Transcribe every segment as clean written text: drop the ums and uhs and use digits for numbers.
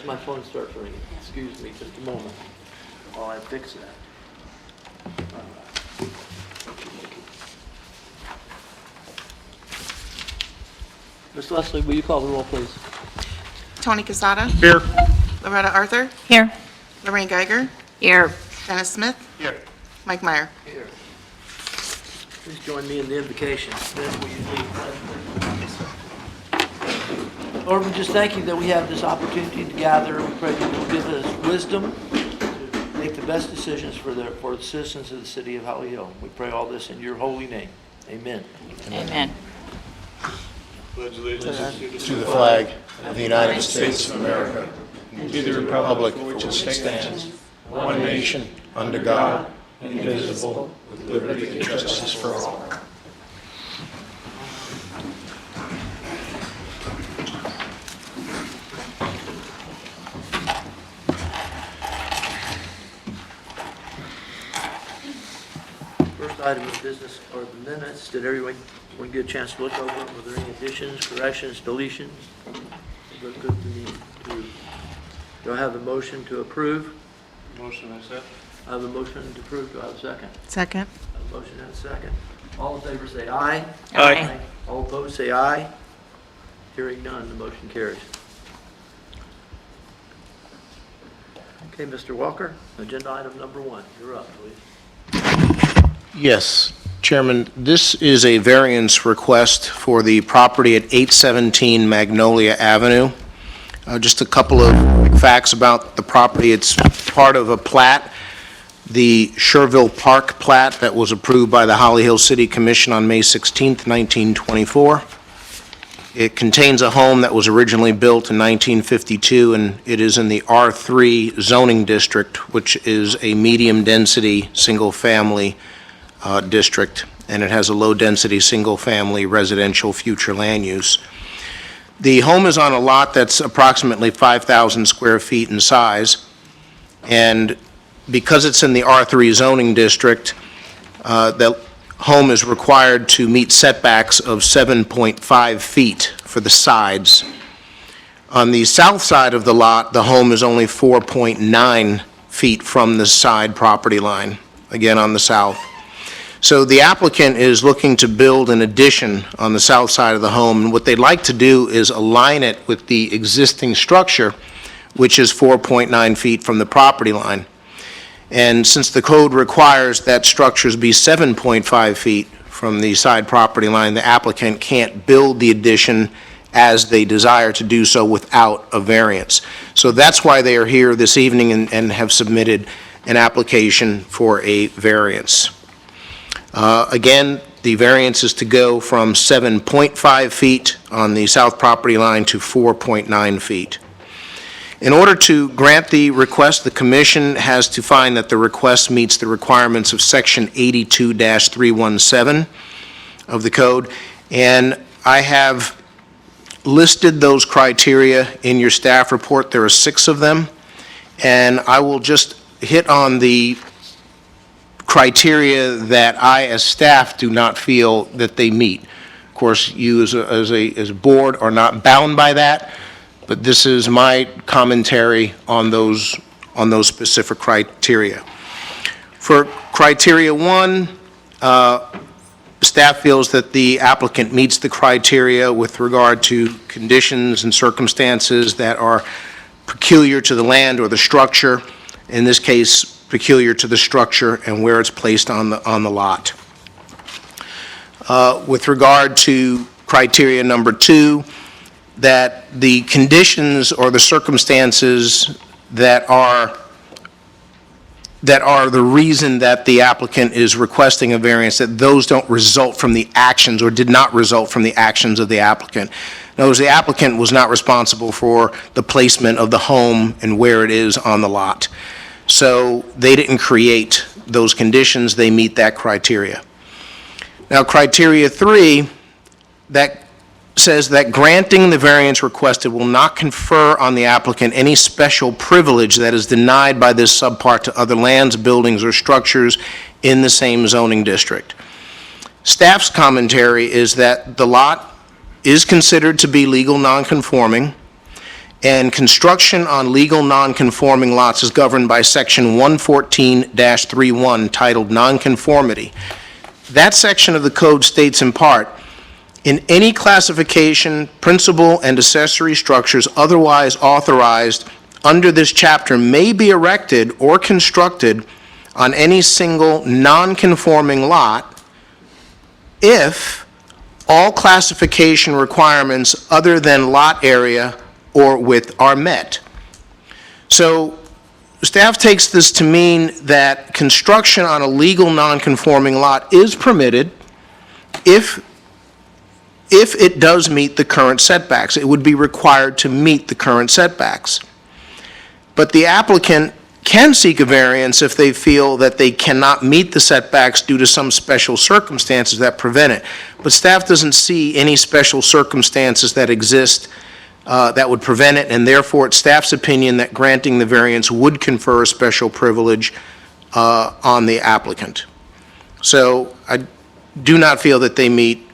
my phone starts ringing. Excuse me just a moment while I fix that. Ms. Leslie, will you call the roll, please? Tony Casada. Here. Loretta Arthur. Here. Lorraine Geiger. Here. Dennis Smith. Here. Mike Meyer. Here. Please join me in the invocation. Then will you lead? Lord, we just thank you that we have this opportunity to gather. We pray that you'll give us wisdom to make the best decisions for the citizens of the city of Holly Hill. We pray all this in your holy name. Amen. Amen. Pledge allegiance to the flag of the United States of America, and to the republic for which it stands, one nation, under God, indivisible, with liberty and justice for all. First item of business are the minutes. Did everyone get a chance to look over them? Were there any additions, corrections, deletions? They look good to me, too. Do I have a motion to approve? Motion accept. I have a motion to approve. Do I have a second? Second. I have a motion and a second. All in favor say aye. Aye. All opposed say aye. Hearing none, the motion carries. Okay, Mr. Walker, agenda item number 1. You're up, please. Yes, Chairman, this is a variance request for the property at 817 Magnolia Avenue. Just a couple of quick facts about the property. It's part of a plat, the Sherville Park plat that was approved by the Holly Hill City Commission on May 16th, 1924. It contains a home that was originally built in 1952, and it is in the R3 zoning district, which is a medium-density, single-family district, and it has a low-density, single-family residential future land use. The home is on a lot that's approximately 5,000 square feet in size, and because it's in the R3 zoning district, the home is required to meet setbacks of 7.5 feet for the sides. On the south side of the lot, the home is only 4.9 feet from the side property line, again on the south. So the applicant is looking to build an addition on the south side of the home, and what they'd like to do is align it with the existing structure, which is 4.9 feet from the property line. And since the code requires that structures be 7.5 feet from the side property line, the applicant can't build the addition as they desire to do so without a variance. So that's why they are here this evening and have submitted an application for a variance. Again, the variance is to go from 7.5 feet on the south property line to 4.9 feet. In order to grant the request, the Commission has to find that the request meets the requirements of Section 82-317 of the Code, and I have listed those criteria in your staff report. There are 6 of them, and I will just hit on the criteria that I, as staff, do not feel that they meet. Of course, you as a board are not bound by that, but this is my commentary on those specific criteria. For criteria 1, staff feels that the applicant meets the criteria with regard to conditions and circumstances that are peculiar to the land or the structure, in this case, peculiar to the structure and where it's placed on the lot. With regard to criteria number 2, that the conditions or the circumstances that are the reason that the applicant is requesting a variance, that those don't result from the actions or did not result from the actions of the applicant. In other words, the applicant was not responsible for the placement of the home and where it is on the lot. So they didn't create those conditions. They meet that criteria. Now, criteria 3, that says that granting the variance requested will not confer on the applicant any special privilege that is denied by this subpart to other lands, buildings, or structures in the same zoning district. Staff's commentary is that the lot is considered to be legal nonconforming, and construction on legal non-conforming lots is governed by Section 114-31, titled Nonconformity. That section of the code states in part, in any classification, principal and accessory structures otherwise authorized under this chapter may be erected or constructed on any single non-conforming lot if all classification requirements other than lot area or width are met. So staff takes this to mean that construction on a legal non-conforming lot is permitted if it does meet the current setbacks. It would be required to meet the current setbacks. But the applicant can seek a variance if they feel that they cannot meet the setbacks due to some special circumstances that prevent it. But staff doesn't see any special circumstances that exist that would prevent it, and therefore it's staff's opinion that granting the variance would confer a special privilege on the applicant. So I do not feel that they meet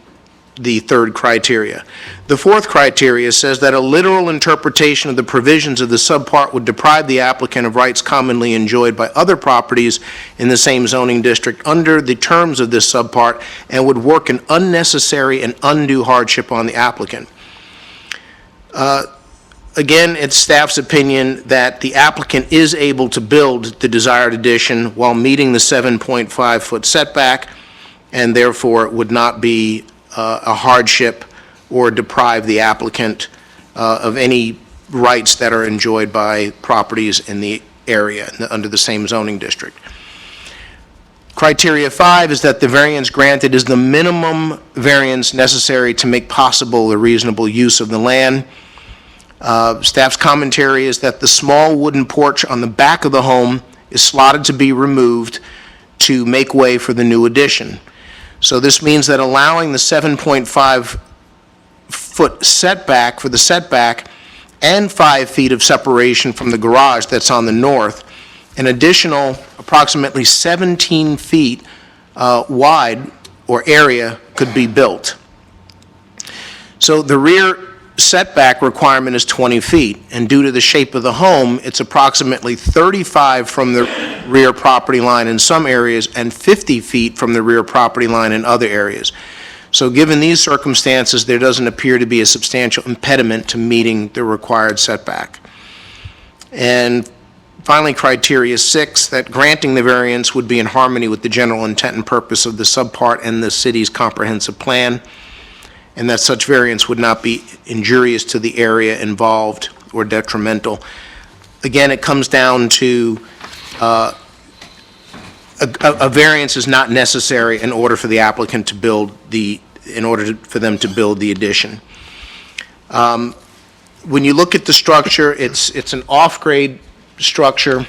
the third criteria. The fourth criteria says that a literal interpretation of the provisions of the subpart would deprive the applicant of rights commonly enjoyed by other properties in the same zoning district under the terms of this subpart and would work an unnecessary and undue hardship on the applicant. Again, it's staff's opinion that the applicant is able to build the desired addition while meeting the 7.5-foot setback, and therefore it would not be a hardship or deprive the applicant of any rights that are enjoyed by properties in the area under the same zoning district. Criteria 5 is that the variance granted is the minimum variance necessary to make possible the reasonable use of the land. Staff's commentary is that the small wooden porch on the back of the home is slotted to be removed to make way for the new addition. So this means that allowing the 7.5-foot setback for the setback and 5 feet of separation from the garage that's on the north, an additional approximately 17 feet wide or area could be built. So the rear setback requirement is 20 feet, and due to the shape of the home, it's approximately 35 from the rear property line in some areas and 50 feet from the rear property line in other areas. So given these circumstances, there doesn't appear to be a substantial impediment to meeting the required setback. And finally, criteria 6, that granting the variance would be in harmony with the general intent and purpose of the subpart and the city's comprehensive plan, and that such variance would not be injurious to the area involved or detrimental. Again, it comes down to a variance is not necessary in order for the applicant to build for them to build the addition. When you look at the structure, it's an off-grade structure.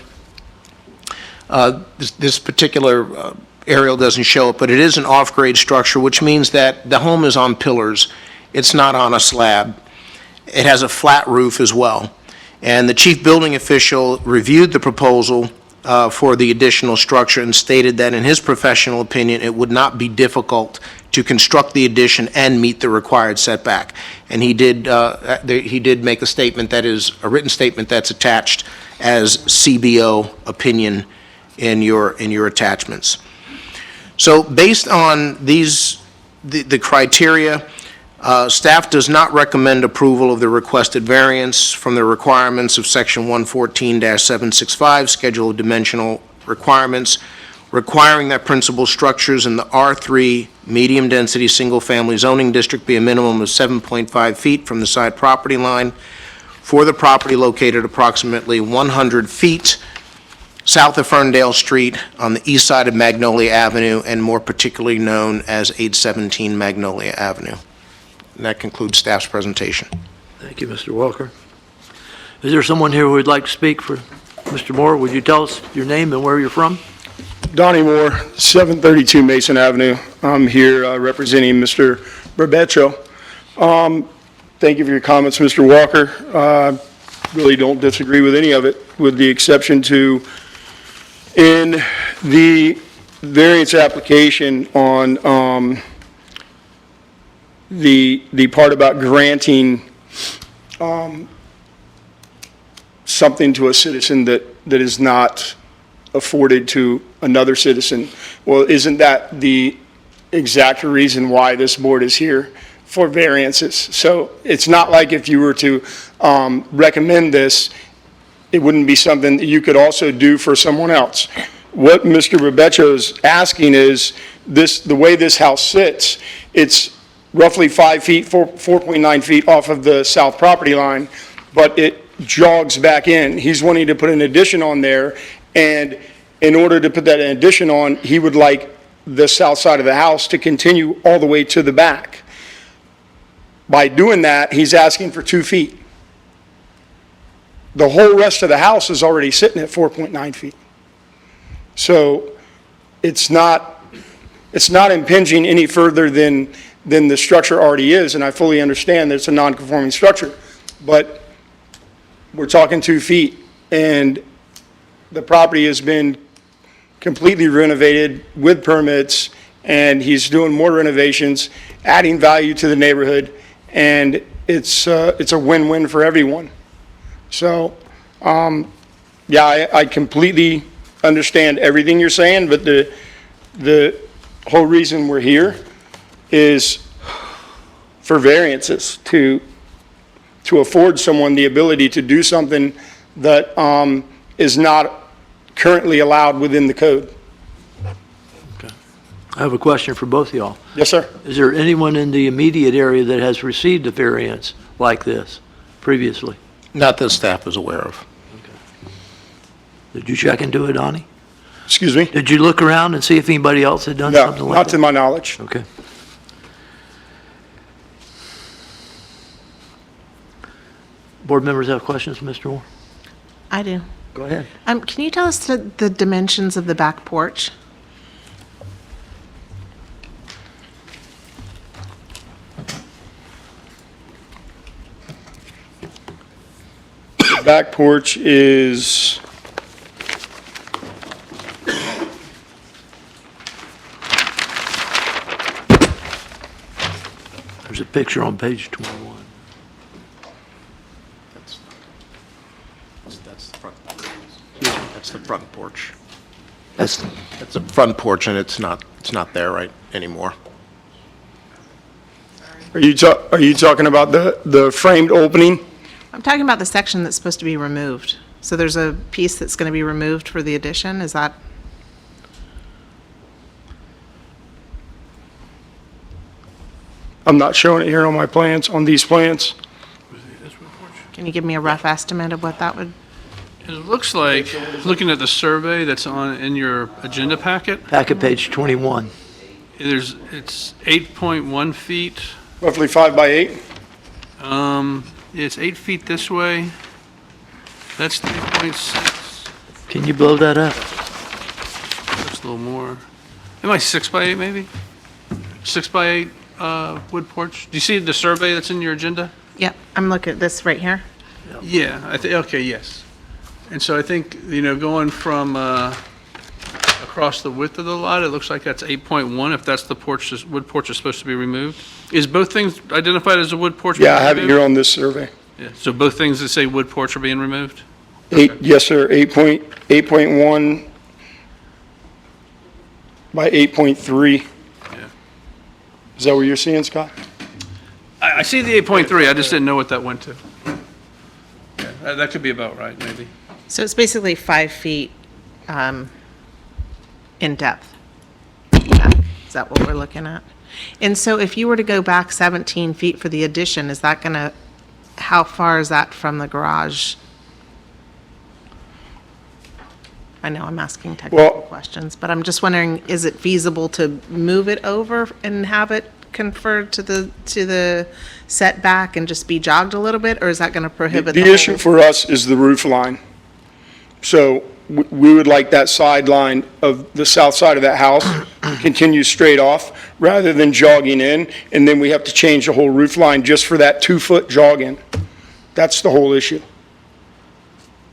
This particular aerial doesn't show it, but it is an off-grade structure, which means that the home is on pillars. It's not on a slab. It has a flat roof as well. And the chief building official reviewed the proposal for the additional structure and stated that in his professional opinion, it would not be difficult to construct the addition and meet the required setback. And he did make a statement that is a written statement that's attached as CBO opinion in your attachments. So based on the criteria, staff does not recommend approval of the requested variance from the requirements of Section 114-765, Schedule of Dimensional Requirements, requiring that principal structures in the R3 medium-density single-family zoning district be a minimum of 7.5 feet from the side property line for the property located approximately 100 feet south of Ferndale Street on the east side of Magnolia Avenue, and more particularly known as 817 Magnolia Avenue. And that concludes staff's presentation. Thank you, Mr. Walker. Is there someone here who would like to speak for Mr. Moore? Would you tell us your name and where you're from? Donnie Moore, 732 Mason Avenue. I'm here representing Mr. Berbetcho. Thank you for your comments, Mr. Walker. Really don't disagree with any of it, with the exception to in the variance application on the part about granting something to a citizen that is not afforded to another citizen. Well, isn't that the exact reason why this board is here, for variances? So it's not like if you were to recommend this, it wouldn't be something that you could also do for someone else. What Mr. Rebecca is asking is, the way this house sits, it's roughly 5 feet, 4.9 feet off of the south property line, but it jogs back in. He's wanting to put an addition on there, and in order to put that addition on, he would like the south side of the house to continue all the way to the back. By doing that, he's asking for 2 feet. The whole rest of the house is already sitting at 4.9 feet. So it's not impinging any further than the structure already is, and I fully understand that it's a non-conforming structure. But we're talking 2 feet, and the property has been completely renovated with permits, and he's doing more renovations, adding value to the neighborhood, and it's a win-win for everyone. So, yeah, I completely understand everything you're saying, but the whole reason we're here is for variances, to afford someone the ability to do something that is not currently allowed within the code. I have a question for both of y'all. Yes, sir. Is there anyone in the immediate area that has received a variance like this previously? Not that staff is aware of. Did you check into it, Donnie? Excuse me? Did you look around and see if anybody else had done No, something like not to that? my knowledge. Okay. Board members have questions, Mr. Moore? I do. Go ahead. Can you tell us the dimensions of the back porch? The back porch is, There's a picture on page 21. That's the front. That's the front porch. That's, That's the front porch, and it's not there right anymore. are you talking about the framed opening? I'm talking about the section that's supposed to be removed. So there's a piece that's going to be removed for the addition, is that? I'm not showing it here on my plans, on these plans. Can you give me a rough estimate of what that would? It looks like, looking at the survey that's in your agenda packet, packet page 21. it's 8.1 feet. Roughly 5 by 8? It's 8 feet this way. That's 3.6. Can you blow that up? That's a little more. Am I 6 by 8 maybe? 6 by 8 wood porch. Do you see the survey that's in your agenda? Yep, I'm looking at this right here. Yeah, okay, yes. And so I think, going from across the width of the lot, it looks like that's 8.1, if that's the porch, wood porch is supposed to be removed. Is both things identified as a wood porch? Yeah, I being have it removed? here on this survey. Yeah, so both things that say wood porch are being removed? Yes, sir, 8.1 by 8.3. Yeah. Is that what you're seeing, Scott? I see the 8.3, I just didn't know what that went to. Yeah, that could be about right, maybe. So it's basically 5 feet in depth. Is that what we're looking at? And so if you were to go back 17 feet for the addition, is that going to, how far is that from the garage? I know I'm asking technical Well- questions, but I'm just wondering, is it feasible to move it over and have it conferred to the setback and just be jogged a little bit, or is that going to prohibit the The issue whole- for us is the roof line. So we would like that sideline of the south side of that house to continue straight off, rather than jogging in, and then we have to change the whole roof line just for that 2-foot jog in. That's the whole issue.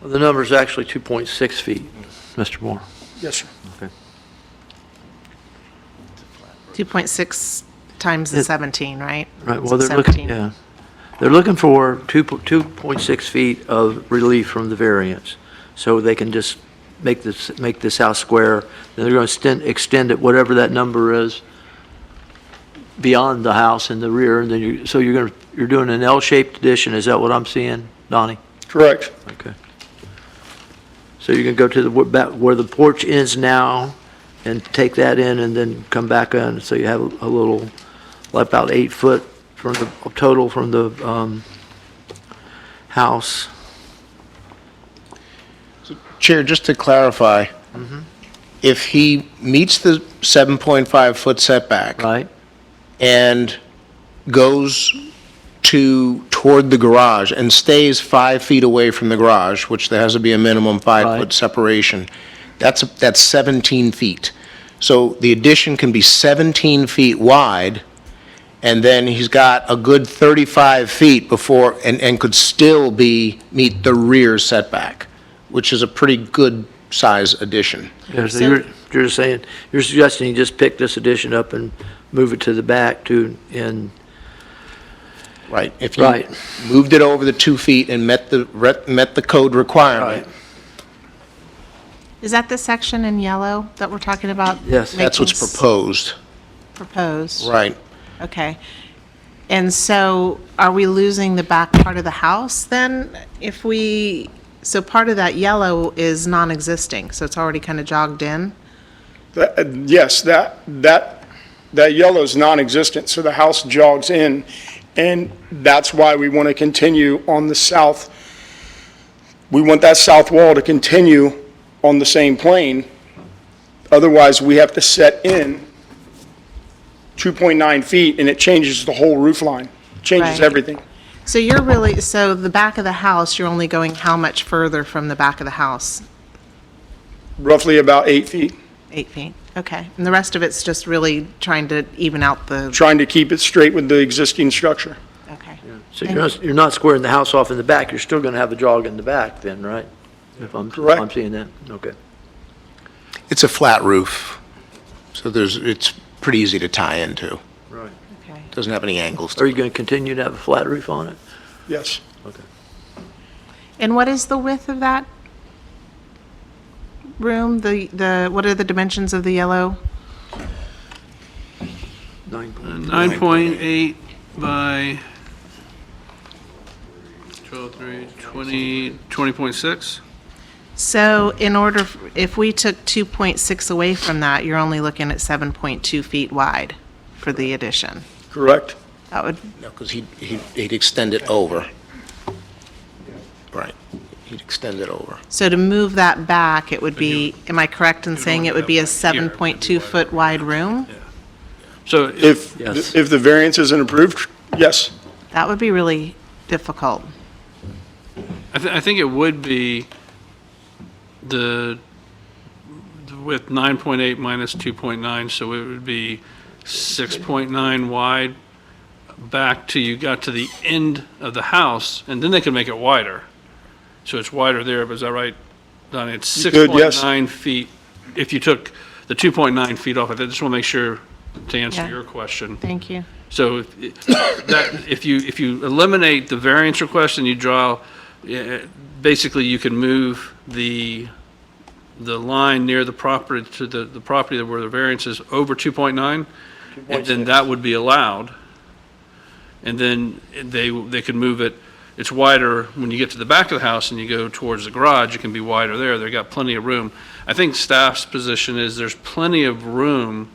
Well, the number's actually 2.6 feet, Mr. Moore. Yes, sir. 2.6 times the 17, right? Right, So well, they're looking, 17. yeah. They're looking for 2.6 feet of relief from the variance, so they can just make this house square. Then they're going to extend it, whatever that number is, beyond the house in the rear, and then you're doing an L-shaped addition. Is that what I'm seeing, Donnie? Correct. Okay. So you can go to the back where the porch is now and take that in and then come back in, so you have a little, about 8 foot from the total from the house. Chair, just to clarify, if he meets the 7.5-foot setback Right? and goes toward the garage and stays 5 feet away from the garage, which there has to be a minimum 5-foot Right. separation, that's 17 feet. So the addition can be 17 feet wide, and then he's got a good 35 feet before, and could still meet the rear setback, which is a pretty good size addition. Yeah, so you're just saying, you're suggesting you just pick this addition up and move it to the back and Right. If you Right. moved it over the 2 feet and met the code requirement, Is that the section in yellow that we're talking about? Yes. that's what's making proposed. Proposed? Right. Okay. And so are we losing the back part of the house then? So part of that yellow is non-existing, so it's already kind of jogged in? Yes, that yellow is non-existent, so the house jogs in, and that's why we want to continue on the south. We want that south wall to continue on the same plane. Otherwise, we have to set in 2.9 feet, and it changes the whole roof line, changes Right. everything. So so the back of the house, you're only going how much further from the back of the house? Roughly about 8 feet, 8 feet, okay. And the rest of it's just really trying to even out the, trying to keep it straight with the existing structure. okay. so you're not squaring the house off in the back. You're still going to have a jog in the back then, right? If I'm Correct. seeing that, okay. It's a flat roof, so it's pretty easy to tie into. Right. Okay. Doesn't have any angles Are to you going to continue to have a flat roof on it? Yes. Okay. And what is the width of that room? What are the dimensions of the yellow? 9.8 by 20.6? So if we took 2.6 away from that, you're only looking at 7.2 feet wide for the addition. Correct. That would, No, because he'd extend it over. Right. He'd extend it over. so to move that back, it would be, am I correct in saying it would be a 7.2 foot wide room? So If Yes. the variance isn't approved, yes. That would be really difficult. I think it would be with 9.8 minus 2.9, so it would be 6.9 wide back till you got to the end of the house, and then they could make it wider. So it's wider there, but is that right, Donnie? It's You could, yes. 6.9 feet. If you took the 2.9 feet off, I just want to make sure to answer Yeah. your question. Thank you. So if you eliminate the variance request and you draw, basically you can move the line near the property to the property where the variance is over 2.9, and then that would be allowed. And then they could move it, it's wider when you get to the back of the house and you go towards the garage, it can be wider there. They've got plenty of room. I think staff's position is there's plenty of room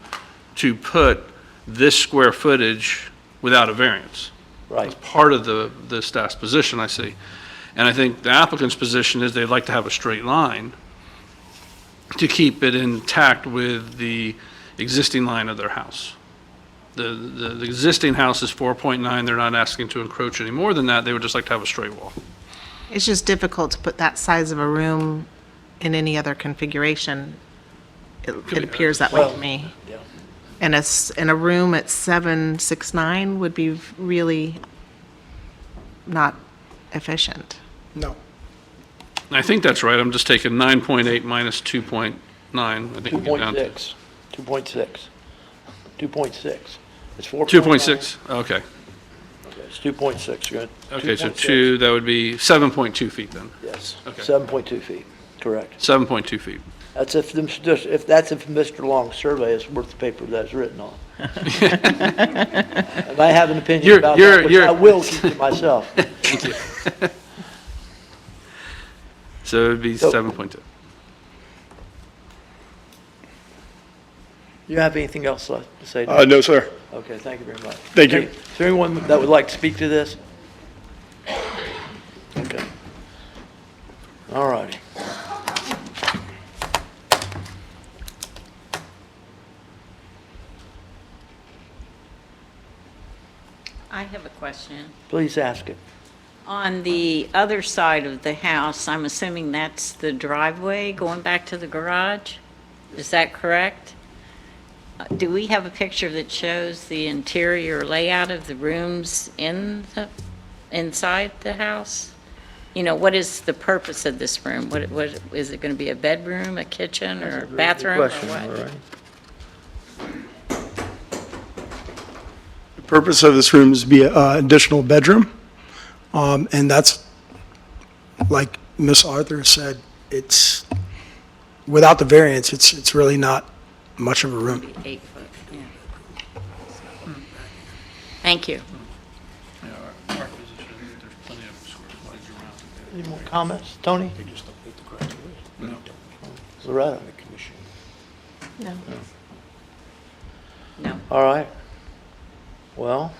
to put this square footage without a variance. Right. That's part of the staff's position, I see. And I think the applicant's position is they'd like to have a straight line to keep it intact with the existing line of their house. The existing house is 4.9, they're not asking to encroach any more than that, they would just like to have a straight wall. It's just difficult to put that size of a room in any other configuration. It appears that way to me. Yeah. And a room at 769 would be really not efficient. No. I think that's right, I'm just taking 9.8 minus 2.9, I think we get down to 2.6. 2.6. It's 4.9. 2.6, okay. Okay. it's 2.6. You're gonna- Okay, so 2.6. that would be 7.2 feet then. Yes, Okay. 7.2 feet, correct. 7.2 feet. That's if Mr. Long's survey is worth the paper that it's written on. If I have an opinion You're- about you're- that, which you're- I will keep to myself. So it would be So- 7.2. You have anything else left to say? No, sir. Okay, thank you very much. Thank you. Is there anyone that would like to speak to this? Okay. All righty. I have a question. Please ask it. On the other side of the house, I'm assuming that's the driveway going back to the garage? Is that correct? Do we have a picture that shows the interior layout of the rooms inside the house? You know, what is the purpose of this room? What is it going to be, a bedroom, a kitchen, or a bathroom, or Question, all what? right. The purpose of this room is to be an additional bedroom. And that's, like Ms. Arthur said, it's, without the variance, it's really not much of a room. 8 foot, yeah. Thank you. Yeah, our position, there's plenty of square footage around it. Any more comments? Tony? No. Loretta? No. No. All right. Well,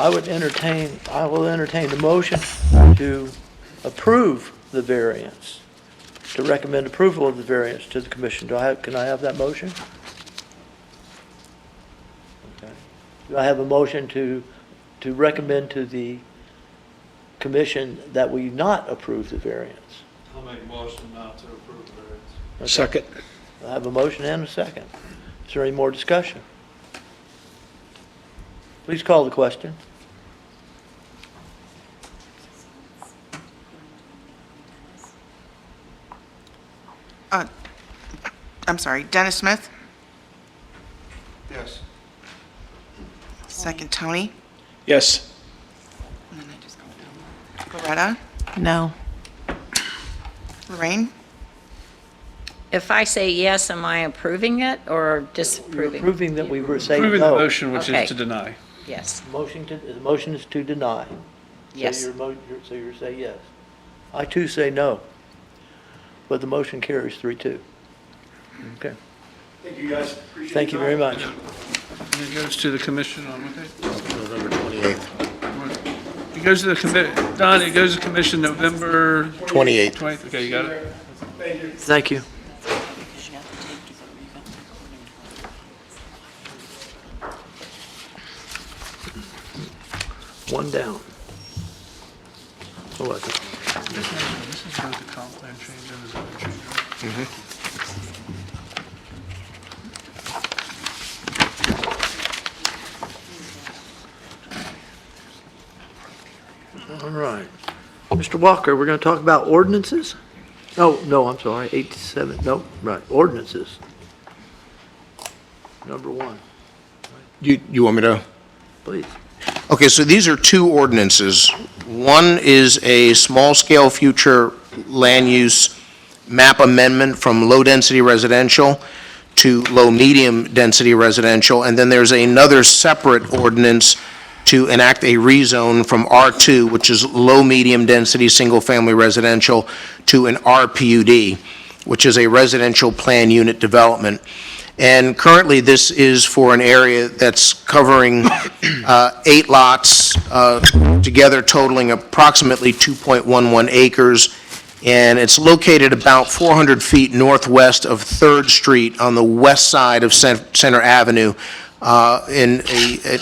I will entertain the motion to approve the variance, to recommend approval of the variance to the commission. Can I have that motion? Okay. Do I have a motion to recommend to the commission that we not approve the variance? I'll make a motion not to approve the variance. Okay. Second. I have a motion and a second. Is there any more discussion? Please call the question. I'm sorry, Dennis Smith? Yes. Second, Tony? Yes. Loretta? No. Lorraine? If I say yes, am I approving it or disapproving? Proving that we were saying Approving the no. motion, which Okay. is to deny. Yes, The motion is to deny. yes. So you're saying yes. I too say no. But the motion carries 3-2. Okay. Thank you, guys. Thank you very much. And it goes to the commission on what day? November 28th. It goes to the Don, it goes to commission November 28th. 20th, okay, you got it? Thank you. One down. Oh, I think- This is both the comp plan change and the zoning change, right? All right. Mr. Walker, we're going to talk about ordinances? Oh, no, I'm sorry, 87, no, right, ordinances. Number 1, You want me to? please. Okay, so these are two ordinances. One is a small-scale future land use map amendment from low-density residential to low-medium density residential, and then there's another separate ordinance to enact a rezone from R2, which is low-medium density single-family residential, to an RPUD, which is a residential plan unit development. And currently, this is for an area that's covering 8 lots, together totaling approximately 2.11 acres, and it's located about 400 feet northwest of 3rd Street on the west side of Center Avenue, in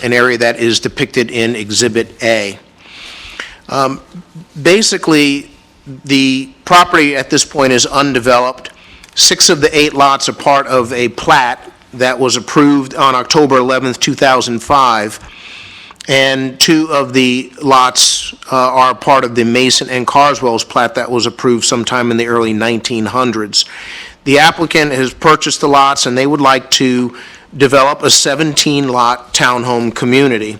an area that is depicted in Exhibit A. Basically, the property at this point is undeveloped. 6 of the 8 lots are part of a plat that was approved on October 11th, 2005, and 2 of the lots are part of the Mason and Carswell's plat that was approved sometime in the early 1900s. The applicant has purchased the lots, and they would like to develop a 17-lot townhome community.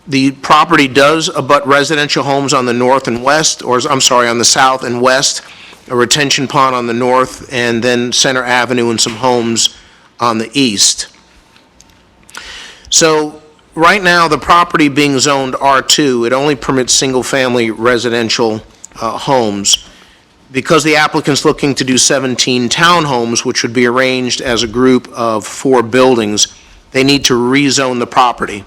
The property does abut residential homes on the north and west, or, I'm sorry, on the south and west, a retention pond on the north, and then Center Avenue and some homes on the east. So right now, the property being zoned R2, it only permits single-family residential homes. Because the applicant's looking to do 17 townhomes, which would be arranged as a group of 4 buildings, they need to rezone the property.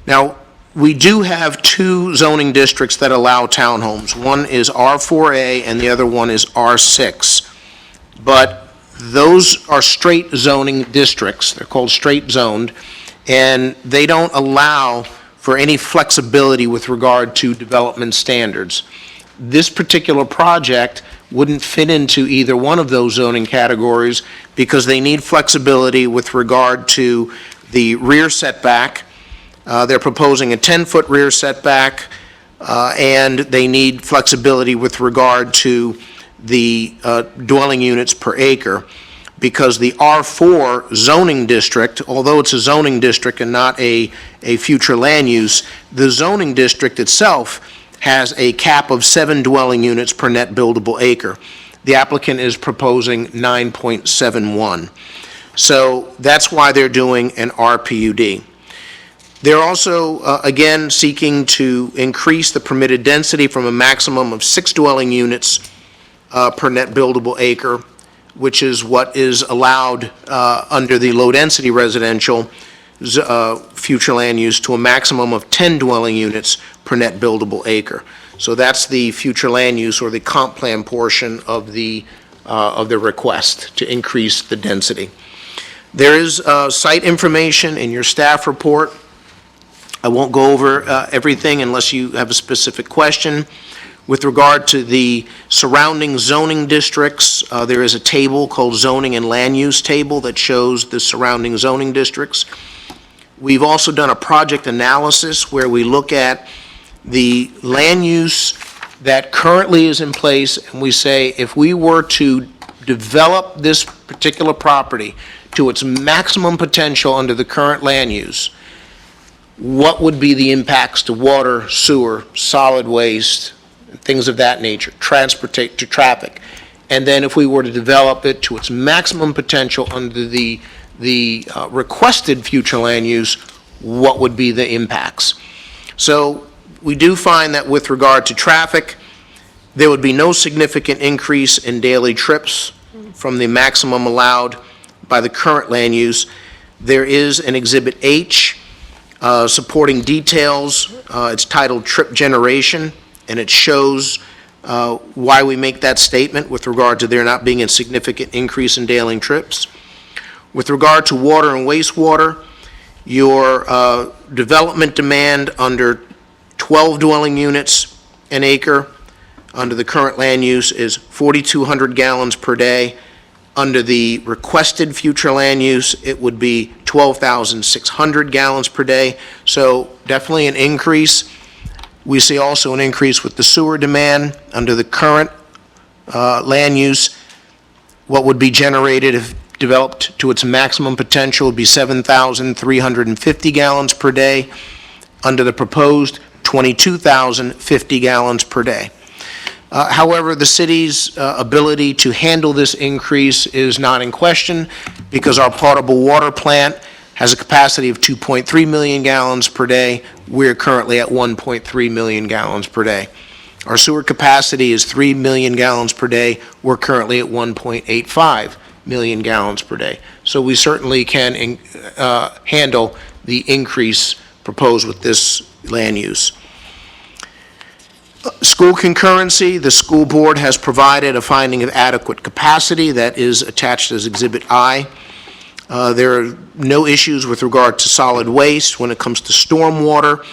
Now, we do have 2 zoning districts that allow townhomes. One is R4A and the other one is R6. But those are straight zoning districts. They're called straight zoned, and they don't allow for any flexibility with regard to development standards. This particular project wouldn't fit into either one of those zoning categories because they need flexibility with regard to the rear setback. They're proposing a 10-foot rear setback, and they need flexibility with regard to the dwelling units per acre, because the R4 zoning district, although it's a zoning district and not a future land use, the zoning district itself has a cap of 7 dwelling units per net buildable acre. The applicant is proposing 9.71. So that's why they're doing an RPUD. They're also, again, seeking to increase the permitted density from a maximum of 6 dwelling units per net buildable acre, which is what is allowed under the low-density residential future land use, to a maximum of 10 dwelling units per net buildable acre. So that's the future land use or the comp plan portion of the request to increase the density. There is site information in your staff report. I won't go over everything unless you have a specific question. With regard to the surrounding zoning districts, there is a table called Zoning and Land Use Table that shows the surrounding zoning districts. We've also done a project analysis where we look at the land use that currently is in place, and we say if we were to develop this particular property to its maximum potential under the current land use, what would be the impacts to water, sewer, solid waste, things of that nature, transportation, to traffic. And then if we were to develop it to its maximum potential under the requested future land use, what would be the impacts? So we do find that with regard to traffic, there would be no significant increase in daily trips from the maximum allowed by the current land use. There is an Exhibit H supporting details. It's titled Trip Generation, and it shows why we make that statement with regard to there not being a significant increase in daily trips. With regard to water and wastewater, your development demand under 12 dwelling units an acre under the current land use is 4,200 gallons per day. Under the requested future land use, it would be 12,600 gallons per day. So definitely an increase. We see also an increase with the sewer demand under the current land use. What would be generated if developed to its maximum potential would be 7,350 gallons per day. Under the proposed, 22,050 gallons per day. However, the city's ability to handle this increase is not in question because our potable water plant has a capacity of 2.3 million gallons per day. We're currently at 1.3 million gallons per day. Our sewer capacity is 3 million gallons per day. We're currently at 1.85 million gallons per day. So we certainly can handle the increase proposed with this land use. School concurrency, the school board has provided a finding of adequate capacity that is attached as Exhibit I. There are no issues with regard to solid waste. When it comes to stormwater,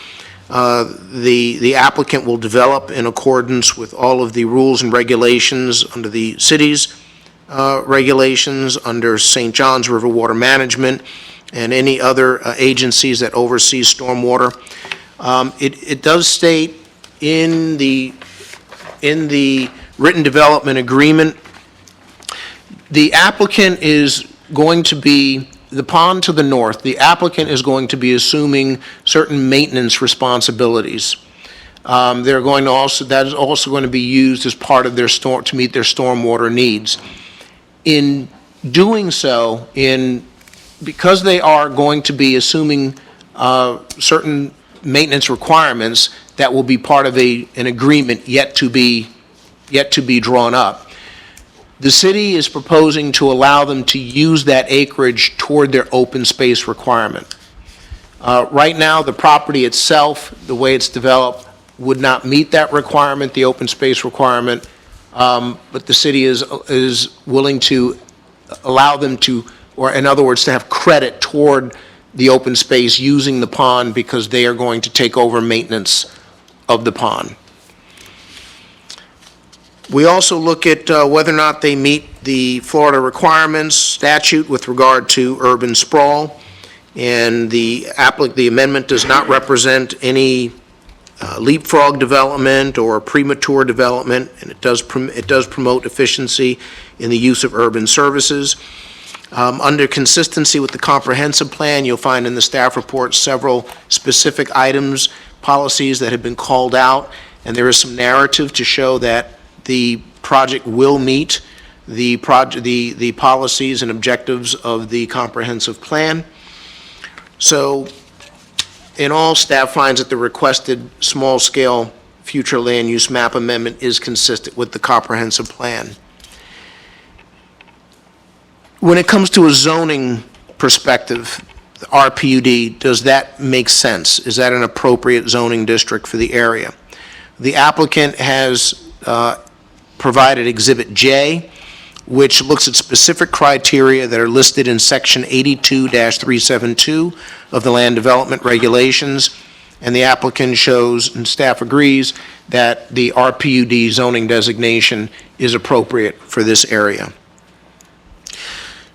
the applicant will develop in accordance with all of the rules and regulations under the city's regulations, under St. John's River Water Management, and any other agencies that oversee stormwater. It does state in the written development agreement, the applicant is going to be the pond to the north, the applicant is going to be assuming certain maintenance responsibilities. They're going to also, that is also going to be used as part of their storm, to meet their stormwater needs. In doing so, because they are going to be assuming certain maintenance requirements that will be part of an agreement yet to be drawn up, the city is proposing to allow them to use that acreage toward their open space requirement. Right now, the property itself, the way it's developed, would not meet that requirement, the open space requirement, but the city is willing to allow them to, or in other words, to have credit toward the open space using the pond because they are going to take over maintenance of the pond. We also look at whether or not they meet the Florida requirements statute with regard to urban sprawl, and the amendment does not represent any leapfrog development or premature development, and it does promote efficiency in the use of urban services. Under consistency with the comprehensive plan, you'll find in the staff report several specific items, policies that have been called out, and there is some narrative to show that the project will meet the policies and objectives of the comprehensive plan. So, in all, staff finds that the requested small-scale future land use map amendment is consistent with the comprehensive plan. When it comes to a zoning perspective, the RPUD, does that make sense? Is that an appropriate zoning district for the area? The applicant has provided Exhibit J, which looks at specific criteria that are listed in Section 82-372 of the Land Development Regulations, and the applicant shows, and staff agrees, that the RPUD zoning designation is appropriate for this area.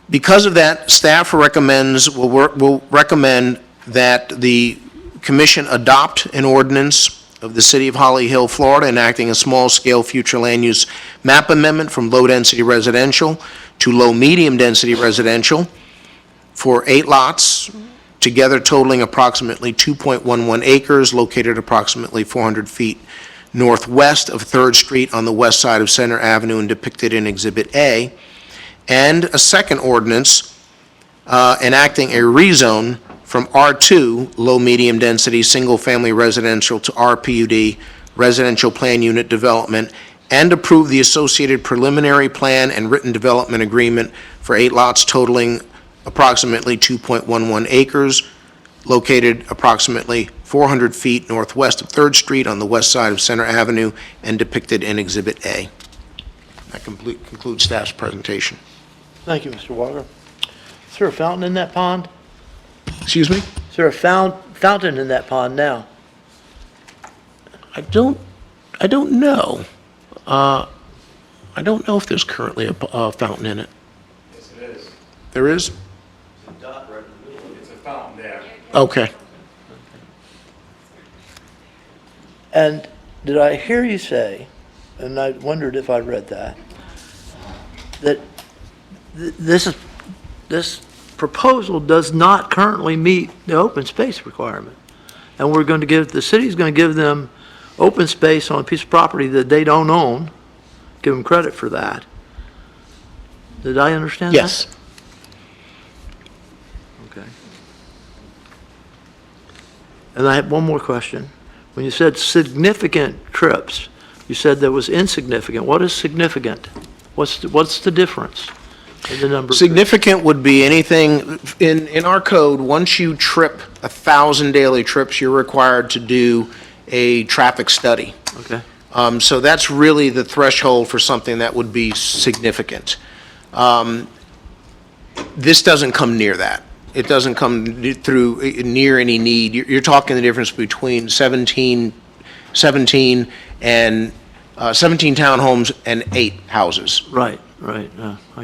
Because of that, staff will recommend that the commission adopt an ordinance of the City of Holly Hill, Florida, enacting a small-scale future land use map amendment from low-density residential to low-medium density residential for 8 lots, together totaling approximately 2.11 acres, located approximately 400 feet northwest of 3rd Street on the west side of Center Avenue and depicted in Exhibit A, and a second ordinance enacting a rezone from R2, low-medium density, single-family residential, to RPUD, residential plan unit development, and approve the associated preliminary plan and written development agreement for 8 lots totaling approximately 2.11 acres, located approximately 400 feet northwest of 3rd Street on the west side of Center Avenue and depicted in Exhibit A. That concludes staff's presentation. Thank you, Mr. Walker. Is there a fountain in that pond? Excuse me? Is there a fountain in that pond now? I don't know. I don't know if there's currently a fountain in it. Yes, it is. There is? It's a fountain there. Okay. And did I hear you say, and I wondered if I read that this proposal does not currently meet the open space requirement? And we're going to give, the city's going to give them open space on a piece of property that they don't own, give them credit for that. Did I understand that? Yes. Okay. And I have one more question. When you said significant trips, you said that was insignificant. What is significant? What's the difference in the number? Significant would be anything, in our code, once you trip 1,000 daily trips, you're required to do a traffic study. Okay. So that's really the threshold for something that would be significant. This doesn't come near that. It doesn't come near any need. You're talking the difference between 17 townhomes and 8 houses. Right. I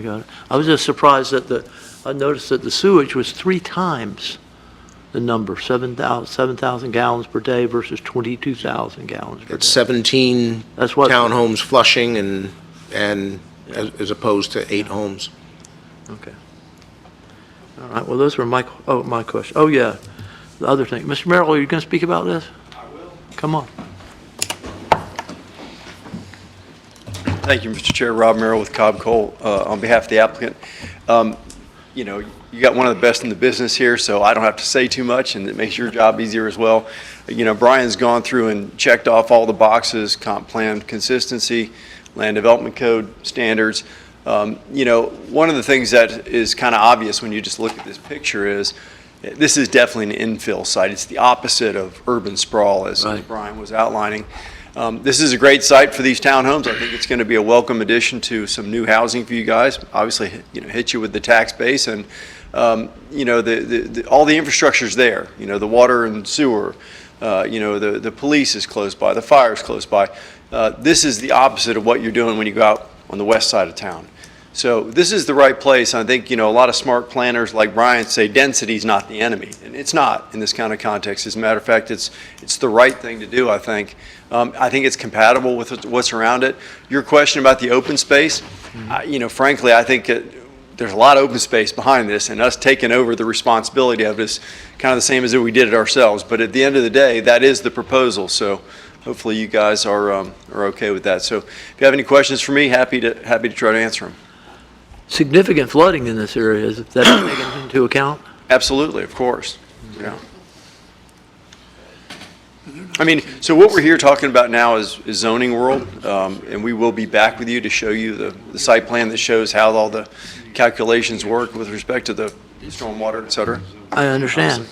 got it. I was just surprised that I noticed that the sewage was 3 times the number, 7,000 gallons per day versus 22,000 gallons per day. It's 17 That's what- townhomes flushing and as opposed to 8 homes. Okay. All right, well, those were my question. Oh, yeah, the other thing. Mr. Merrill, are you going to speak about this? I will. Come on. Thank you, Mr. Chair. Rob Merrill with Cobb Cole on behalf of the applicant. You know, you got one of the best in the business here, so I don't have to say too much, and it makes your job easier as well. You know, Brian's gone through and checked off all the boxes: comp plan consistency, land development code standards. You know, one of the things that is kind of obvious when you just look at this picture is this is definitely an infill site. It's the opposite of urban sprawl, as Right. Brian was outlining. This is a great site for these townhomes. I think it's going to be a welcome addition to some new housing for you guys. Obviously, you know, hit you with the tax base, and you know, all the infrastructure's there. You know, the water and sewer. You know, the police is close by. The fire is close by. This is the opposite of what you're doing when you go out on the west side of town. So this is the right place. I think, you know, a lot of smart planners like Brian say density is not the enemy, and it's not in this kind of context. As a matter of fact, it's the right thing to do, I think. I think it's compatible with what's around it. Your question about the open space, you know, frankly, I think there's a lot of open space behind this, and us taking over the responsibility of it is kind of the same as if we did it ourselves. But at the end of the day, that is the proposal. So hopefully you guys are okay with that. So if you have any questions for me, happy to try to answer them. Significant flooding in this area, is that taken into account? Absolutely, of course. Yeah. I mean, so what we're here talking about now is zoning world, and we will be back with you to show you the site plan that shows how all the calculations work with respect to the stormwater, et cetera. I understand.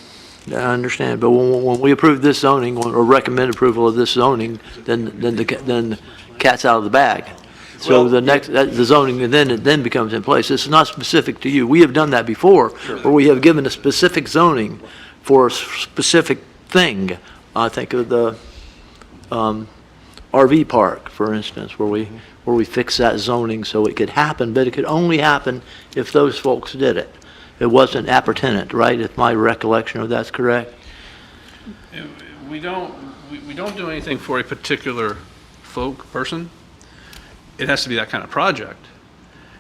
I understand, but when we approve this zoning, or recommend approval of this zoning, then the cat's out of the bag. So Well, the zoning then becomes in place. It's not specific to you. We have done that before, where we have given a specific zoning for a specific thing. I think of the RV park, for instance, where we fix that zoning so it could happen, but it could only happen if those folks did it. It wasn't appurtenant, right? If my recollection of that's correct. We don't do anything for a particular person. It has to be that kind of project.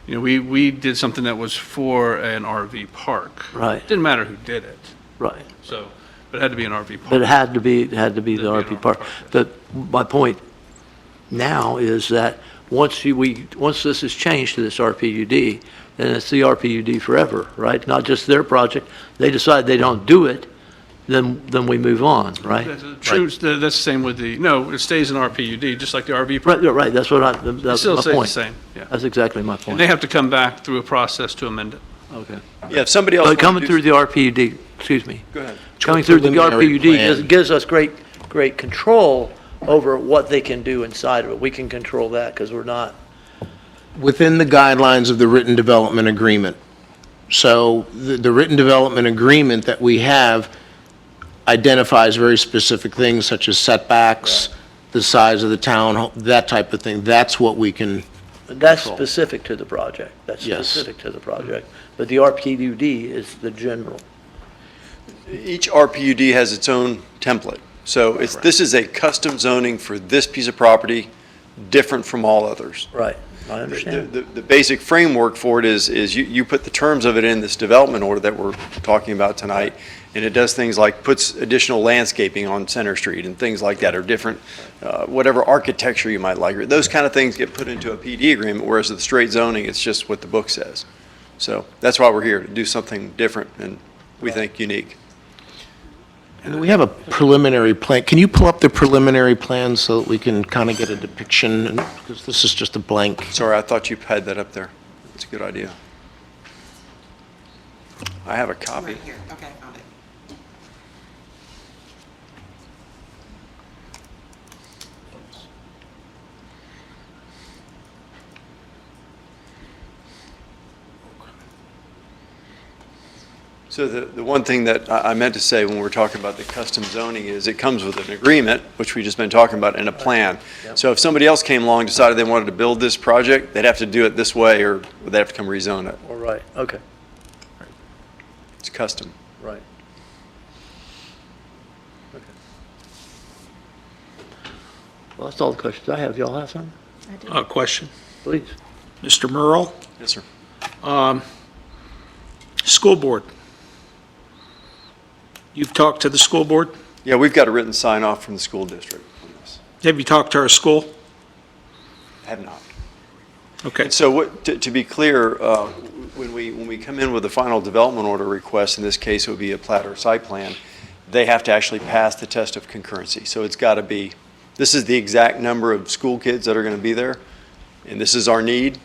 You know, we did something that was for an RV park. Right. Didn't matter who did it. Right. So, but it had to be an RV park. But it had to be the Had to be an RV RV park. park. But my point now is that once this is changed to this RPUD, then it's the RPUD forever, right? Not just their project. They decide they don't do it, then we move on, right? That's true. That's the same with it stays in RPUD, just like the RV park. Right, that's what It that's still my stays the point. same, yeah. That's exactly my And point. they have to come back through a process to amend it. Okay. Yeah, if somebody else. But wanted coming to through do- the RPUD, excuse me. Go ahead. Coming through the Preliminary RPUD plan. gives us great control over what they can do inside of it. We can control that because we're not, Within the guidelines of the written development agreement. So the written development agreement that we have identifies very specific things such as setbacks, the size of the town, that type of thing. That's what we can, that's Control. specific to the project. That's Yes. specific to the project. But the RPUD is the general. Each RPUD has its own template. So this is a custom zoning for this piece of property, different from all others. Right, I understand. The basic framework for it is you put the terms of it in this development order that we're talking about tonight, and it does things like puts additional landscaping on Center Street and things like that, or different, whatever architecture you might like. Those kind of things get put into a PD agreement, whereas with the straight zoning, it's just what the book says. So that's why we're here, to do something different and we think unique. and we have a preliminary plan. Can you pull up the preliminary plan so that we can kind of get a depiction? Because this is just a blank. Sorry, I thought you had that up there. That's a good idea. I have a copy. here, okay, found it. So the one thing that I meant to say when we're talking about the custom zoning is it comes with an agreement, which we just been talking about, and a plan. So if somebody else came along and decided they wanted to build this project, they'd have to do it this way, or they'd have to come rezone it. All right, okay, It's custom. right. Okay. Well, that's all the questions I have. Y'all have some? Question. Please. Mr. Merle, Yes, sir. School Board, You've talked to the school board? Yeah, we've got a written sign off from the school district on this. Have you talked to our school? Have not. Okay. And so to be clear, when we come in with a final development order request, in this case it would be a plat or site plan, they have to actually pass the test of concurrency. So it's got to be, this is the exact number of school kids that are going to be there, and this is our need.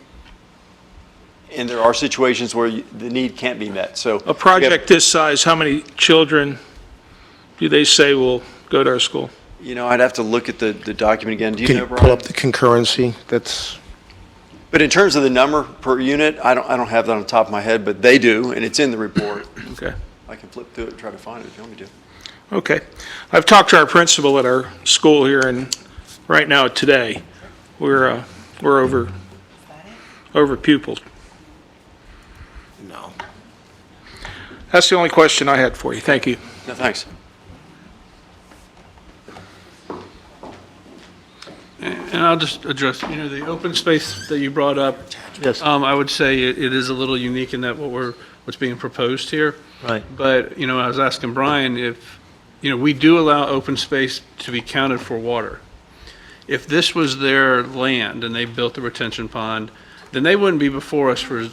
And there are situations where the need can't be met, so. A project this size, how many children do they say will go to our school? You know, I'd have to look at the document again. Do you Can know, you pull Brian? up the concurrency? That's, But in terms of the number per unit, I don't have that on the top of my head, but they do, and it's in the report. Okay. I can flip through it and try to find it if you want me to. Okay. I've talked to our principal at our school here, and right now, today, we're over pupiled. no. That's the only question I had for you. Thank you. No, thanks. And I'll just address, the open space that you brought up. Yes, I would say it is a little unique in that what's being proposed here. right. But, I was asking Brian if, we do allow open space to be counted for water. If this was their land and they built the retention pond, then they wouldn't be before us for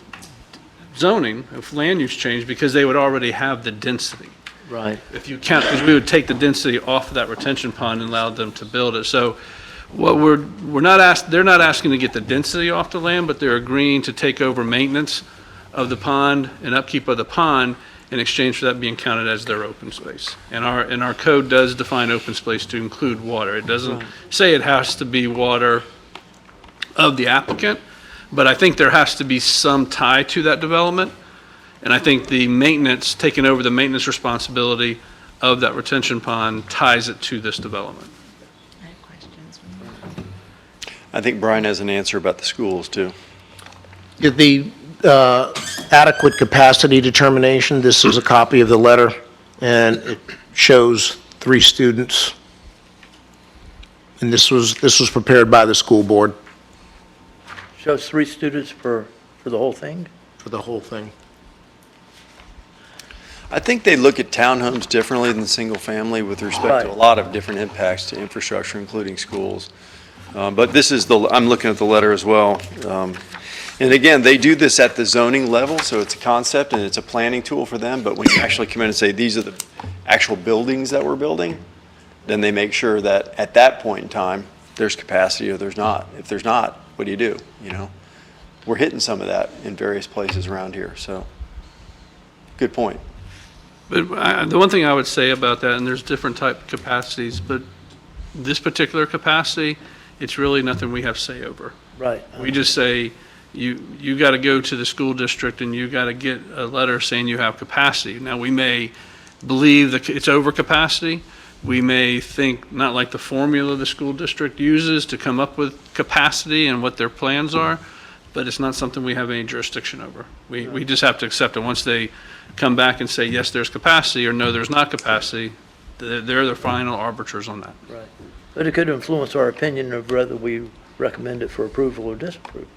zoning if land use changed because they would already have the density. Right. If you count, because we would take the density off of that retention pond and allow them to build it. So what they're not asking to get the density off the land, but they're agreeing to take over maintenance of the pond and upkeep of the pond in exchange for that being counted as their open space. And our code does define open space to include water. It doesn't say it has to be water of the applicant, but I think there has to be some tie to that development. And I think the maintenance, taking over the maintenance responsibility of that retention pond ties it to this development. I think Brian has an answer about the schools, too. The adequate capacity determination, this is a copy of the letter, and it shows 3 students. And this was prepared by the school board Shows 3 students for the whole thing? for the whole thing. I think they look at townhomes differently than single family with respect to a Right. lot of different impacts to infrastructure, including schools. But this is I'm looking at the letter as well. And again, they do this at the zoning level, so it's a concept and it's a planning tool for them. But when you actually come in and say, these are the actual buildings that we're building, then they make sure that at that point in time, there's capacity or there's not. If there's not, what do? We're hitting some of that in various places around here, so good point. But the one thing I would say about that, and there's different type capacities, but this particular capacity, it's really nothing we have say over. Right. We just say, you got to go to the school district and you got to get a letter saying you have capacity. Now, we may believe that it's over capacity. We may think not like the formula the school district uses to come up with capacity and what their plans are, but it's not something we have any jurisdiction over. We just have to accept it. Once they come back and say, yes, there's capacity, or no, there's not capacity, they're the final arbiters on that. Right. But it could influence our opinion of whether we recommend it for approval or disapproval.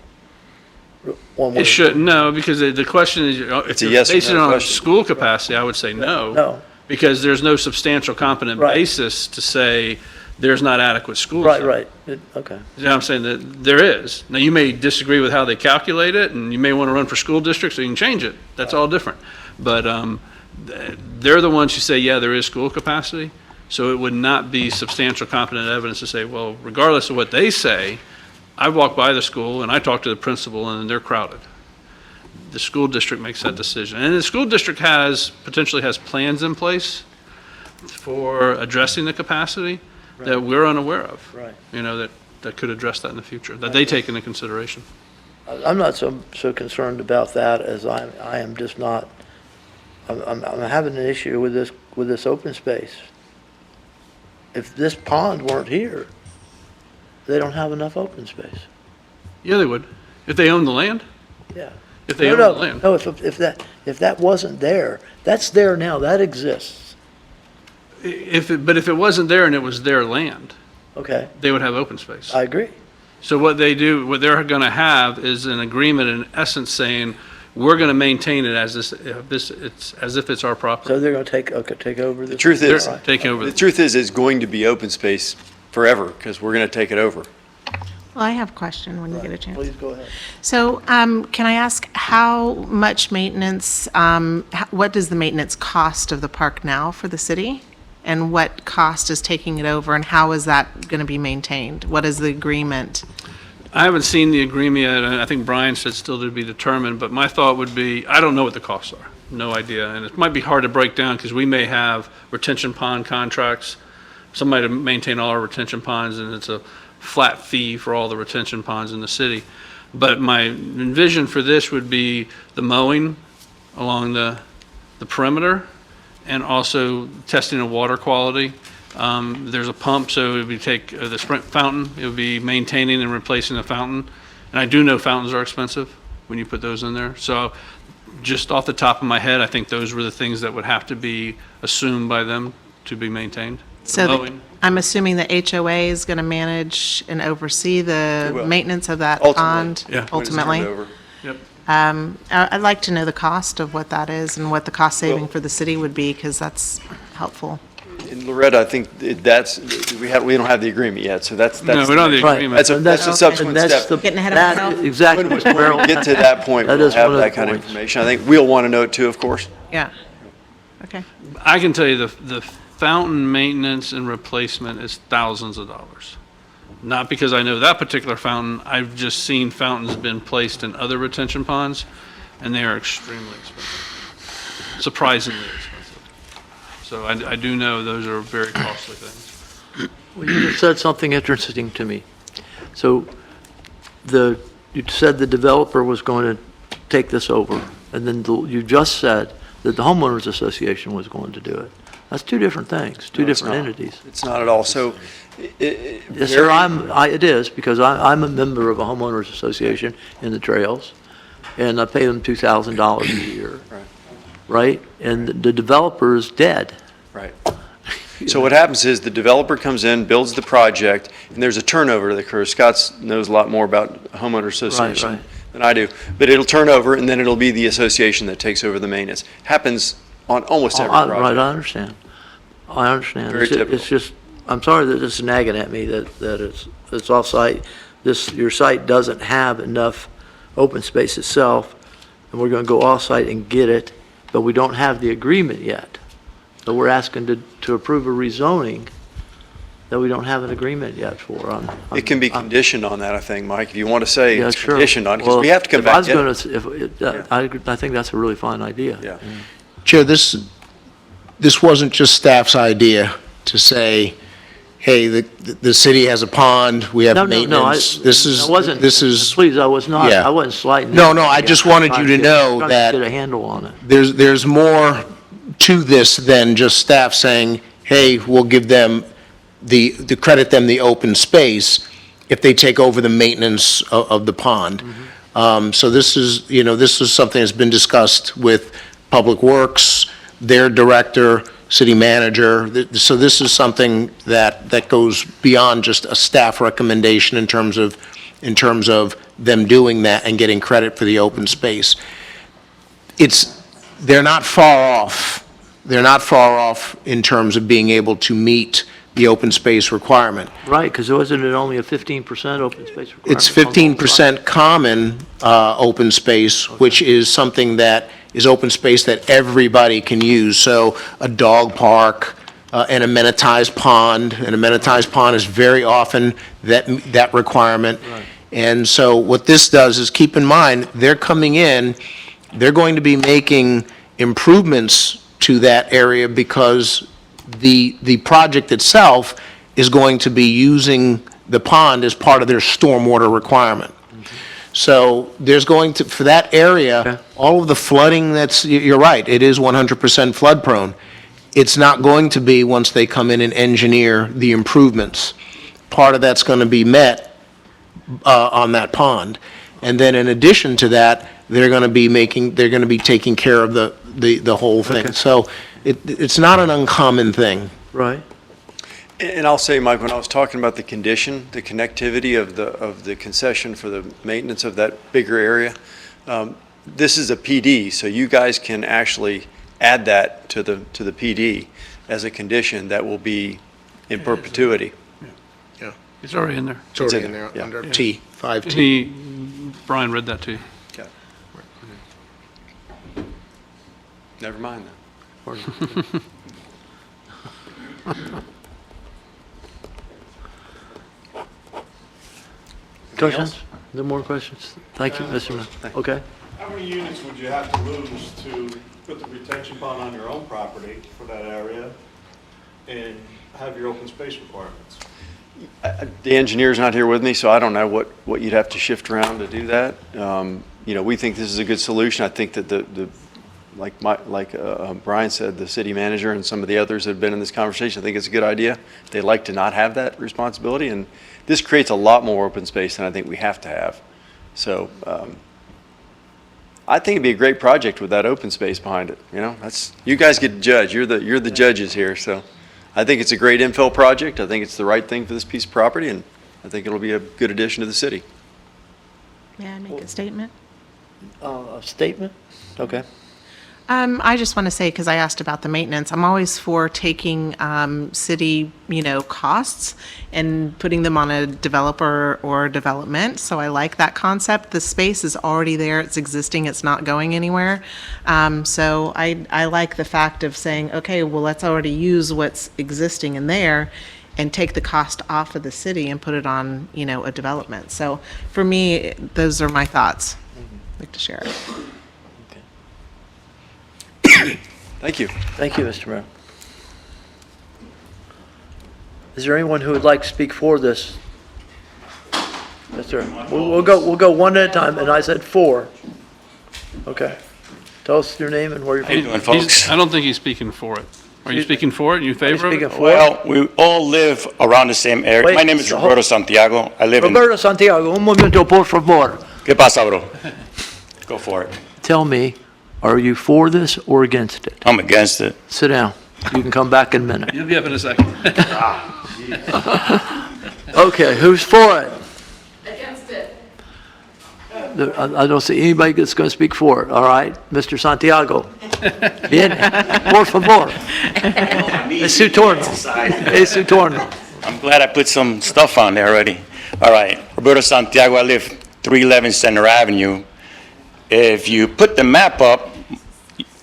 One way- It shouldn't, no, because the question is, if It's a you're yes or basing it no on question. school capacity, I would say no. No, Because there's no substantial competent Right. basis to say there's not adequate school. right, staff. right. Okay. You know what I'm saying? That there is. Now, you may disagree with how they calculate it, and you may want to run for school districts, so you can change it. That's all different. But they're the ones who say, yeah, there is school capacity. So it would not be substantial competent evidence to say, well, regardless of what they say, I walk by the school and I talk to the principal and they're crowded. The school district makes that decision. And the school district potentially has plans in place for addressing the capacity that we're unaware of. Right. That could address that in the future, that they take into consideration. I'm not so concerned about that as I am just not, I'm having an issue with this open space. If this pond weren't here, they don't have enough open space. Yeah, they would, if they own the land. Yeah. If they No, own no, the land. no, if that wasn't there, that's there now, that exists. But if it wasn't there and it was their land, Okay, they would have open space. I agree. So what they're going to have is an agreement in essence saying, we're going to maintain it as it's as if it's our So property. they're going to take over this? The truth is, They're taking over. the truth is, it's going to be open space forever, because we're going to take it over. Well, I have a question when you get a chance. Please go ahead. So, can I ask how much maintenance, what does the maintenance cost of the park now for the city? And what cost is taking it over, and how is that going to be maintained? What is the agreement? I haven't seen the agreement yet, and I think Brian said still to be determined, but my thought would be, I don't know what the costs are, no idea. And it might be hard to break down, because we may have retention pond contracts, somebody to maintain all our retention ponds, and it's a flat fee for all the retention ponds in the city. But my envision for this would be the mowing along the perimeter, and also testing of water quality. There's a pump, so it would be take the spring fountain, it would be maintaining and replacing the fountain. And I do know fountains are expensive when you put those in there. So just off the top of my head, I think those were the things that would have to be assumed by them to be maintained. The So mowing. I'm assuming the HOA is going to manage and oversee They the will. maintenance of that Ultimately. pond? Yeah. When it's turned Ultimately? over. Yep. I'd like to know the cost of what that is and what the cost saving for the city would be, because that's helpful. And Loretta, I think that's, we don't have the agreement yet, so that's. No, we don't have the Right. agreement. That's a subsequent And that's step. the- Getting ahead of that- myself. Exactly. When we get to that point, That we'll is have one of that the kind of points. information. I think we'll want to know it too, of course. Yeah. Okay. I can tell you the fountain maintenance and replacement is thousands of dollars. Not because I know that particular fountain, I've just seen fountains been placed in other retention ponds, and they are extremely expensive, surprisingly expensive. So I do know those are very costly things. Well, you just said something interesting to me. So you said the developer was going to take this over, and then you just said that the homeowners association was going to do it. That's two different things, two No, it's different not. entities. It's not at all. So. Yes, sir, it is, because I'm a member of a homeowners association in the trails, and I pay them $2,000 a year. Right. Right? And the developer is dead. Right. So what happens is the developer comes in, builds the project, and there's a turnover that occurs. Scott knows a lot more about homeowner association right. than I do. But it'll turn over, and then it'll be the association that takes over the maintenance. Happens on almost every Right, project. I understand. I understand. Very typical. It's just, I'm sorry that it's nagging at me that it's off-site. Your site doesn't have enough open space itself, and we're going to go off-site and get it, but we don't have the agreement yet. So we're asking to approve a rezoning that we don't have an agreement yet for. It can be conditioned on that, I think, Mike, if you want to say Yeah, it's sure. conditioned on, because Well, we have to come if I back. was going to, I think that's a really fine idea. Yeah. Chair, this wasn't just staff's idea to say, hey, the city has a pond, we have No, maintenance. I wasn't, please, I was not, Yeah. I wasn't slighting. No, anybody. I just I'm wanted trying you to know trying that- Get a handle on it. there's more to this than just staff saying, hey, we'll give them the credit them the open space if they take over the maintenance of the pond. So this is something that's been discussed with Public Works, their director, city manager. So this is something that goes beyond just a staff recommendation in terms of them doing that and getting credit for the open space. They're not far off. They're not far off in terms of being able to meet the open space requirement. Right, because wasn't it only a 15% open space requirement? It's 15% common open space, which is something that is open space that everybody can use. So a dog park, an amenitized pond. An amenitized pond is very often that requirement. Right. And so what this does is, keep in mind, they're coming in, they're going to be making improvements to that area because the project itself is going to be using the pond as part of their stormwater requirement. So there's going to, for that area, Okay. all of the flooding you're right, it is 100% flood prone. It's not going to be once they come in and engineer the improvements. Part of that's going to be met on that pond. And then in addition to that, they're going to be taking care of the whole thing. Okay. So it's not an uncommon thing. Right. And I'll say, Mike, when I was talking about the condition, the connectivity of the concession for the maintenance of that bigger area, this is a PD, so you guys can actually add that to the PD as a condition that will be in perpetuity. It's already in there. It's already in in there, yeah. under T, 5T. Brian read that to you. Okay. Never mind then. Questions? No more questions? Thank you, Mr. Mann. Okay. How many units would you have to lose to put the retention pond on your own property for that area and have your open space requirements? The engineer's not here with me, so I don't know what you'd have to shift around to do that. We think this is a good solution. I think that like Brian said, the city manager and some of the others that have been in this conversation, I think it's a good idea. They like to not have that responsibility, and this creates a lot more open space than I think we have to have. So I think it'd be a great project with that open space behind it. You guys get to judge. You're the judges here, so. I think it's a great infill project. I think it's the right thing for this piece of property, and I think it'll be a good addition to the city. May I make a statement? A statement? Okay. I just want to say, because I asked about the maintenance, I'm always for taking city, costs and putting them on a developer or development. So I like that concept. The space is already there. It's existing. It's not going anywhere. So I like the fact of saying, okay, well, let's already use what's existing in there and take the cost off of the city and put it on, a development. So for me, those are my thoughts. I'd like to share it. Thank you. Thank you, Mr. Mayor. Is there anyone who would like to speak for this? Yes, sir. We'll go one at a time, and I said 4. Okay. Tell us your name and where you're How you from. doing, folks? I don't think he's speaking for it. Are you speaking for it? You favor of speaking it? for Well, we all live around the same area. Wait, My name is so Roberto Santiago. I live in... Roberto Santiago, un momento, por favor. ¿Qué pasa, bro? Go for it. Tell me, are you for this or against it? I'm against it. Sit down. You can come back in a minute. You'll be up in a second. Okay, who's for it? Against it. I don't see anybody that's going to speak for it. All right, Mr. Santiago. Bien, por favor. Es su turno. Es su turno. I'm glad I put some stuff on there already. All right, Roberto Santiago, I live 311 Center Avenue. If you put the map up,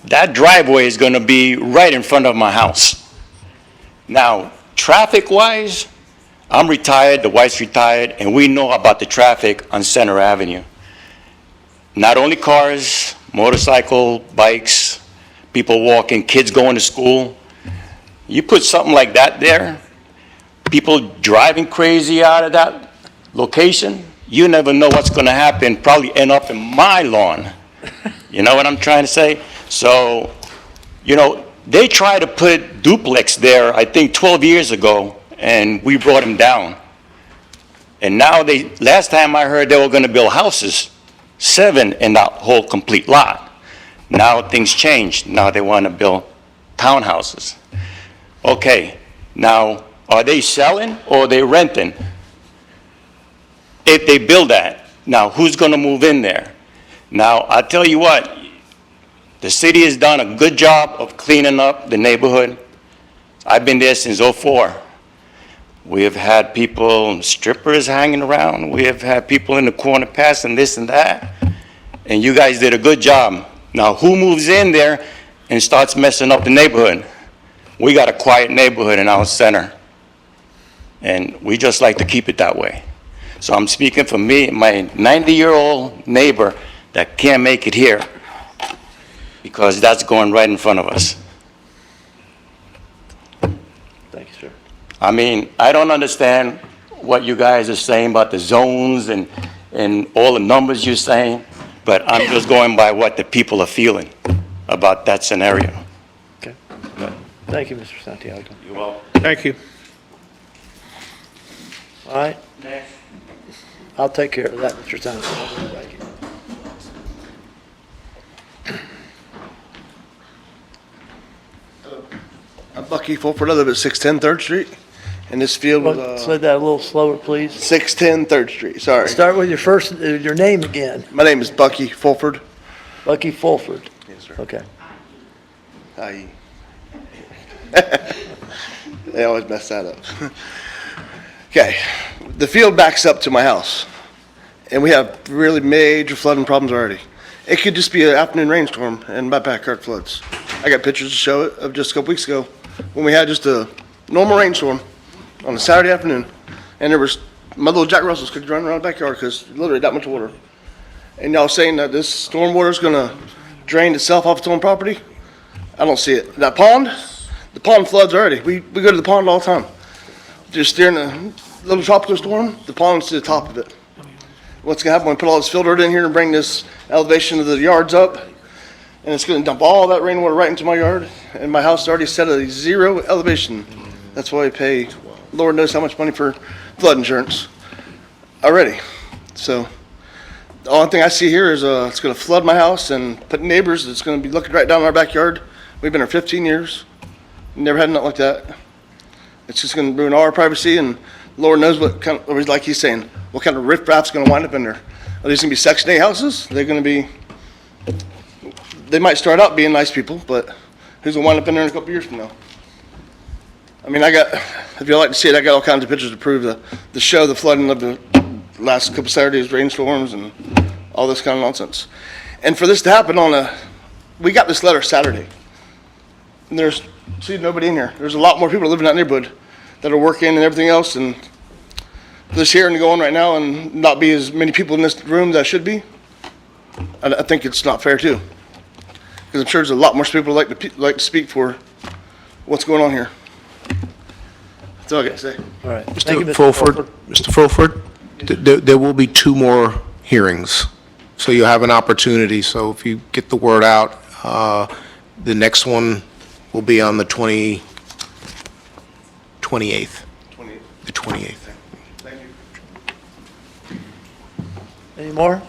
that driveway is going to be right in front of my house. Now, traffic-wise, I'm retired, the wife's retired, and we know about the traffic on Center Avenue. Not only cars, motorcycle, bikes, people walking, kids going to school. You put something like that there, people driving crazy out of that location, you never know what's going to happen, probably end up in my lawn. You know what I'm trying to say? So, they tried to put duplex there, I think 12 years ago, and we brought them down. And now last time I heard they were going to build houses, 7 in that whole complete lot. Now things changed. Now they want to build townhouses. Okay, now are they selling or are they renting? If they build that, now who's going to move in there? Now, I'll tell you what, the city has done a good job of cleaning up the neighborhood. I've been there since '04. We have had people, strippers hanging around. We have had people in the corner passing this and that. And you guys did a good job. Now, who moves in there and starts messing up the neighborhood? We got a quiet neighborhood in our center. And we just like to keep it that way. So I'm speaking for me, my 90-year-old neighbor that can't make it here because that's going right in front of us. Thank you, sir. I mean, I don't understand what you guys are saying about the zones and all the numbers you're saying, but I'm just going by what the people are feeling about that scenario. Okay. Thank you, Mr. Santiago. You're welcome. Thank you. All right. I'll take care of that, Mr. Santiago. Thank you. I'm Bucky Fulford. I live at 610 3rd Street. In this field with, Say that a little slower, please. 610 3rd Street, sorry. Start with your name again. My name is Bucky Fulford. Bucky Fulford. Yes, sir. Okay. Aye. They always mess that up. Okay, the field backs up to my house, and we have really major flooding problems already. It could just be an afternoon rainstorm, and my backyard floods. I got pictures to show it of just a couple weeks ago, when we had just a normal rainstorm on a Saturday afternoon, and there was, my little Jack Russells could run around the backyard, because literally that much water. And y'all saying that this storm water is gonna drain itself off its own property? I don't see it. That pond, the pond floods already. We go to the pond all the time. Just during a little tropical storm, the pond's to the top of it. What's gonna happen when we put all this filter in here and bring this elevation of the yards up, and it's gonna dump all that rainwater right into my yard, and my house is already set at a 0 elevation. That's why I pay, Lord knows how much money for flood insurance already. So, the only thing I see here is it's gonna flood my house and put neighbors, it's gonna be looking right down our backyard. We've been here 15 years, never had nothing like that. It's just gonna ruin all our privacy, and Lord knows what kind of, like he's saying, what kind of riffraff's gonna wind up in there. Are these gonna be Section 8 houses? They're gonna be, they might start out being nice people, but who's gonna wind up in there in a couple years from now? I mean, if you'd like to see it, I got all kinds of pictures to prove the show, the flooding of the last couple Saturdays, rainstorms, and all this kind of nonsense. And for this to happen we got this letter Saturday. And see, nobody in here. There's a lot more people living in that neighborhood that are working and everything else, and this hearing going right now and not be as many people in this room that should be, I think it's not fair too. Because I'm sure there's a lot more people like to speak for what's going on here. That's all I got to say. All right. Thank you, Mr. Mr. Fulford, Mr. Fulford, there will be 2 more hearings, so you'll have an opportunity. So if you get the word out, the next one will be on the 28th. 28. The 28th. Thank you. Any more?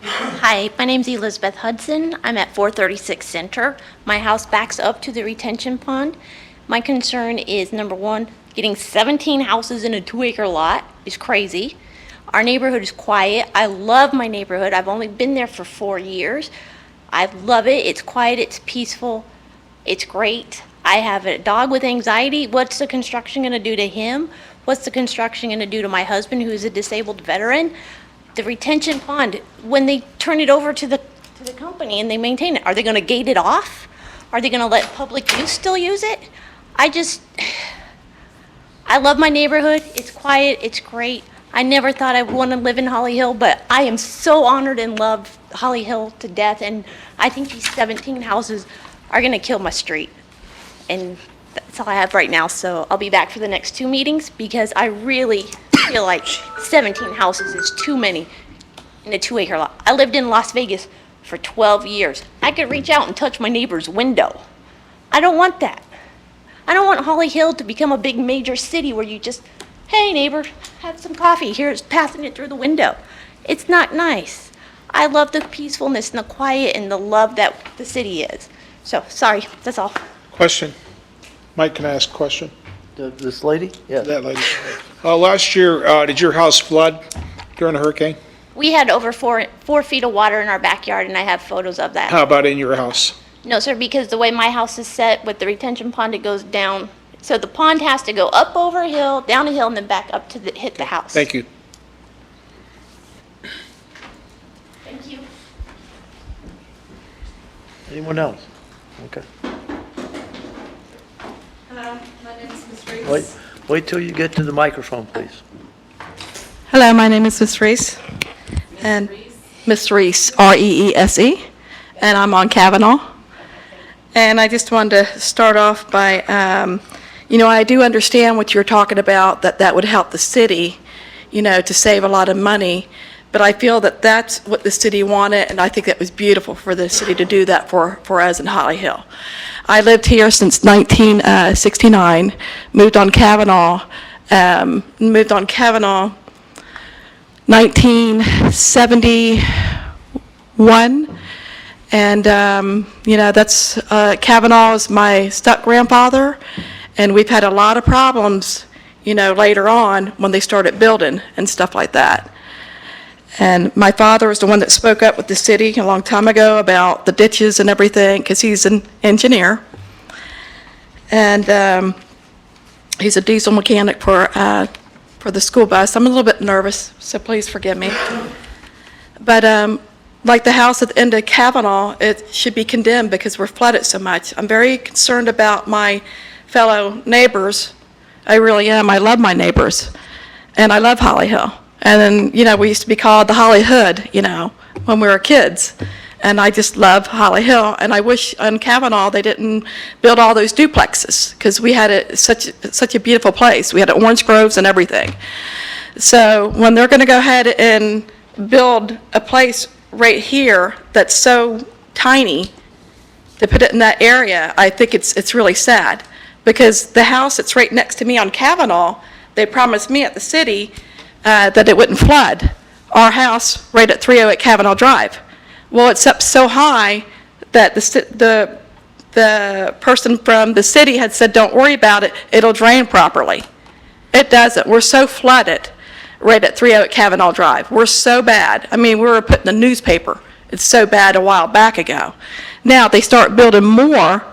Hi, my name's Elizabeth Hudson. I'm at 436 Center. My house backs up to the retention pond. My concern is, number one, getting 17 houses in a 2-acre lot is crazy. Our neighborhood is quiet. I love my neighborhood. I've only been there for 4 years. I love it. It's quiet, it's peaceful, it's great. I have a dog with anxiety. What's the construction gonna do to him? What's the construction gonna do to my husband, who's a disabled veteran? The retention pond, when they turn it over to the company and they maintain it, are they gonna gate it off? Are they gonna let public use still use it? I love my neighborhood. It's quiet, it's great. I never thought I would want to live in Holly Hill, but I am so honored and love Holly Hill to death, and I think these 17 houses are gonna kill my street. And that's all I have right now, so I'll be back for the next 2 meetings, because I really feel like 17 houses is too many in a 2-acre lot. I lived in Las Vegas for 12 years. I could reach out and touch my neighbor's window. I don't want that. I don't want Holly Hill to become a big major city where you just, hey neighbor, have some coffee, here's passing it through the window. It's not nice. I love the peacefulness and the quiet and the love that the city is. So, sorry, that's all. Question. Mike, can I ask a question? This lady? Yeah. That lady. Last year, did your house flood during a hurricane? We had over 4 feet of water in our backyard, and I have photos of that. How about in your house? No, sir, because the way my house is set with the retention pond, it goes down. So the pond has to go up over a hill, down a hill, and then back up to hit the house. Thank you. Thank you. Anyone else? Okay. Hello, my name is Ms. Reese. Wait till you get to the microphone, please. Hello, my name is Ms. Reese. And Ms. Reese, R-E-E-S-E, and I'm on Kavanaugh. And I just wanted to start off by, I do understand what you're talking about, that would help the city, to save a lot of money. But I feel that that's what the city wanted, and I think that was beautiful for the city to do that for us in Holly Hill. I lived here since 1969, moved on Kavanaugh 1971. And, Kavanaugh is my step-grandfather, and we've had a lot of problems later on when they started building and stuff like that. And my father was the one that spoke up with the city a long time ago about the ditches and everything, because he's an engineer. And he's a diesel mechanic for the school bus. I'm a little bit nervous, so please forgive me. But like the house at the end of Kavanaugh, it should be condemned because we're flooded so much. I'm very concerned about my fellow neighbors. I really am. I love my neighbors, and I love Holly Hill. And then, we used to be called the Holly Hood, when we were kids. And I just love Holly Hill. And I wish on Kavanaugh they didn't build all those duplexes, because we had such a beautiful place. We had orange groves and everything. So when they're going to go ahead and build a place right here that's so tiny to put it in that area, I think it's really sad. Because the house that's right next to me on Kavanaugh, they promised me at the city that it wouldn't flood. Our house right at 308 Kavanaugh Drive. Well, it's up so high that the person from the city had said, don't worry about it, it'll drain properly. It doesn't. We're so flooded right at 308 Kavanaugh Drive. We're so bad. I mean, we were put in the newspaper. It's so bad a while back ago. Now, they start building more.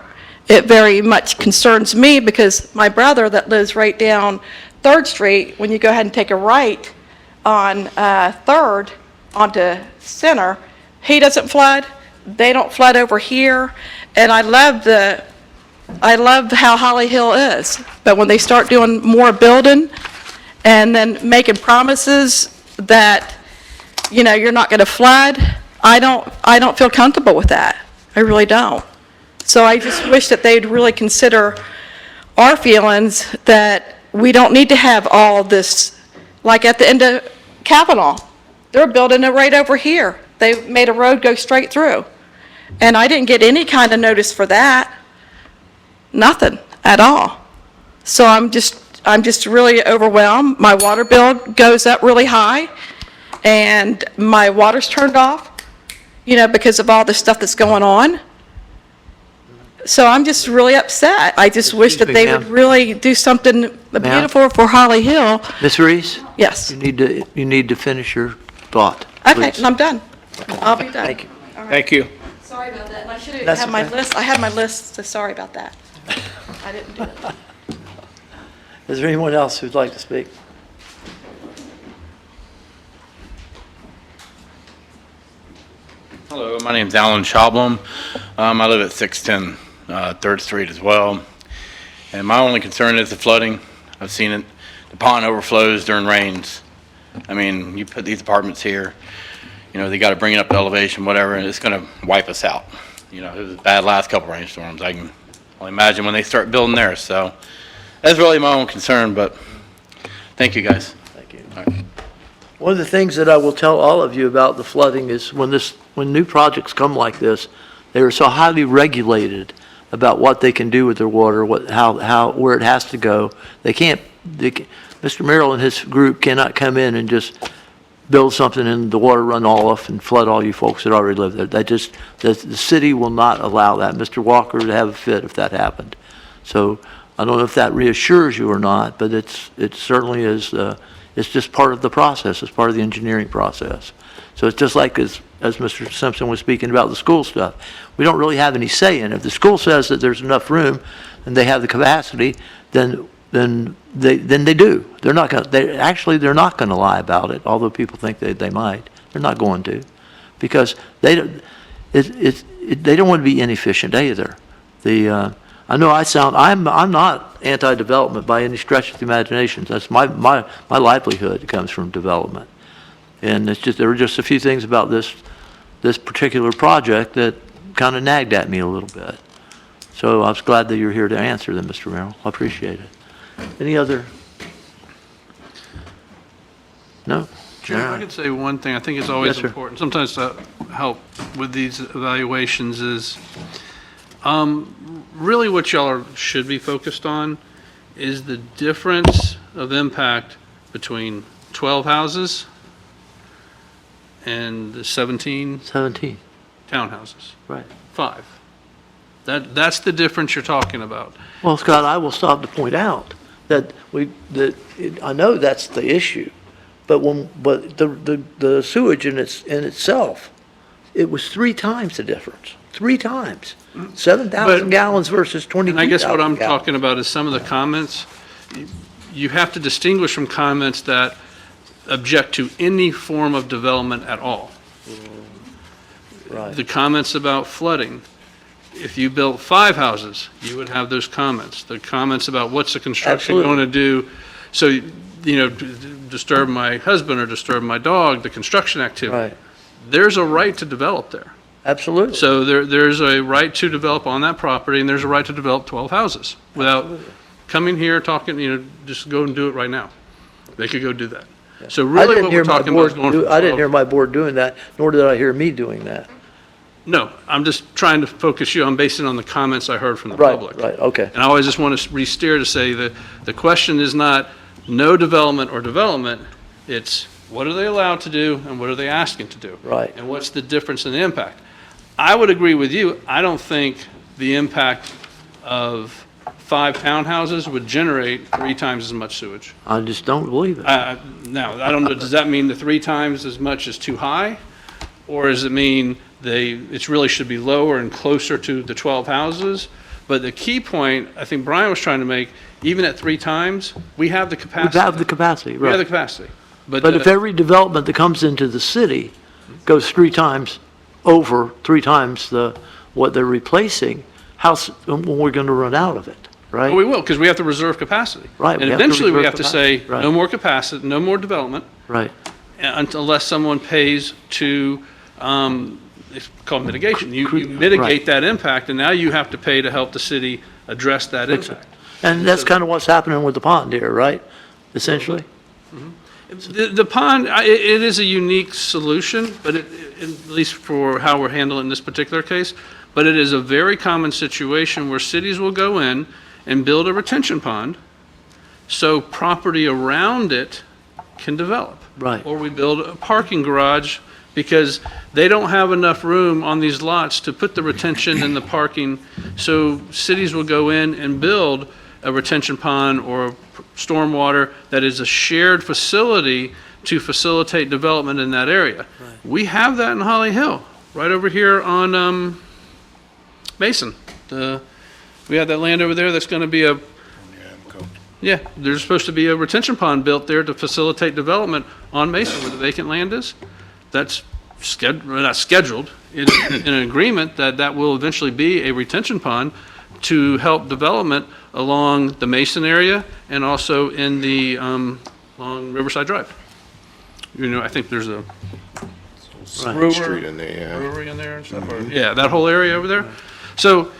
It very much concerns me, because my brother that lives right down 3rd Street, when you go ahead and take a right on 3rd onto Center, he doesn't flood. They don't flood over here. And I love how Holly Hill is. But when they start doing more building and then making promises that, you're not going to flood, I don't feel comfortable with that. I really don't. So I just wish that they'd really consider our feelings, that we don't need to have all this, like at the end of Kavanaugh. They're building it right over here. They made a road go straight through. And I didn't get any kind of notice for that. Nothing at all. So I'm just really overwhelmed. My water bill goes up really high, and my water's turned off, because of all the stuff that's going on. So I'm just really upset. I just wish that they would really do something beautiful for Holly Hill. Ms. Reese? Yes. You need to finish your thought. Okay, please. and I'm done. I'll be done. Thank you. Thank you. Sorry about that. And I should have That's had my okay. list. I had my list, so sorry about that. I didn't do it. Is there anyone else who'd like to speak? Hello, my name's Alan Schablum. I live at 610 3rd Street as well. And my only concern is the flooding. I've seen it. The pond overflows during rains. I mean, you put these apartments here, they got to bring it up to elevation, whatever, and it's going to wipe us out. It was bad last couple rainstorms. I can only imagine when they start building there. So that's really my own concern, but thank you, guys. Thank you. All right. One of the things that I will tell all of you about the flooding is when new projects come like this, they are so highly regulated about what they can do with their water, where it has to go. Mr. Merrill and his group cannot come in and just build something and the water run all off and flood all you folks that already live there. The city will not allow that. Mr. Walker would have a fit if that happened. So I don't know if that reassures you or not, but it certainly is. It's just part of the process. It's part of the engineering process. So it's just like as Mr. Simpson was speaking about the school stuff. We don't really have any say in it. If the school says that there's enough room and they have the capacity, then they do. They're not going to lie about it, although people think they might. They're not going to, because they don't want to be inefficient either. I know I'm not anti-development by any stretch of the imagination. That's my livelihood comes from development. And there were just a few things about this particular project that kind of nagged at me a little bit. So I was glad that you're here to answer them, Mr. Merrill. I appreciate it. Any other? No? Jim, if I could say one thing, I think it's always Yes, sir. important, sometimes to help with these evaluations is, really what y'all should be focused on is the difference of impact between 12 houses and the 17 17. townhouses. Right. 5. That's the difference you're talking about. Well, Scott, I will stop to point out I know that's the issue, but the sewage in itself, it was 3 times the difference, 3 times. 7,000 But- gallons versus 22,000 And I guess what I'm gallons. talking about is some of the comments, you have to distinguish from comments that object to any form of development at all. Right. The comments about flooding, if you built 5 houses, you would have those comments. The comments about what's the construction Absolutely. going to do, so, disturb my husband or disturb my dog, the construction activity. Right, There's a right to develop there. absolutely. So there's a right to develop on that property, and there's a right to develop 12 houses without coming here, talking, just go and do it right now. They could go do that. So I really didn't what hear we're my talking about is board going from I didn't hear 12. my board doing that, nor did I hear me doing that. No, I'm just trying to focus you on basing on the comments I heard from the Right, public. right, okay. And I always just want to re-steer to say that the question is not no development or development, it's what are they allowed to do and what are they asking to do? Right. And what's the difference in the impact? I would agree with you. I don't think the impact of 5 townhouses would generate 3 times as much sewage. I just don't believe it. Now, I don't know, does that mean the 3 times as much is too high? Or does it mean it really should be lower and closer to the 12 houses? But the key point, I think Brian was trying to make, even at 3 times, we have the We capacity. have the capacity, We have the right. capacity. But if every development that comes into the city goes 3 times over, 3 times what they're replacing, when we're going to run out of it, right? Well, we will, because we have to reserve capacity. Right, we And have to eventually, we reserve have to say, capacity, right. no more capacity, no more development, Right, unless someone pays to, it's called mitigation. You Right. mitigate that impact, and now you have to pay to help the city address that Fix it. impact. and that's kind of what's happening with the pond here, right? Essentially? The pond, it is a unique solution, but at least for how we're handling this particular case, but it is a very common situation where cities will go in and build a retention pond, so property around it can develop. Right. Or we build a parking garage because they don't have enough room on these lots to put the retention and the parking. So cities will go in and build a retention pond or stormwater that is a shared facility to facilitate development in that area. We have that in Holly Hill, right over here on Mason. We have that land over there that's going to be there's supposed to be a retention pond built there to facilitate development on Mason where the vacant land is. That's not scheduled, it's in an agreement that will eventually be a retention pond to help development along the Mason area and also in the, along Riverside Drive. I think there's a Street in there, yeah. brewery in there and stuff, or, yeah, that whole area over there. So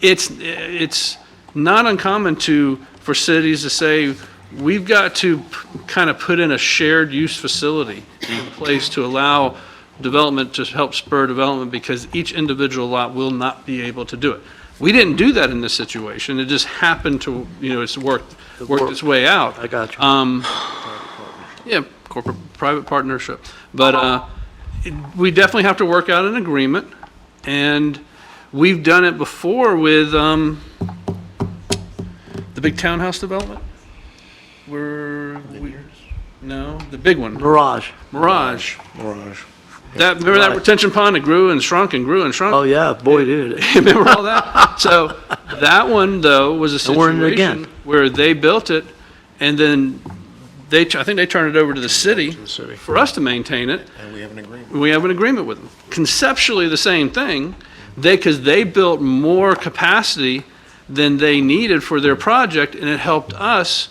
it's not uncommon for cities to say, we've got to kind of put in a shared use facility in place to allow development, to help spur development, because each individual lot will not be able to do it. We didn't do that in this situation. It just happened to, it's worked its way out. I got you. Yeah, private partnership. But we definitely have to work out an agreement, and we've done it before with the big townhouse development. No, the big one. Mirage. Mirage. Remember that retention pond? It grew and shrunk and grew and shrunk? Oh, yeah, boy, did it. Remember all that? So that one, though, was a And we're in it again. situation where they built it, and then I think they turned it over to the city for us to maintain it. And we have an agreement. We have an agreement with them. Conceptually, the same thing, because they built more capacity than they needed for their project, and it helped us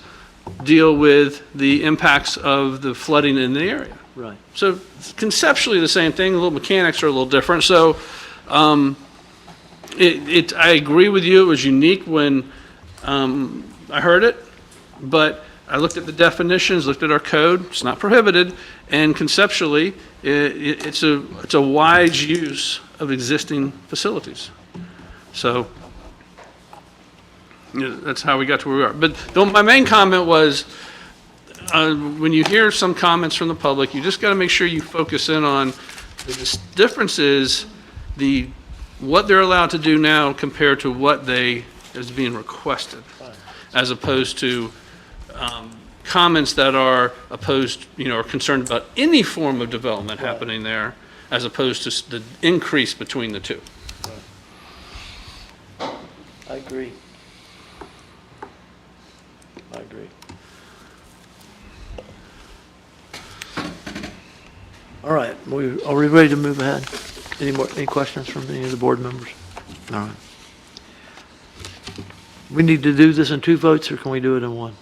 deal with the impacts of the flooding in the area. Right. So conceptually, the same thing, the little mechanics are a little different. So I agree with you, it was unique when I heard it, but I looked at the definitions, looked at our code, it's not prohibited, and conceptually, it's a wise use of existing facilities. So that's how we got to where we are. But my main comment was, when you hear some comments from the public, you just got to make sure you focus in on the difference is what they're allowed to do now compared to what is being requested, as opposed to comments that are opposed, are concerned about any form of development happening there, as opposed to the increase between the two. I agree. I agree. All right, are we ready to move ahead? Any questions from any of the board members? All right. We need to do this in 2 votes, or can we do it in 1?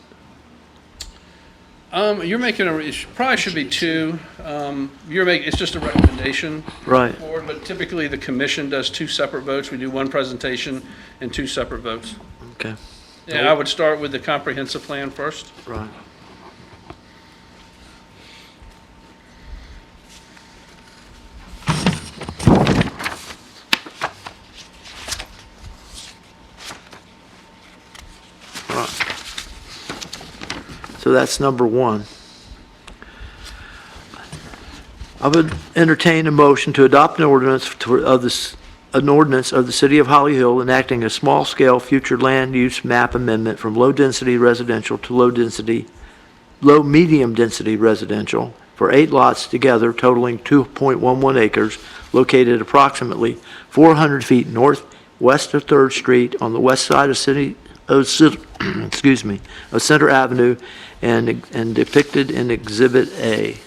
You're making it probably should be 2. It's just a recommendation. Right. Board, but typically the commission does 2 separate votes. We do 1 presentation and 2 separate votes. Okay. Yeah, I would start with the comprehensive plan first. Right. So that's number 1. I would entertain a motion to adopt an ordinance of the City of Holly Hill enacting a small-scale future land use map amendment from low-density residential to low-medium-density residential for 8 lots together totaling 2.11 acres located approximately 400 feet northwest of 3rd Street on the west side of Center Avenue and depicted in Exhibit A.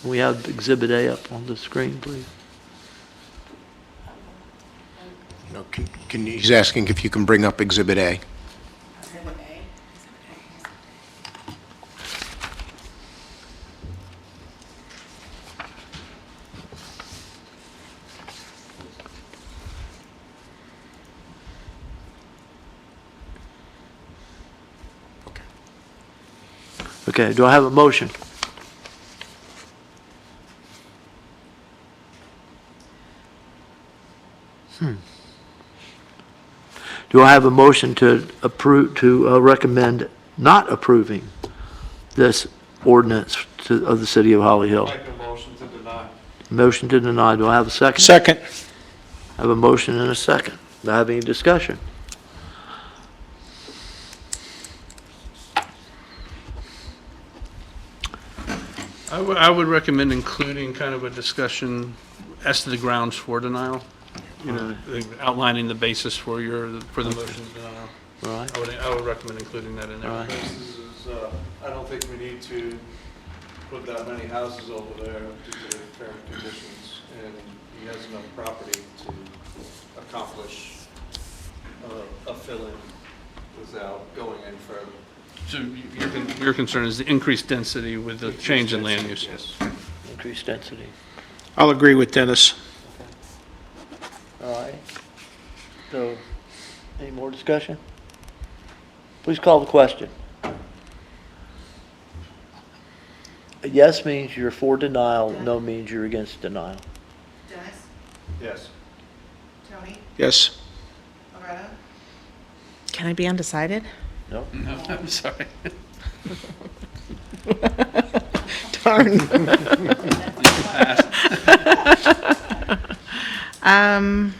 We have Exhibit A up on the screen, please. No, he's asking if you can bring up Exhibit A. Okay, do I have a motion? Do I have a motion to approve, recommend not approving this ordinance of the City of Holly Hill? Make a motion to deny. Motion to deny. Do I have a second? Second. I have a motion and a second. Do I have any discussion? I would recommend including kind of a discussion as to the grounds for denial, outlining the basis for the motion to denial. Right. I would recommend including that in there. Right. I don't think we need to put that many houses over there due to the current conditions, and he has enough property to accomplish a fill-in without going any further. So your concern is the increased density with the change in land use? Yes. Increased density. I'll agree with Dennis. All right. So, any more discussion? Please call the question. A yes means you're for denial, no means you're against denial. Dennis? Yes. Tony? Yes. Loretta? Can I be undecided? No? No, I'm sorry. Darn. I'm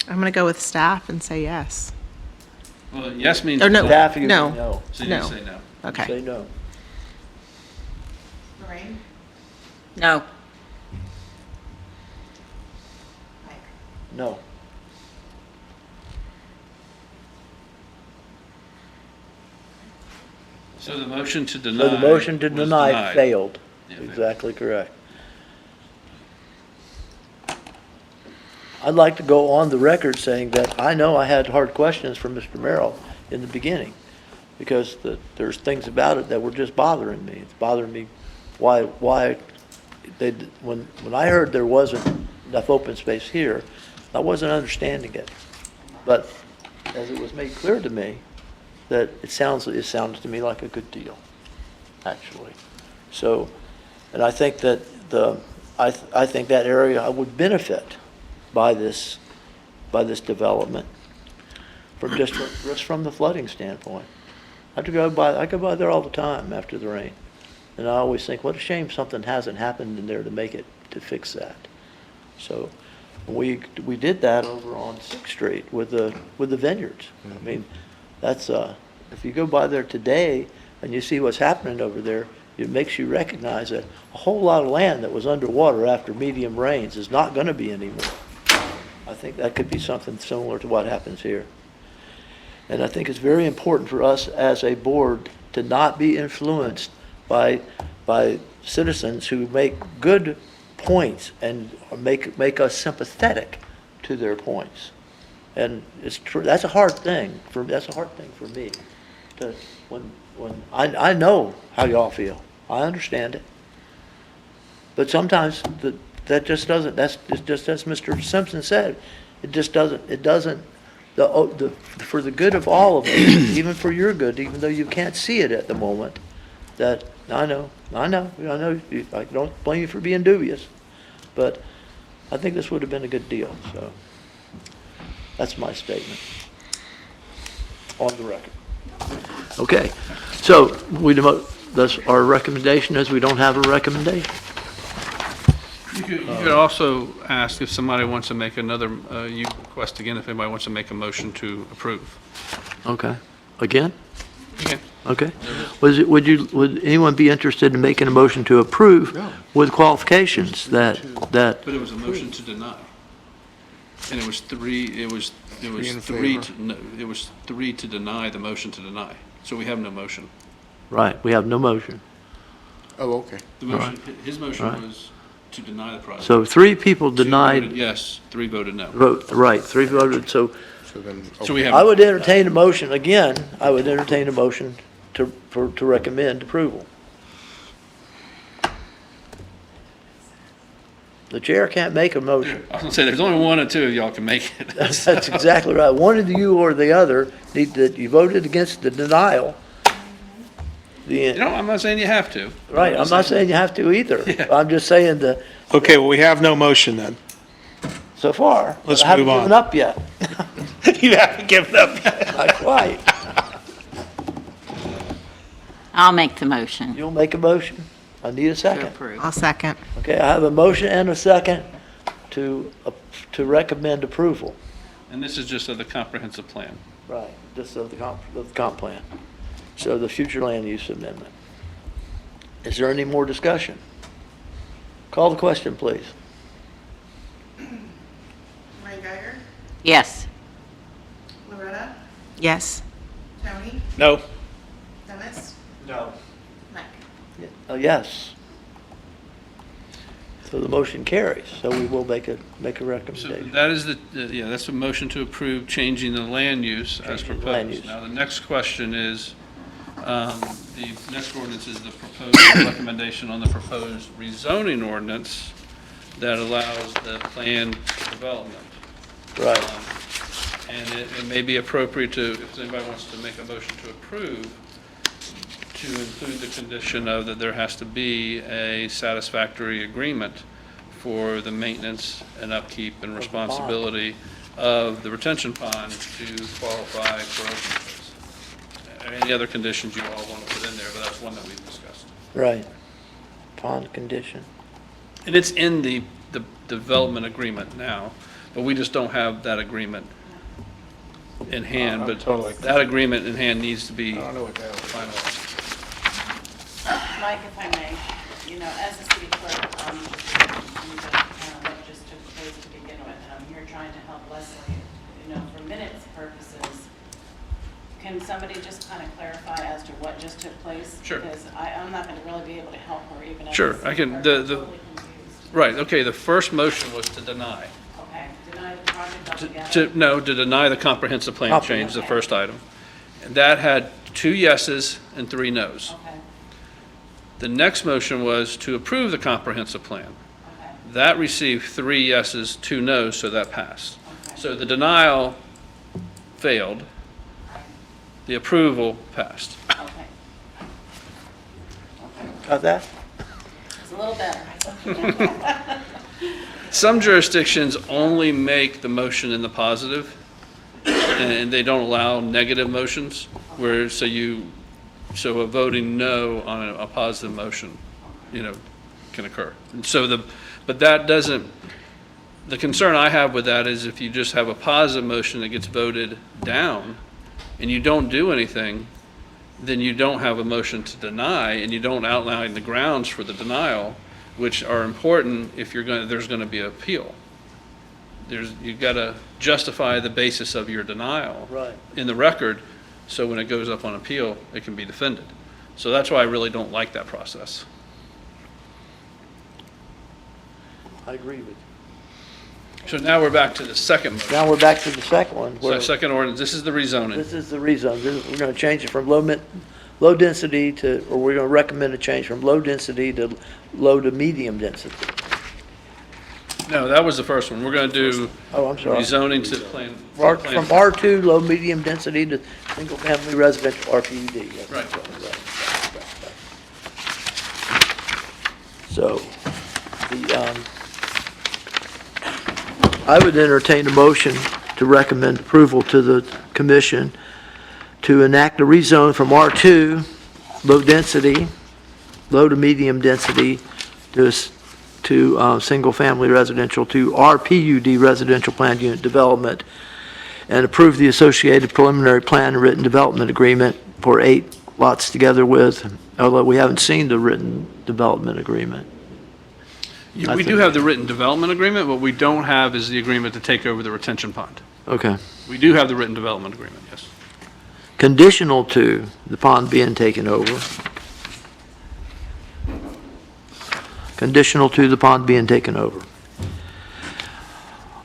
going to go with staff and say yes. Well, yes means. Or no. Staff, you No. say no. So you No. say no. Okay. Say no. Lorraine? No. No. So the motion to deny. So the motion to was deny denied. failed. Yeah, failed. Exactly correct. I'd like to go on the record saying that I know I had hard questions from Mr. Merrill in the beginning, because there's things about it that were just bothering me. It's bothering me why they, when I heard there wasn't enough open space here, I wasn't understanding it. But as it was made clear to me, that it sounds to me like a good deal, actually. So, and I think that I think that area would benefit by this development from just from the flooding standpoint. I go by there all the time after the rain, and I always think, what a shame something hasn't happened in there to fix that. So we did that over on 6th Street with the vineyards. I mean, that's If you go by there today and you see what's happening over there, it makes you recognize that a whole lot of land that was underwater after medium rains is not going to be anymore. I think that could be something similar to what happens here. And I think it's very important for us as a board to not be influenced by citizens who make good points and make us sympathetic to their points. And it's true, that's a hard thing for me. When I know how y'all feel. I understand it. But sometimes that just doesn't, that's just as Mr. Simpson said, it doesn't, for the good of all of us, even for your good, even though you can't see it at the moment, that, I know, I don't blame you for being dubious, but I think this would have been a good deal, so that's my statement on the record. Okay, so that's our recommendation is we don't have a recommendation. You could also ask if somebody wants to make another, you request again if anybody wants to make a motion to approve. Okay, again? Okay. Okay. Would anyone be interested in making a motion to approve with qualifications that? But it was a motion to deny. And it was three to deny the motion to deny. So we have no motion. Right, we have no motion. Oh, okay. The motion, his motion was to deny the project. So 3 people Two denied, voted yes, 3 voted no. right, 3 voted, so So we I have, would entertain a motion, again, I would entertain a motion to recommend approval. The chair can't make a motion. I was gonna say, there's only 1 or 2 of y'all can make it. That's exactly right. One of you or the other, you voted against the denial. You know, I'm not saying you have to. Right, I'm not saying you have to either. I'm just saying that Okay, well, we have no motion then. so far, Let's I haven't move on. given up yet. You haven't given up yet. Not quite. I'll make the motion You'll make a motion? I need a to second. approve. I'll second. Okay, I have a motion and a second to recommend approval. And this is just of the comprehensive plan. Right, just of the comp plan. So the future land use amendment. Is there any more discussion? Call the question, please. Ray Geiger, Yes. Loretta, Yes. Tony, No. Dennis, No. Mike. Yes. So the motion carries, so we will make a So recommendation. that is that's a motion to approve changing the land use as Changing the land proposed. use. Now, the next question is, the next ordinance is the proposed recommendation on the proposed rezoning ordinance that allows the planned development. Right, And it may be appropriate to, if anybody wants to make a motion to approve, to include the condition of that there has to be a satisfactory agreement for the maintenance and upkeep and responsibility of the retention pond to qualify for open space. Any other conditions you all want to put in there, but that's one that we've discussed. right. Pond condition. And it's in the development agreement now, but we just don't have that agreement in hand. But that agreement in hand needs to be finalized. Mike, if I may, as a city clerk, what just took place to begin with, you're trying to help Leslie, for minutes purposes. Can somebody just kind of clarify as to what just took place? Sure. Because I'm not going to really be able to help her even as a Sure, city I can, clerk. the, I'm totally confused. right, okay, the first motion was to deny. Okay, deny the project altogether? To deny the comprehensive plan change, the Comprehensive. first item. And that had 2 yeses and 3 nos. Okay, The next motion was to approve the comprehensive plan. okay, That received 3 yeses, 2 nos, so that passed. So the denial failed, the approval passed. okay. Got that? It's a little better. Some jurisdictions only make the motion in the positive, and they don't allow negative motions, where, so a voting no on a positive motion, can occur. And so but that doesn't, the concern I have with that is if you just have a positive motion that gets voted down, and you don't do anything, then you don't have a motion to deny, and you don't outline the grounds for the denial, which are important if there's going to be an appeal. You've got to justify the basis of your denial Right. in the record, so when it goes up on appeal, it can be defended. So that's why I really don't like that process. I agree with you. So now we're back to the second motion. Now we're back to the second one. So second ordinance, this is the rezoning. This is the rezone. We're going to change it from low density to, or we're going to recommend a change from low density to low to medium density. No, that was the first one. We're going to do Oh, I'm sorry. rezoning to plan. From R2, low medium density to single family residential RPUD. Yes, Right. right. So, I would entertain a motion to recommend approval to the commission to enact a rezone from R2, low density, low to medium density, to single-family residential, to RPUD, residential planned unit development, and approve the associated preliminary plan and written development agreement for 8 lots together with, although we haven't seen the written development agreement. We do have the written development agreement. What we don't have is the agreement to take over the retention pond. Okay. We do have the written development agreement, yes. Conditional to the pond being taken over. Conditional to the pond being taken over.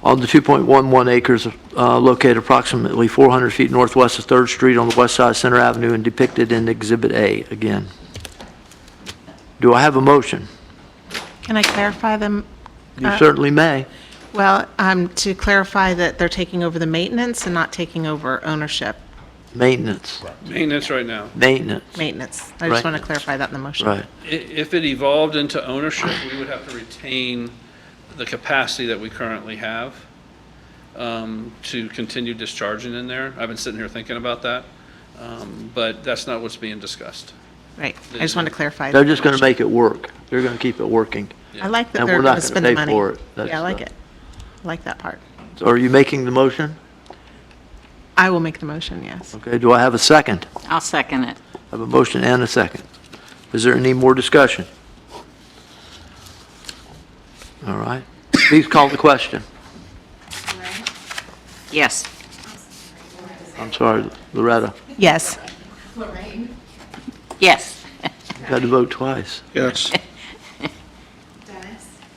On the 2.11 acres located approximately 400 feet northwest of 3rd Street on the west side of Center Avenue and depicted in Exhibit A again. Do I have a motion? Can I clarify them? You certainly may. Well, to clarify that they're taking over the maintenance and not taking over ownership. Maintenance. Maintenance right now. Maintenance. Maintenance. I just want to Right. clarify that in the motion. Right. If it evolved into ownership, we would have to retain the capacity that we currently have to continue discharging in there. I've been sitting here thinking about that, but that's not what's being discussed. Right. I just want to clarify. They're just going to make it work. They're going to keep it working. I like that And they're we're going not to gonna spend the pay money. for it. Yeah, I That's, like it. I like that part. So are you making the motion? I will make the motion, yes. Okay, do I have a second? I'll second it. I have a motion and a second. Is there any more discussion? All right. Please call the question. Yes. I'm sorry, Loretta. Yes. Yes. You had to vote twice. Yes.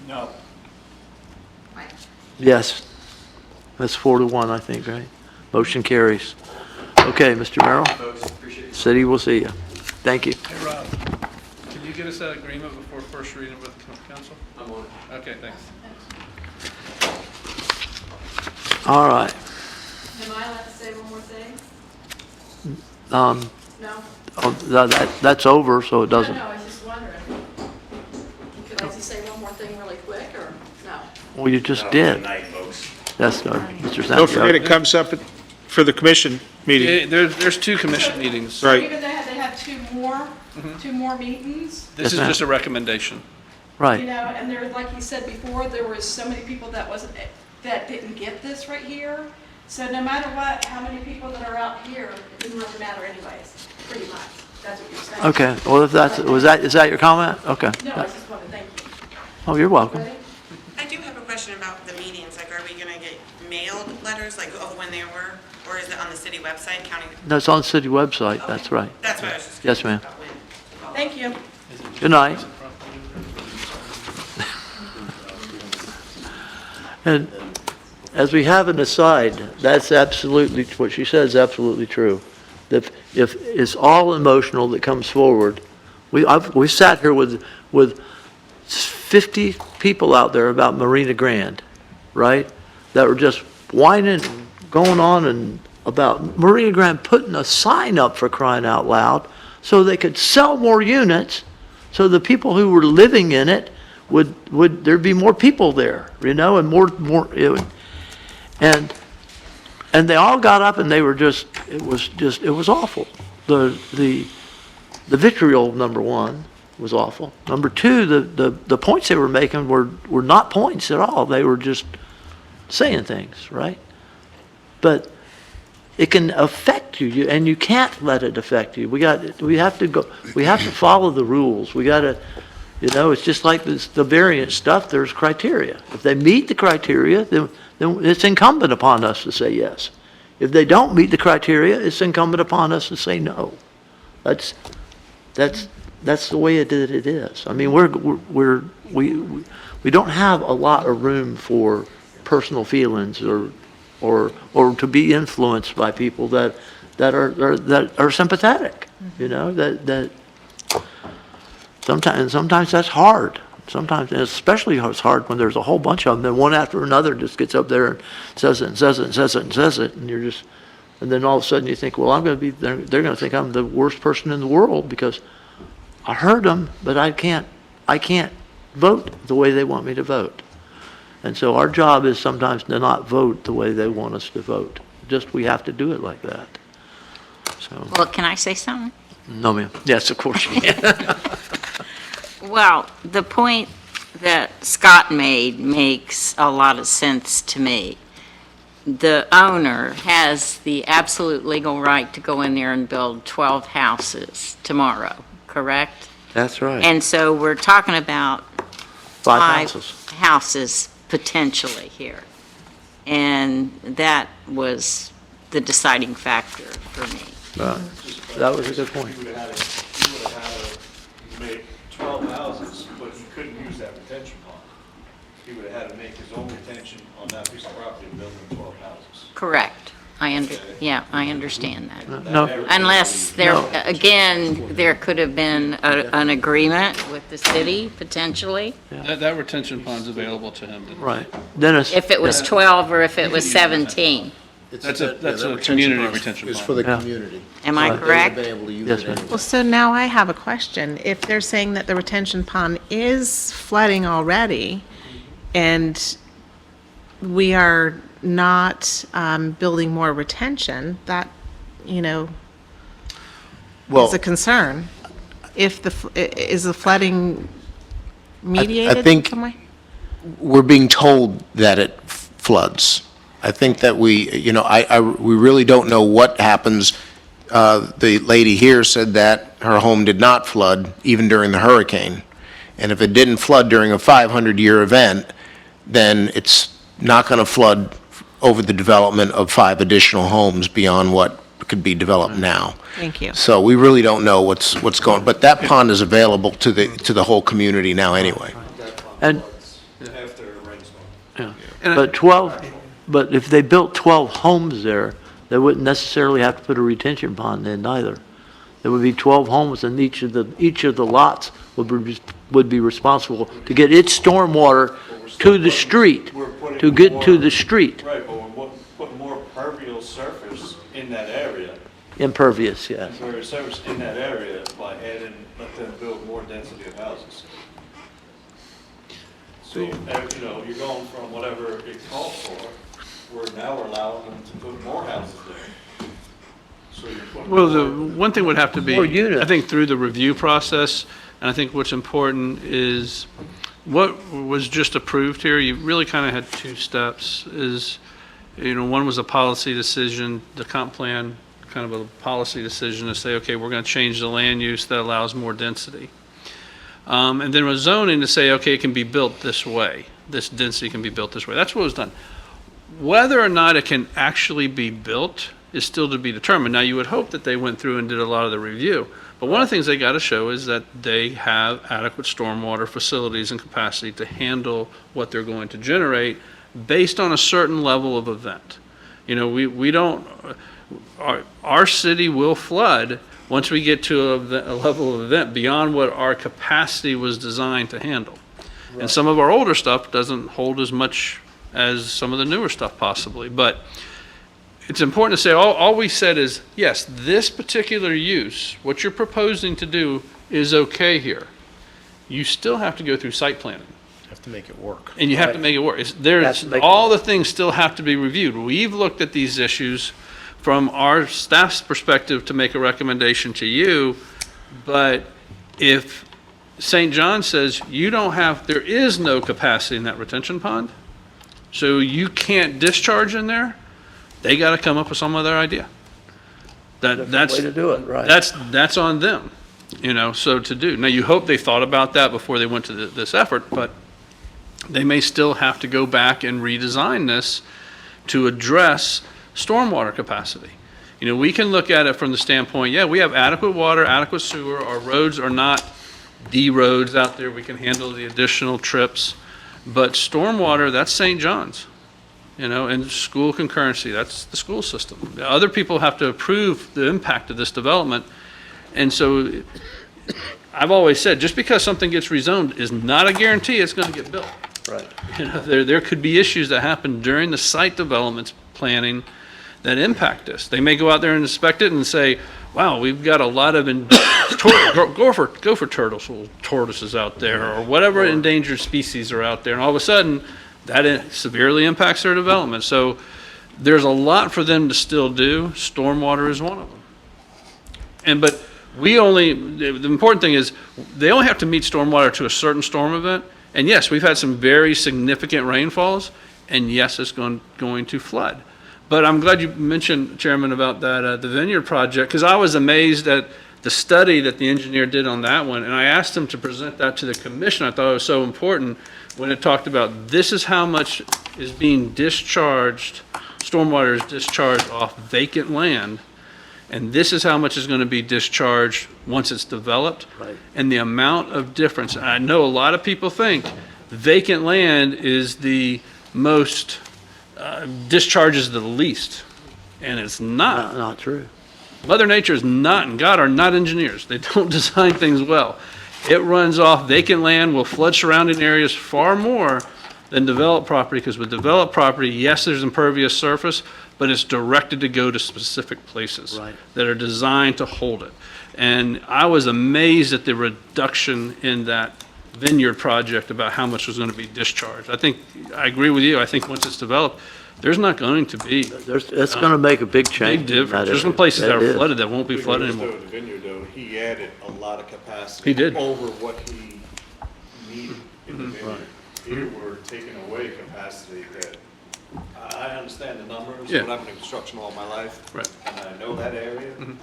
No. Yes. That's 4-1, I think, right? Motion carries. Okay, Mr. Merrill, city will see you. Thank you. Hey, Rob, can you get us that agreement before first reading with council? I'm on it. Okay, thanks. All right. Am I allowed to say one more thing? No? That's over, so it doesn't. No, I was just wondering. Could I just say one more thing really quick, or no? Well, you just did. That's Mr. Don't forget it Santiago. comes up for the commission meeting. Yeah, there's 2 commission meetings. Right. Even they had 2 more meetings, This is Yes, ma'am. just a recommendation. Right. you know, and there, like you said before, there was so many people that didn't get this right here. So no matter what, how many people that are out here, it doesn't really matter anyways, pretty much. That's what you're saying. Okay, well, if is that your comment? Okay. No, I just want to thank you. Oh, you're welcome. Ready? I do have a question about the meetings, like, are we gonna get mailed letters, like, of when they were, or is it on the city website, county? No, it's on the city website, that's right. That's what I was just Yes, curious ma'am. about when. Thank you. Good night. And as we have an aside, that's absolutely, what she said is absolutely true. If it's all emotional that comes forward, we sat here with 50 people out there about Marina Grande, right? That were just whining, going on and about Marina Grande putting a sign up, for crying out loud, so they could sell more units, so the people who were living in it would there'd be more people there, you know, and more, and they all got up and they were it was awful. The vitriol, number one, was awful. Number two, the points they were making were not points at all. They were just saying things, right? But it can affect you, and you can't let it affect you. We have to follow the rules. We got to, it's just like the variant stuff, there's criteria. If they meet the criteria, then it's incumbent upon us to say yes. If they don't meet the criteria, it's incumbent upon us to say no. That's the way it is. I mean, we don't have a lot of room for personal feelings or to be influenced by people that are sympathetic. That sometimes that's hard. Sometimes, and especially it's hard when there's a whole bunch of them, then one after another just gets up there and says it and says it and says it and says it, and and then all of a sudden you think, well, they're going to think I'm the worst person in the world because I heard them, but I can't vote the way they want me to vote. And so our job is sometimes to not vote the way they want us to vote. Just we have to do it like that. So. Well, can I say something? No, ma'am. Yes, of course you can. Well, the point that Scott made makes a lot of sense to me. The owner has the absolute legal right to go in there and build 12 houses tomorrow, correct? That's right. And so we're talking about Five houses potentially here. And that was the deciding factor for me. That was a good point. He would have made 12 houses, but he couldn't use that retention pond. He would have had to make his own retention on that piece of property and build them 12 houses. Correct. I understand that. No. Unless again, there could have been an agreement with the city, potentially. That retention pond's available to him. Right. Dennis. If it was 12 or if it was 17. That's a community retention pond. It's for the community. Am I correct? They've been able to use Yes, it ma'am. anyway. Well, so now I have a question. If they're saying that the retention pond is flooding already, and we are not building more retention, that, Well, is a concern. Is the flooding mediated in think- some way? we're being told that it floods. I think that we really don't know what happens. The lady here said that her home did not flood even during the hurricane. And if it didn't flood during a 500-year event, then it's not going to flood over the development of 5 additional homes beyond what could be developed now. Thank you. So we really don't know what's going, but that pond is available to the whole community now anyway. And, After a rainstorm. yeah. But if they built 12 homes there, they wouldn't necessarily have to put a retention pond in either. There would be 12 homes, and each of the lots would be responsible to get its stormwater to the street, to get to the street. Right, but we're putting more permeable surface in that area. Impervious, yes. Impervious surface in that area by let them build more density of houses. So, you're going from whatever it called for, where now we're allowing them to put more houses there. So you're putting Well, the more- one thing would have to be, Or units. I think through the review process, and I think what's important is what was just approved here, you really kind of had 2 steps, one was a policy decision, the comp plan, kind of a policy decision to say, okay, we're going to change the land use that allows more density. And then with zoning to say, okay, it can be built this way, this density can be built this way. That's what was done. Whether or not it can actually be built is still to be determined. Now, you would hope that they went through and did a lot of the review, but one of the things they got to show is that they have adequate stormwater facilities and capacity to handle what they're going to generate based on a certain level of event. We don't, our city will flood once we get to a level of event beyond what our capacity was designed to handle. Right. And some of our older stuff doesn't hold as much as some of the newer stuff possibly. But it's important to say, all we said is, yes, this particular use, what you're proposing to do is okay here. You still have to go through site planning. You have to make it work. And you have to make it work. All the things still have to be reviewed. We've looked at these issues from our staff's perspective to make a recommendation to you, but if St. John says there is no capacity in that retention pond, so you can't discharge in there, they got to come up with some other idea. That's Way to do it, right. That's on them, so to do. Now, you hope they thought about that before they went to this effort, but they may still have to go back and redesign this to address stormwater capacity. We can look at it from the standpoint, yeah, we have adequate water, adequate sewer, our roads are not D roads out there, we can handle the additional trips, but stormwater, that's St. John's. And school concurrency, that's the school system. Other people have to approve the impact of this development. And so I've always said, just because something gets rezoned is not a guarantee it's going to get built. Right. There could be issues that happen during the site development planning that impact this. They may go out there and inspect it and say, wow, we've got a lot of gopher tortoises out there, or whatever endangered species are out there. And all of a sudden, that severely impacts their development. So there's a lot for them to still do. Stormwater is one of them. But the important thing is, they only have to meet stormwater to a certain storm event. And yes, we've had some very significant rainfalls, and yes, it's going to flood. But I'm glad you mentioned, Chairman, about that, the Vineyard project, because I was amazed at the study that the engineer did on that one, and I asked him to present that to the commission. I thought it was so important when it talked about this is how much is being discharged, stormwater is discharged off vacant land, and this is how much is going to be discharged once it's developed. Right. And the amount of difference. I know a lot of people think vacant land is the most, discharges the least, and it's not. Not true. Mother Nature is not, and God are not engineers. They don't design things well. It runs off vacant land, will flood surrounding areas far more than developed property, because with developed property, yes, there's impervious surface, but it's directed to go to specific places that are designed to hold it. And I was amazed at the reduction in that Vineyard project about how much was going to be discharged. I agree with you. I think once it's developed, there's not going to be. It's going to make a big change. Big difference. There's some places that are flooded that won't be flooded anymore. The Vineyard, though, he added a lot of capacity. He did. Over what he needed in the Vineyard. Here we're taking away capacity that, I understand the numbers. Yeah. But I've been in construction all my life. Right. And I know that area. And,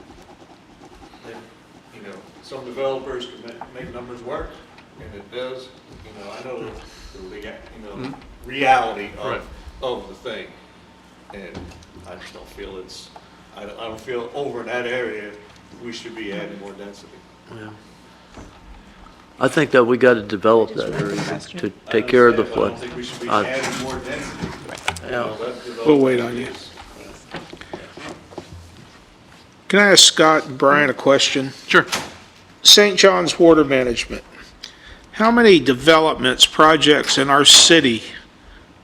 some developers can make numbers work, and it does. I know the reality of the thing. And I just don't feel I don't feel over in that area, we should be adding more density. Yeah. I think that we got to develop that area to take care of the flood. I don't think we should be adding more density. We'll wait on you. Can I ask Scott and Brian a question? Sure. St. John's Water Management. How many developments, projects in our city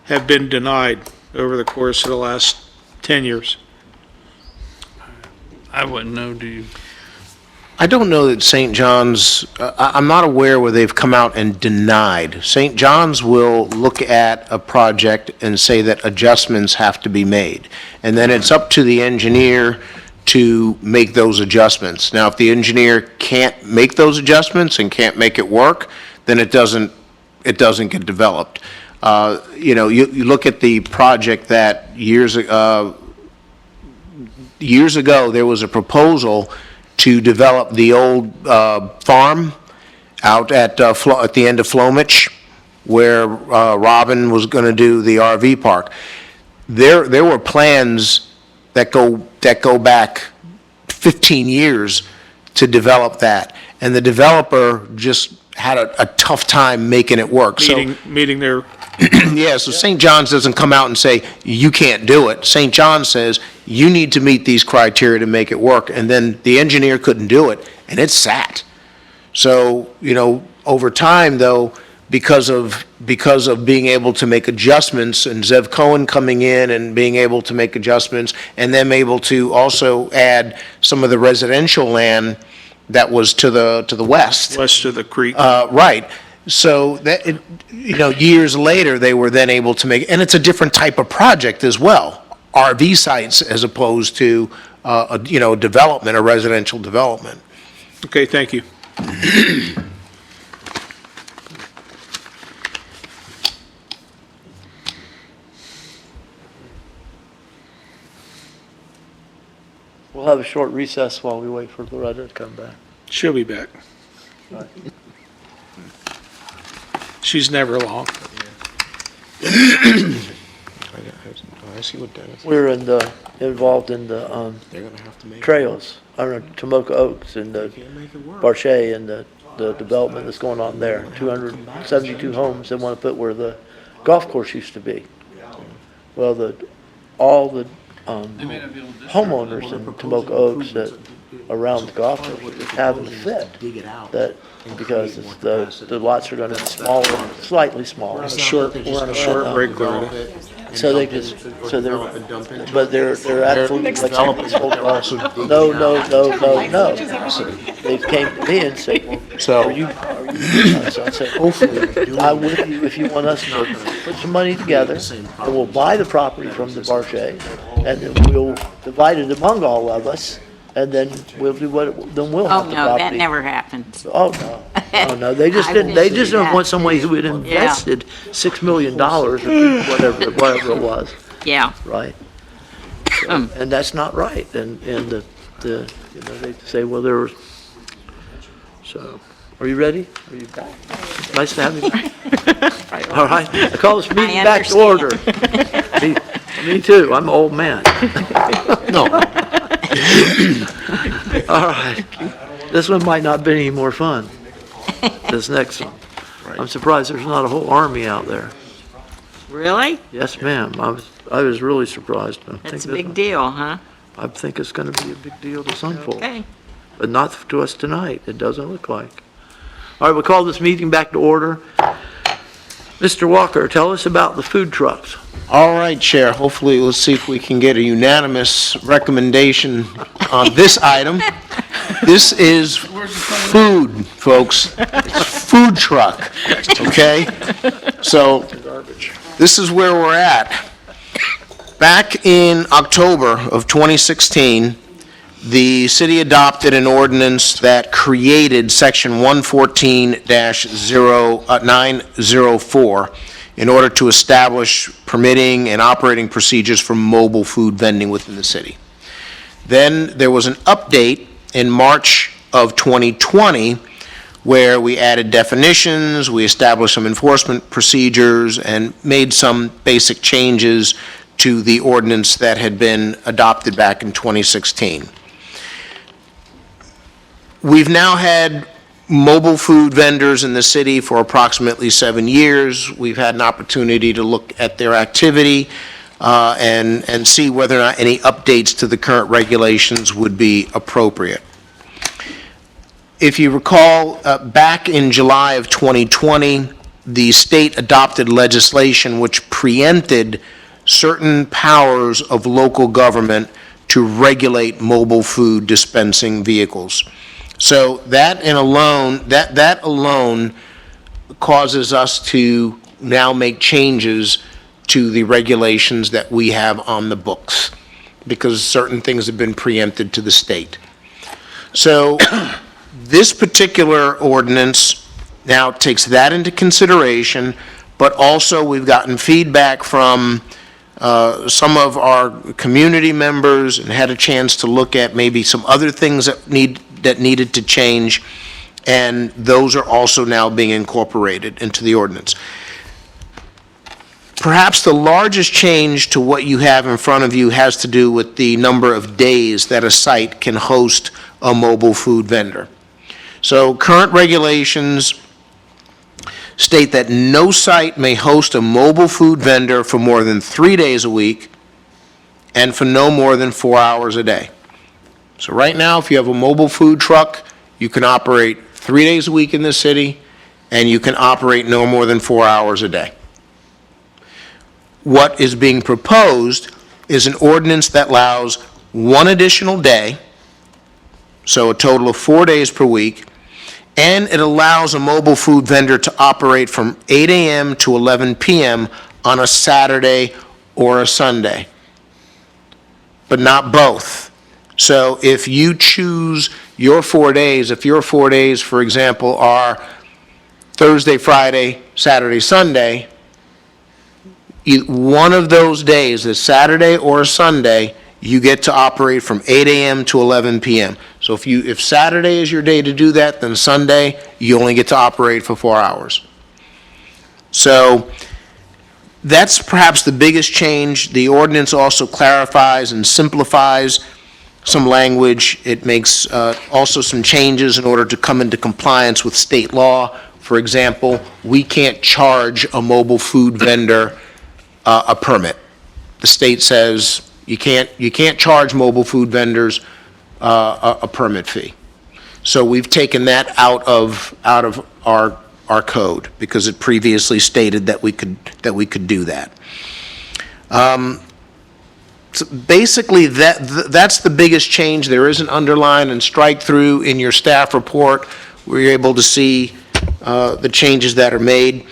have been denied over the course of the last 10 years? I wouldn't know, do you? I don't know that St. John's, I'm not aware where they've come out and denied. St. John's will look at a project and say that adjustments have to be made. And then it's up to the engineer to make those adjustments. Now, if the engineer can't make those adjustments and can't make it work, then it doesn't get developed. You look at the project that years ago, there was a proposal to develop the old farm out at the end of Flomich, where Robin was going to do the RV park. There were plans that go back 15 years to develop that, and the developer just had a tough time making it work. Meeting their... Yeah, so St. John's doesn't come out and say, you can't do it. St. John's says, you need to meet these criteria to make it work, and then the engineer couldn't do it, and it sat. So, over time, though, because of being able to make adjustments, and Zev Cohen coming in and being able to make adjustments, and them able to also add some of the residential land that was to the west. West of the creek. Right. So that, years later, they were then able to make, and it's a different type of project as well, RV sites as opposed to, development, a residential development. Okay, thank you. We'll have a short recess while we wait for Loretta to come back. She'll be back. She's never long. I see what Dennis. We're involved in the They're gonna have to make. trails, I don't know, Tomoka Oaks and the Barchet and the development that's going on there. 272 homes they want to put where the golf course used to be. Well, all the homeowners in Tomoka Oaks that around the golf course is having a fit, that, because it's the lots are gonna be smaller, slightly smaller. We're on a short break, Loretta. So they just, but they're absolutely like, no. They came to me and said, well, are you doing this? I said, hopefully, I'm with you if you want us to put some money together, and we'll buy the property from the Barchet, and then we'll divide it among all of us, and then we'll do then we'll Oh, have the no, property. that never happens. Oh, no. Oh, no, they just I didn't, wish they we just did didn't that. want somebody who had invested $6 million or whatever it was, Yeah. right? So, and that's not right, and the, you know, they say, well, there was, so, are you ready? Are you back? Nice to have you back. All right, I call this meeting back to order. Me too, I'm an old man. No. All right, this one might not be any more fun, this next one. I'm surprised there's not a whole army out there. Really? Yes, ma'am, I was really surprised. That's a big deal, huh? I think it's gonna be a big deal to some folks. Okay. But not to us tonight, it doesn't look like. All right, we'll call this meeting back to order. Mr. Walker, tell us about the food trucks. All right, Chair, hopefully let's see if we can get a unanimous recommendation on this item. This is food, folks. It's food truck, okay? So, this is where we're at. Back in October of 2016, the city adopted an ordinance that created Section 114-904 in order to establish permitting and operating procedures for mobile food vending within the city. Then there was an update in March of 2020 where we added definitions, we established some enforcement procedures, and made some basic changes to the ordinance that had been adopted back in 2016. We've now had mobile food vendors in the city for approximately 7 years. We've had an opportunity to look at their activity and see whether or not any updates to the current regulations would be appropriate. If you recall, back in July of 2020, the state adopted legislation which preempted certain powers of local government to regulate mobile food dispensing vehicles. So that alone causes us to now make changes to the regulations that we have on the books, because certain things have been preempted to the state. So this particular ordinance now takes that into consideration, but also we've gotten feedback from some of our community members and had a chance to look at maybe some other things that needed to change, and those are also now being incorporated into the ordinance. Perhaps the largest change to what you have in front of you has to do with the number of days that a site can host a mobile food vendor. So current regulations state that no site may host a mobile food vendor for more than 3 days a week and for no more than 4 hours a day. So right now, if you have a mobile food truck, you can operate 3 days a week in the city, and you can operate no more than 4 hours a day. What is being proposed is an ordinance that allows one additional day, so a total of 4 days per week, and it allows a mobile food vendor to operate from 8 a.m. to 11 p.m. on a Saturday or a Sunday, but not both. So if you choose your 4 days, if your 4 days, for example, are Thursday, Friday, Saturday, Sunday, one of those days, a Saturday or a Sunday, you get to operate from 8 a.m. to 11 p.m. So if Saturday is your day to do that, then Sunday, you only get to operate for 4 hours. So that's perhaps the biggest change. The ordinance also clarifies and simplifies some language. It makes also some changes in order to come into compliance with state law. For example, we can't charge a mobile food vendor a permit. The state says you can't charge mobile food vendors a permit fee. So we've taken that out of our code because it previously stated that we could do that. So basically, that's the biggest change. There is an underline and strike through in your staff report where you're able to see the changes that are made.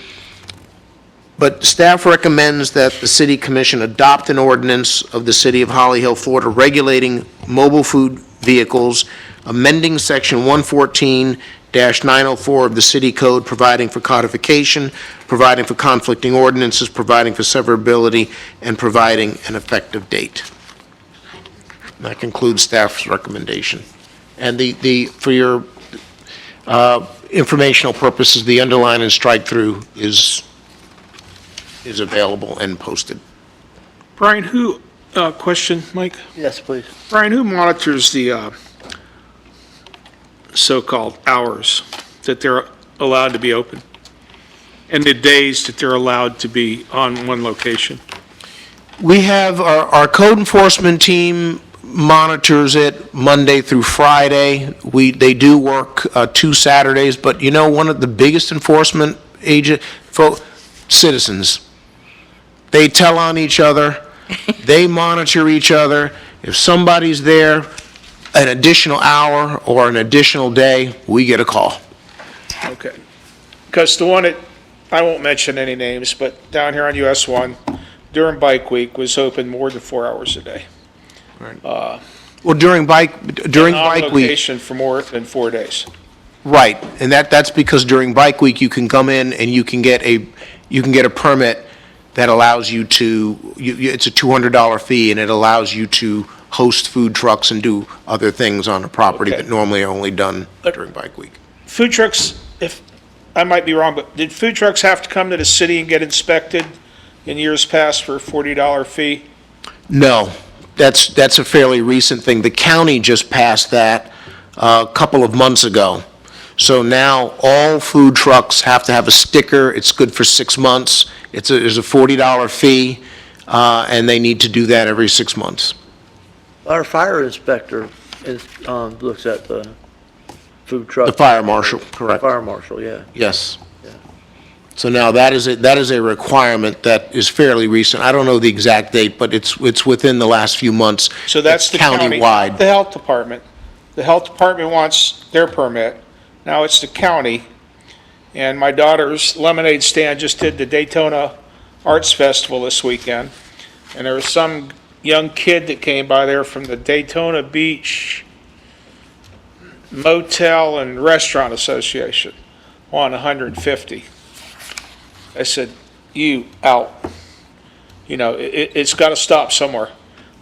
But staff recommends that the City Commission adopt an ordinance of the City of Holly Hill, Florida, regulating mobile food vehicles, amending Section 114-904 of the City Code, providing for codification, providing for conflicting ordinances, providing for severability, and providing an effective date. And that concludes staff's recommendation. And for your informational purposes, the underline and strike through is available and posted. Brian, question, Mike? Yes, please. Brian, who monitors the so-called hours that they're allowed to be open? And the days that they're allowed to be on one location? We have our code enforcement team monitors it Monday through Friday. They do work 2 Saturdays, but one of the biggest enforcement citizens. They tell on each other, they monitor each other. If somebody's there an additional hour or an additional day, we get a call. Okay. Because the one I won't mention any names, but down here on US 1, during Bike Week, was open more than 4 hours a day. Right. Well, during Bike Week. On location for more than 4 days. Right, and that's because during Bike Week, you can come in and you can get a permit that allows you to, it's a $200 fee, and it allows you to host food trucks and do other things on a property that normally are only done during Bike Week. Food trucks, I might be wrong, but did food trucks have to come to the city and get inspected in years past for a $40 fee? No, that's a fairly recent thing. The county just passed that a couple of months ago. So now all food trucks have to have a sticker. It's good for 6 months. There's a $40 fee, and they need to do that every 6 months. Our fire inspector looks at the food truck. The fire marshal, correct. Fire marshal, yeah. Yes. So now that is a requirement that is fairly recent. I don't know the exact date, but it's within the last few months. So that's the county, not the health department. The health department wants their permit. Now it's the county. And my daughter's lemonade stand just did the Daytona Arts Festival this weekend. And there was some young kid that came by there from the Daytona Beach Motel and Restaurant Association on 150. I said, you out. It's got to stop somewhere.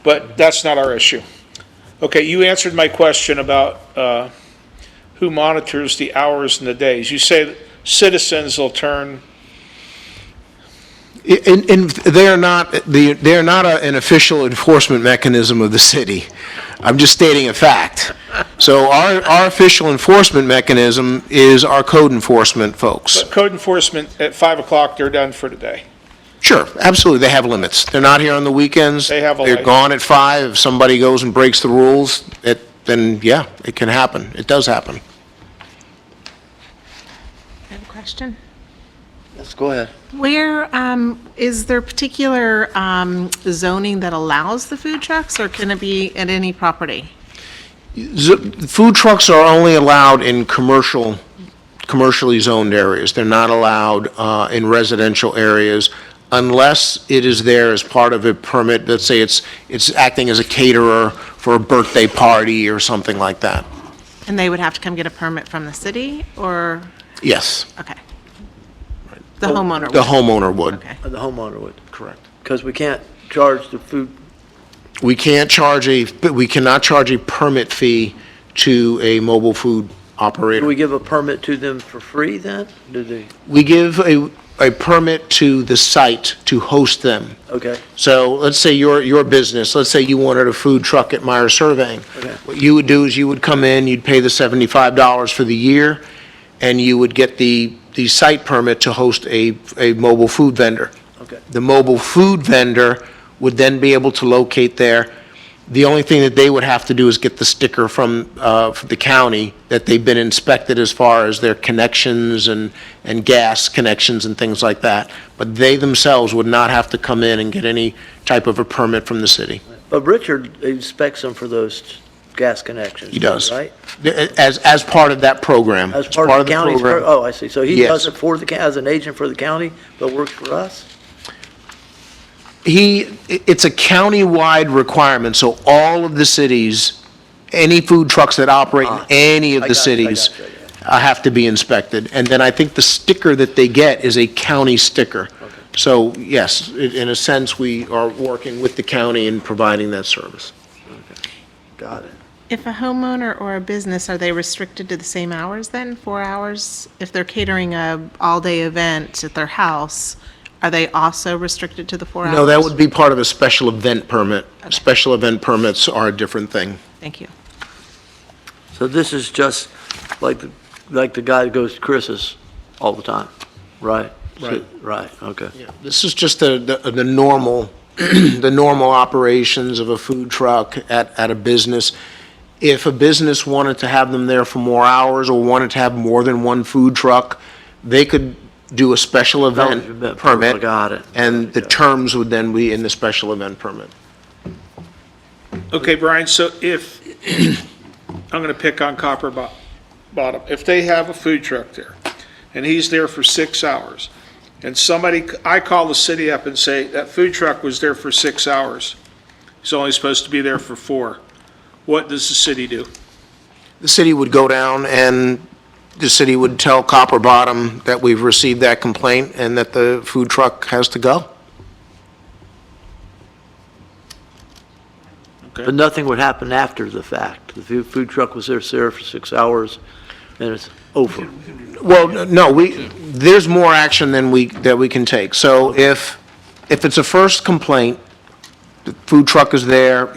But that's not our issue. Okay, you answered my question about who monitors the hours and the days. You say that citizens will turn. And they're not an official enforcement mechanism of the city. I'm just stating a fact. So our official enforcement mechanism is our code enforcement folks. But code enforcement at 5 o'clock, they're done for today. Sure, absolutely. They have limits. They're not here on the weekends. They have a They're light. gone at 5. If somebody goes and breaks the rules, then yeah, it can happen. It does happen. I have a question. Yes, go ahead. Where, is there particular zoning that allows the food trucks, or can it be at any property? Food trucks are only allowed in commercially zoned areas. They're not allowed in residential areas unless it is there as part of a permit. Let's say it's acting as a caterer for a birthday party or something like that. And they would have to come get a permit from the city, or? Yes. Okay. The homeowner would? The homeowner would. Okay. The homeowner would. Correct. Because we can't charge the food We can't charge we cannot charge a permit fee to a mobile food Do operator. we give a permit to them for free then? Do they, We give a permit to the site to host them. okay, So let's say your business, let's say you wanted a food truck at Meyer Surveying. okay, What you would do is you would come in, you'd pay the $75 for the year, and you would get the site permit to host a mobile food vendor. okay. The mobile food vendor would then be able to locate there. The only thing that they would have to do is get the sticker from the county that they've been inspected as far as their connections and gas connections and things like that. But they themselves would not have to come in and get any type of a permit from the city. But Richard inspects them for those gas connections. He does. Right? As part of that program. As part of the county's, program. oh, I see. So he Yes. does it for the, as an agent for the county, but works for us? It's a county-wide requirement, so all of the cities, any food trucks that operate in any of I the got you, I cities got you, yeah. have to be inspected. And then I think the sticker that they get is a county sticker. So, yes, in a sense, we are working with the county in providing that service. Got it. If a homeowner or a business, are they restricted to the same hours then, 4 hours? If they're catering a all-day event at their house, are they also restricted to the 4 hours? No, that would be part of a special event permit. Special event permits are a different thing. Thank you. So this is just like the guy that goes to Chris's all the time, right? Right. Right, okay. Yeah, this is just the normal, the normal operations of a food truck at a business. If a business wanted to have them there for more hours or wanted to have more than one food truck, they could do a special event permit. Got it. And the terms would then be in the special event permit. Okay, Brian, so if, I'm gonna pick on Copper Bottom, if they have a food truck there, and he's there for 6 hours, and I call the city up and say, that food truck was there for 6 hours, he's only supposed to be there for 4, what does the city do? The city would go down and the city would tell Copper Bottom that we've received that complaint and that the food truck has to go. But nothing would happen after the fact. The food truck was there for 6 hours, and it's over. Well, no, there's more action than that we can take. So if it's a first complaint, the food truck is there,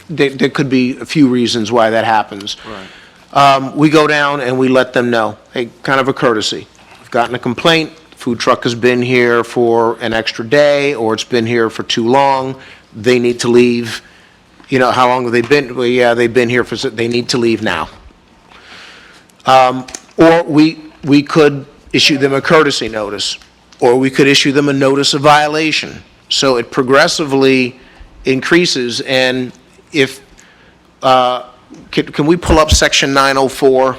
there could be a few reasons why that happens. Right. We go down and we let them know, hey, kind of a courtesy. We've gotten a complaint, food truck has been here for an extra day, or it's been here for too long, they need to leave. You know, how long have they been? Well, yeah, they've been here they need to leave now. Or we could issue them a courtesy notice, or we could issue them a notice of violation. So it progressively increases, and if, can we pull up section 904,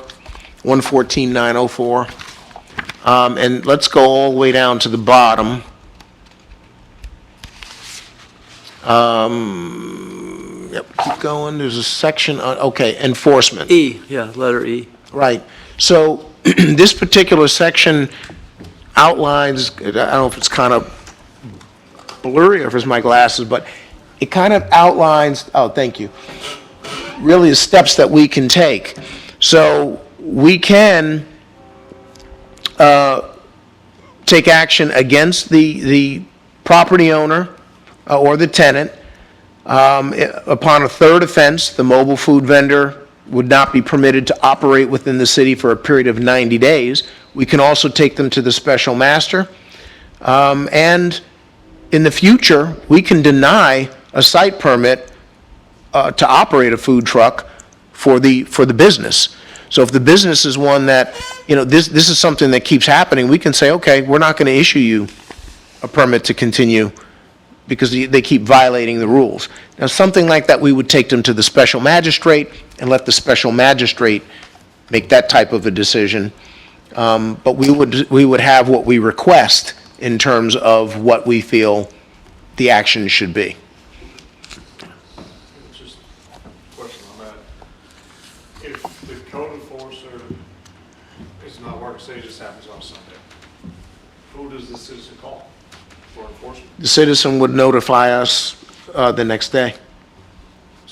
114-904? And let's go all the way down to the bottom. Yep, keep going, there's a section, okay, enforcement. E, yeah, letter E. Right. So this particular section outlines, I don't know if it's kind of blurry or if it's my glasses, but it kind of outlines, oh, thank you, really the steps that we can take. So we can take action against the property owner or the tenant. Upon a third offense, the mobile food vendor would not be permitted to operate within the city for a period of 90 days. We can also take them to the special master. And in the future, we can deny a site permit to operate a food truck for the business. So if the business is one that, you know, this is something that keeps happening, we can say, okay, we're not going to issue you a permit to continue because they keep violating the rules. Now, something like that, we would take them to the special magistrate and let the special magistrate make that type of a decision. But we would have what we request in terms of what we feel the action should be. Just a question on that. If the code enforcer is not working, say it just happens on Sunday, who does the citizen call for enforcement? The citizen would notify us the next day.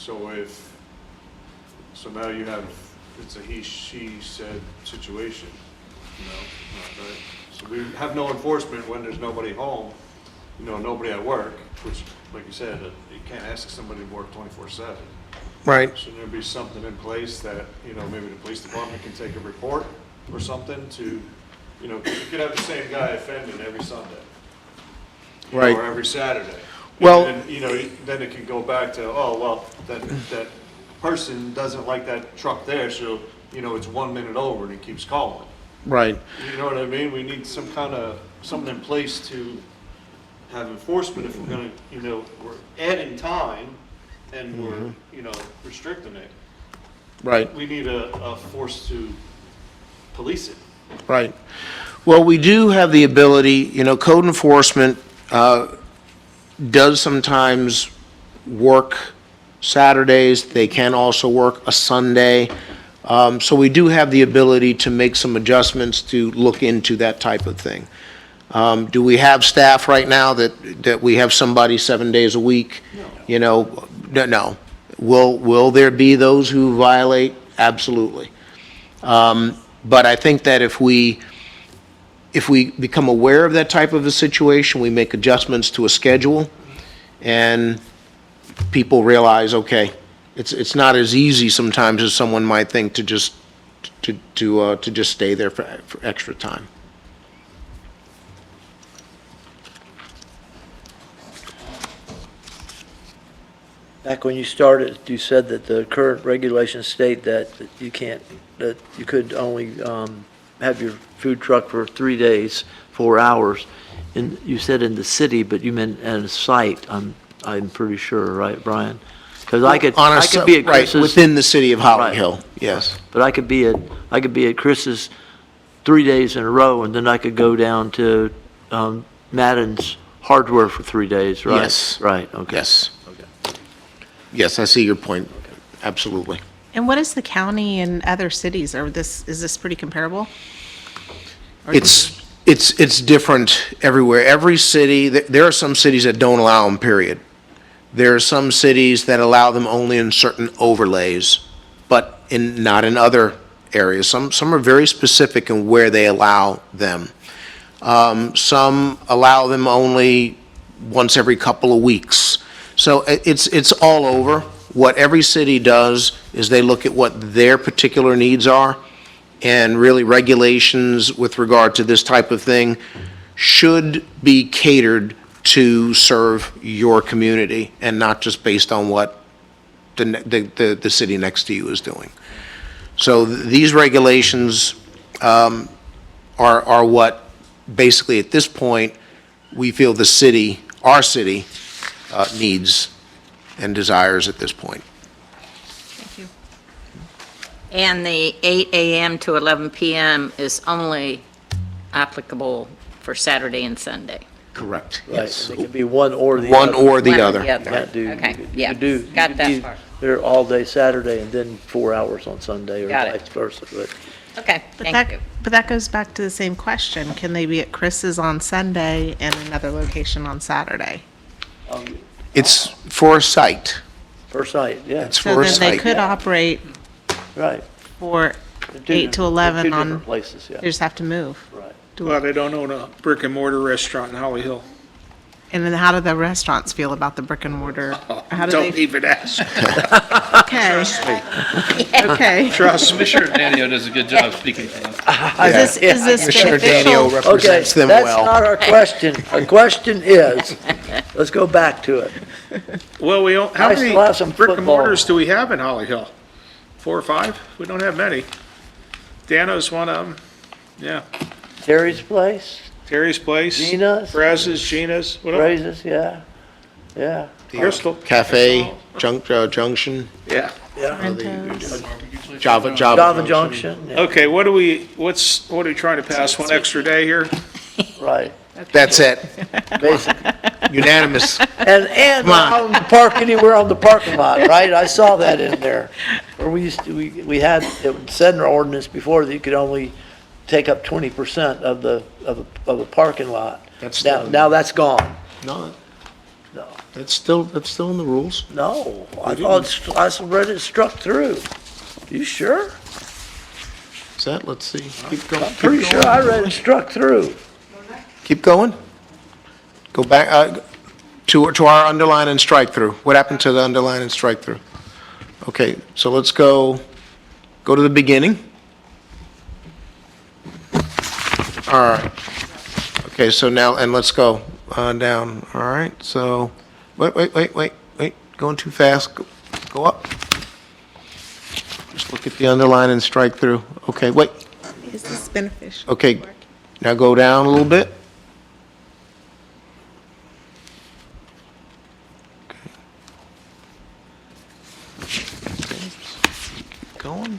So now you have, it's a he, she said situation, right? So we have no enforcement when there's nobody home, nobody at work, which, like you said, you can't ask somebody to work 24/7. Right. Shouldn't there be something in place that, maybe the police department can take a report or something to, you could have the same guy offending every Sunday. Right. Or every Saturday. Well- And then, then it can go back to, oh, well, that person doesn't like that truck there, so, it's 1 minute over and he keeps calling. Right. You know what I mean? We need something in place to have enforcement if we're gonna, we're adding time and we're, restricting it. Right. We need a force to police it. Right. Well, we do have the ability, code enforcement does sometimes work Saturdays. They can also work a Sunday. So we do have the ability to make some adjustments to look into that type of thing. Do we have staff right now that we have somebody 7 days a week? No. Will there be those who violate? Absolutely. But I think that if we become aware of that type of a situation, we make adjustments to a schedule, and people realize, okay, it's not as easy sometimes as someone might think to just stay there for extra time. Back when you started, you said that the current regulations state that you can't, that you could only have your food truck for 3 days, 4 hours. And you said in the city, but you meant at a site, I'm pretty sure, right, Brian? Because I could be at Right, Chris's. within the city of Holly Right. Hill, yes. But I could be at Chris's 3 days in a row, and then I could go down to Madden's Hardware for 3 days, right? Yes. Right, okay. Yes. Yes, I see your point, absolutely. And what is the county and other cities? Is this pretty comparable? Or It's different everywhere. Every city, there are some cities that don't allow them, period. There are some cities that allow them only in certain overlays, but not in other areas. Some are very specific in where they allow them. Some allow them only once every couple of weeks. So it's all over. What every city does is they look at what their particular needs are, and really regulations with regard to this type of thing should be catered to serve your community and not just based on what the city next to you is doing. So these regulations are what basically at this point we feel the city, our city, needs and desires at this point. Thank you. And the 8 a.m. to 11 p.m. is only applicable for Saturday and Sunday? Correct, Right, yes. it can be one or the other. One or the One or other. the other. You can't do- Okay, you could- yeah, You could do. got you that could be part. there all day Saturday and then 4 hours on Sunday or Got it. vice versa, but. Okay, thank you. But that goes back to the same question. Can they be at Chris's on Sunday and another location on Saturday? It's for a site. Per site, yeah, It's So for a then they site. could operate right. for Two 8 to different- 11 two on, different places, yeah, they just have to move. right. Well, they don't own a brick and mortar restaurant in Holly Hill. And then how do the restaurants feel about the brick and mortar? How do Don't they? even ask. Okay. Okay. Trust me. Commissioner Danio does a good job speaking for them. Is this Commissioner beneficial? Danio Okay, represents them that's well. not our question. Our question is, let's go back to it. Well, how I many still have some brick and football. mortars do we have in Holly Hill? 4 or 5? We don't have many. Dano's one of them. Yeah. Terry's Place, Terry's Place. Gina's? Frez's, Gina's. What else? Raises, yeah, yeah, Crystal. Cafe, Junction, Yeah. yeah. Java Java Junction, yeah, Okay, what are we trying to pass? One extra day here? right, That's it. basically. Unanimous. And Come on. park anywhere on the parking lot, right? I saw that in there. Where we used to, we had, it said in our ordinance before that you could only take up 20% of the parking lot. That's Now that's gone. No, No. That's still in the rules. No, I thought, I read it struck through. You sure? Is that, let's see. Keep going. I'm pretty sure I read it struck through. Keep going. Go back, to our underline and strike through. What happened to the underline and strike through? Okay, so let's go to the beginning. All right. Okay, so now, and let's go down. All right, so, wait, going too fast. Go up. Just look at the underline and strike through. Okay, wait. Is this beneficial? Okay, now go down a little bit. Keep going.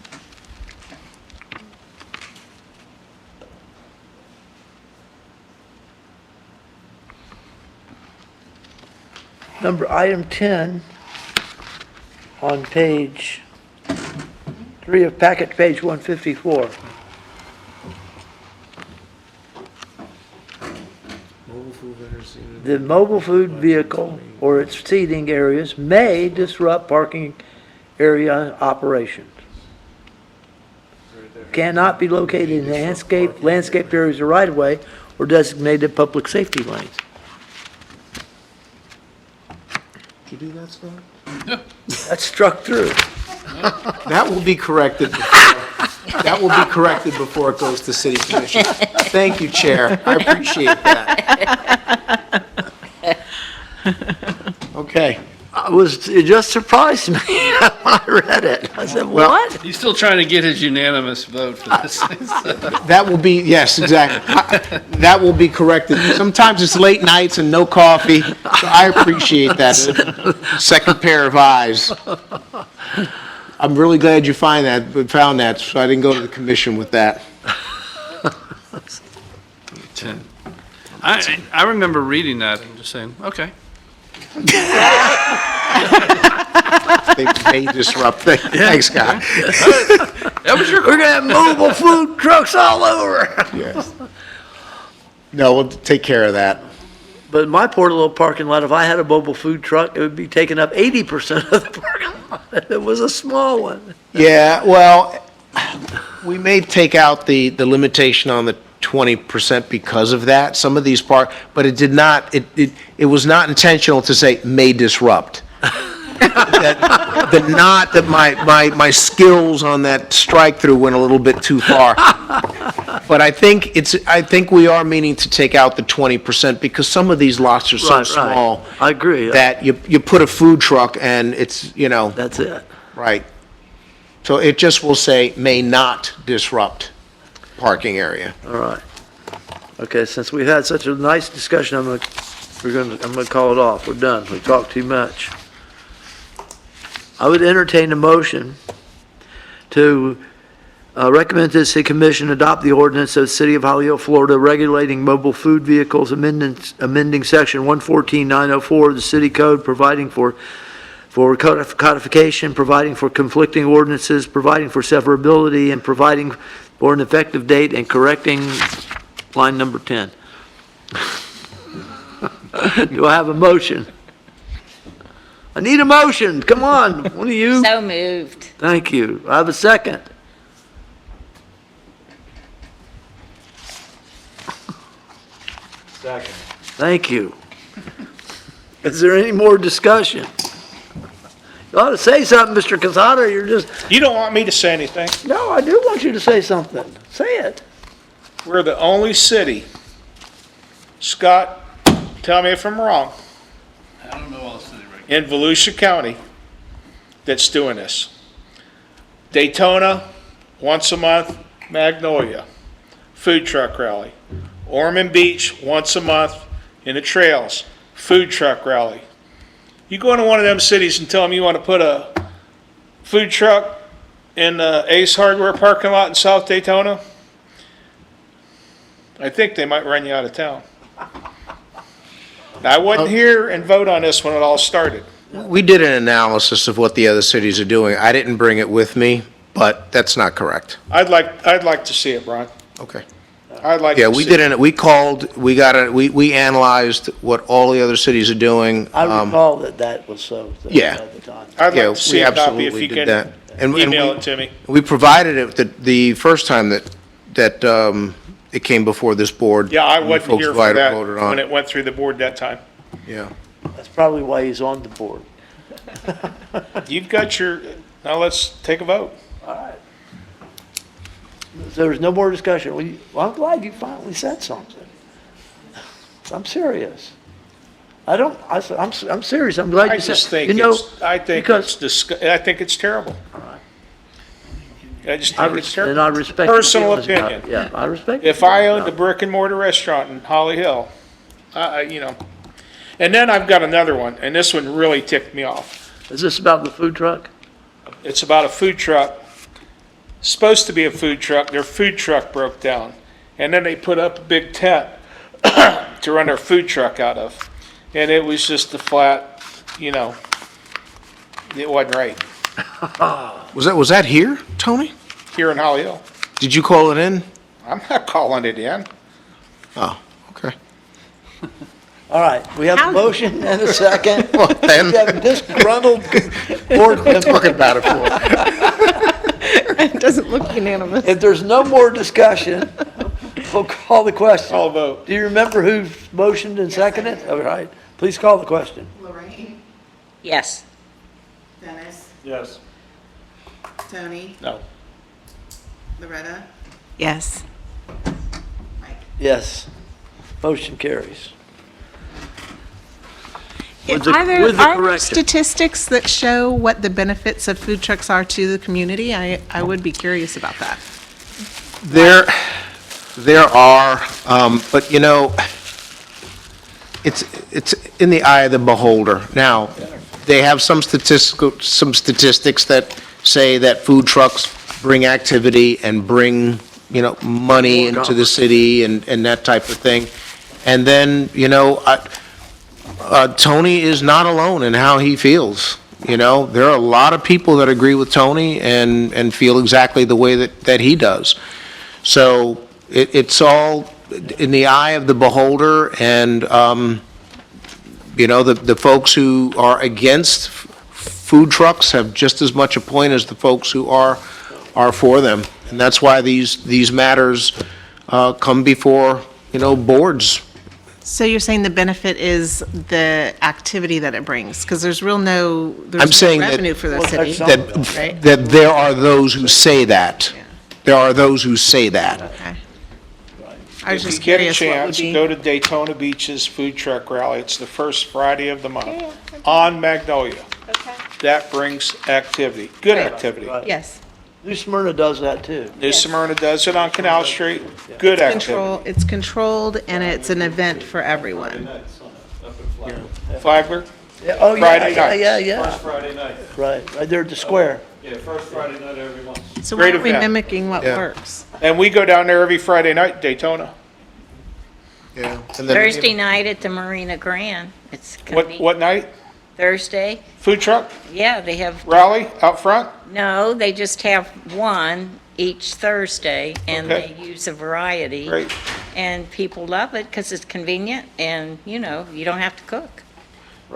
Item 10 on page 3 of packet page 154. The mobile food vehicle or its seating areas may disrupt parking area operations. Cannot be located in landscaped areas or right-of-way or designated public safety lanes. Did you do that, Scott? That's struck through. That will be corrected before it goes to city commission. Thank you, Chair. I appreciate that. Okay. It just surprised me when I read it. I said, Well, what? He's still trying to get his unanimous vote for this. That will be, yes, exactly. That will be corrected. Sometimes it's late nights and no coffee, so I appreciate that. Second pair of eyes. I'm really glad you found that, so I didn't go to the commission with that. I remember reading that and just saying, okay. They may disrupt things. Thanks, Scott. We're going to have mobile food trucks all over. Yes. No, we'll take care of that. But in my poor little parking lot, if I had a mobile food truck, it would be taking up 80% of the parking lot. If it was a small one. Yeah, well, we may take out the limitation on the 20% because of that, some of these but it did not, it was not intentional to say may disrupt. That my skills on that strike through went a little bit too far. But I think we are meaning to take out the 20% because some of these lots are so small. I agree. That you put a food truck and it's, That's it. right. So it just will say may not disrupt parking area. All right. Okay, since we've had such a nice discussion, I'm gonna call it off. We're done. We talked too much. I would entertain a motion to recommend to the City Commission adopt the ordinance of the City of Holyoke, Florida, regulating mobile food vehicles, amending section 114.904 of the City Code, providing for codification, providing for conflicting ordinances, providing for severability, and providing for an effective date, and correcting line number 10. Do I have a motion? I need a motion. Come on, one of you. So moved. Thank you. I have a second. Second. Thank you. Is there any more discussion? You ought to say something, Mr. Casada. You're just, You don't want me to say anything. no, I do want you to say something. Say it. We're the only city, Scott, tell me if I'm wrong, I don't know all the city regulations. in Volusia County that's doing this. Daytona, once a month, Magnolia, food truck rally. Ormond Beach, once a month, in the trails, food truck rally. You go into one of them cities and tell them you want to put a food truck in the Ace Hardware parking lot in South Daytona, I think they might run you out of town. I wasn't here and vote on this when it all started. We did an analysis of what the other cities are doing. I didn't bring it with me, but that's not correct. I'd like to see it, Brian. Okay. I'd like Yeah, to we see- didn't, we called, we analyzed what all the other cities are doing. I recall that was so. Yeah. At the time. I'd Yeah, like to see we a copy if absolutely you did can that. And email it to me. we provided it the first time that it came before this board. Yeah, I and you wasn't folks here for voted that on when it went through the board that time. Yeah. That's probably why he's on the board. You've got your, now let's take a vote. All right. So there's no more discussion. Well, I'm glad you finally said something. I'm serious. I'm serious. I'm glad I you said. just think you know, I think because it's terrible. I just think it's terrible. and I respect your Personal feelings about opinion. it. Yeah, I respect. If your I feelings owned a about brick and mortar restaurant in Holly Hill, you know, and then I've got another one, and this one really ticked me off. it. Is this about the food truck? It's about a food truck, supposed to be a food truck, their food truck broke down. And then they put up a big tent to run their food truck out of. And it was just a flat, you know, it wasn't right. Was that here, Tony? Here in Holly Hill. Did you call it in? I'm not calling it in. Oh, okay. All right, we have a motion and a second. Well, then. We have a disgruntled board member. Talking about it for. It doesn't look unanimous. If there's no more discussion, we'll call the question. Call a vote. Do you remember who motioned and seconded? All right, please call the question. Lorraine, Yes. Dennis, Yes. Tony, No. Loretta, Yes. Mike. Yes, motion carries. With the- Are there with the are there correction. statistics that show what the benefits of food trucks are to the community? I would be curious about that. There are, but you know, it's in the eye of the beholder. Now, they have some statistics that say that food trucks bring activity and bring, you know, money into the city and that type of thing. And then, you know, Tony is not alone in how he feels. You know, there are a lot of people that agree with Tony and feel exactly the way that he does. So it's all in the eye of the beholder, and, you know, the folks who are against food trucks have just as much a point as the folks who are for them. And that's why these matters come before, you know, boards. So you're saying the benefit is the activity that it brings? Because there's I'm no saying that- revenue for the city, right? That there are those who say that. There are those who say that. Okay. I was If you just get a curious what would chance, be. go to Daytona Beach's food truck rally. It's the first Friday of the month on Magnolia. That brings activity, good activity. Right. Yes. New Smyrna does that too. New Smyrna does it on Canal Street, good activity. It's controlled and it's an event for everyone. Flagler, Yeah, oh, yeah, Friday yeah, nights. yeah, yeah. First Friday night. Right there at the square. Yeah, first Friday night every month. So why Great aren't we event. mimicking what Yeah. works? and we go down there every Friday night, Daytona. Yeah. And then- Thursday night at the Marina Grand. It's What convenient. night? Thursday? Food truck Yeah, they have, rally out front? no, they just have one each Thursday, and Okay. they use a variety. Great. And people love it because it's convenient, and, you know, you don't have to cook.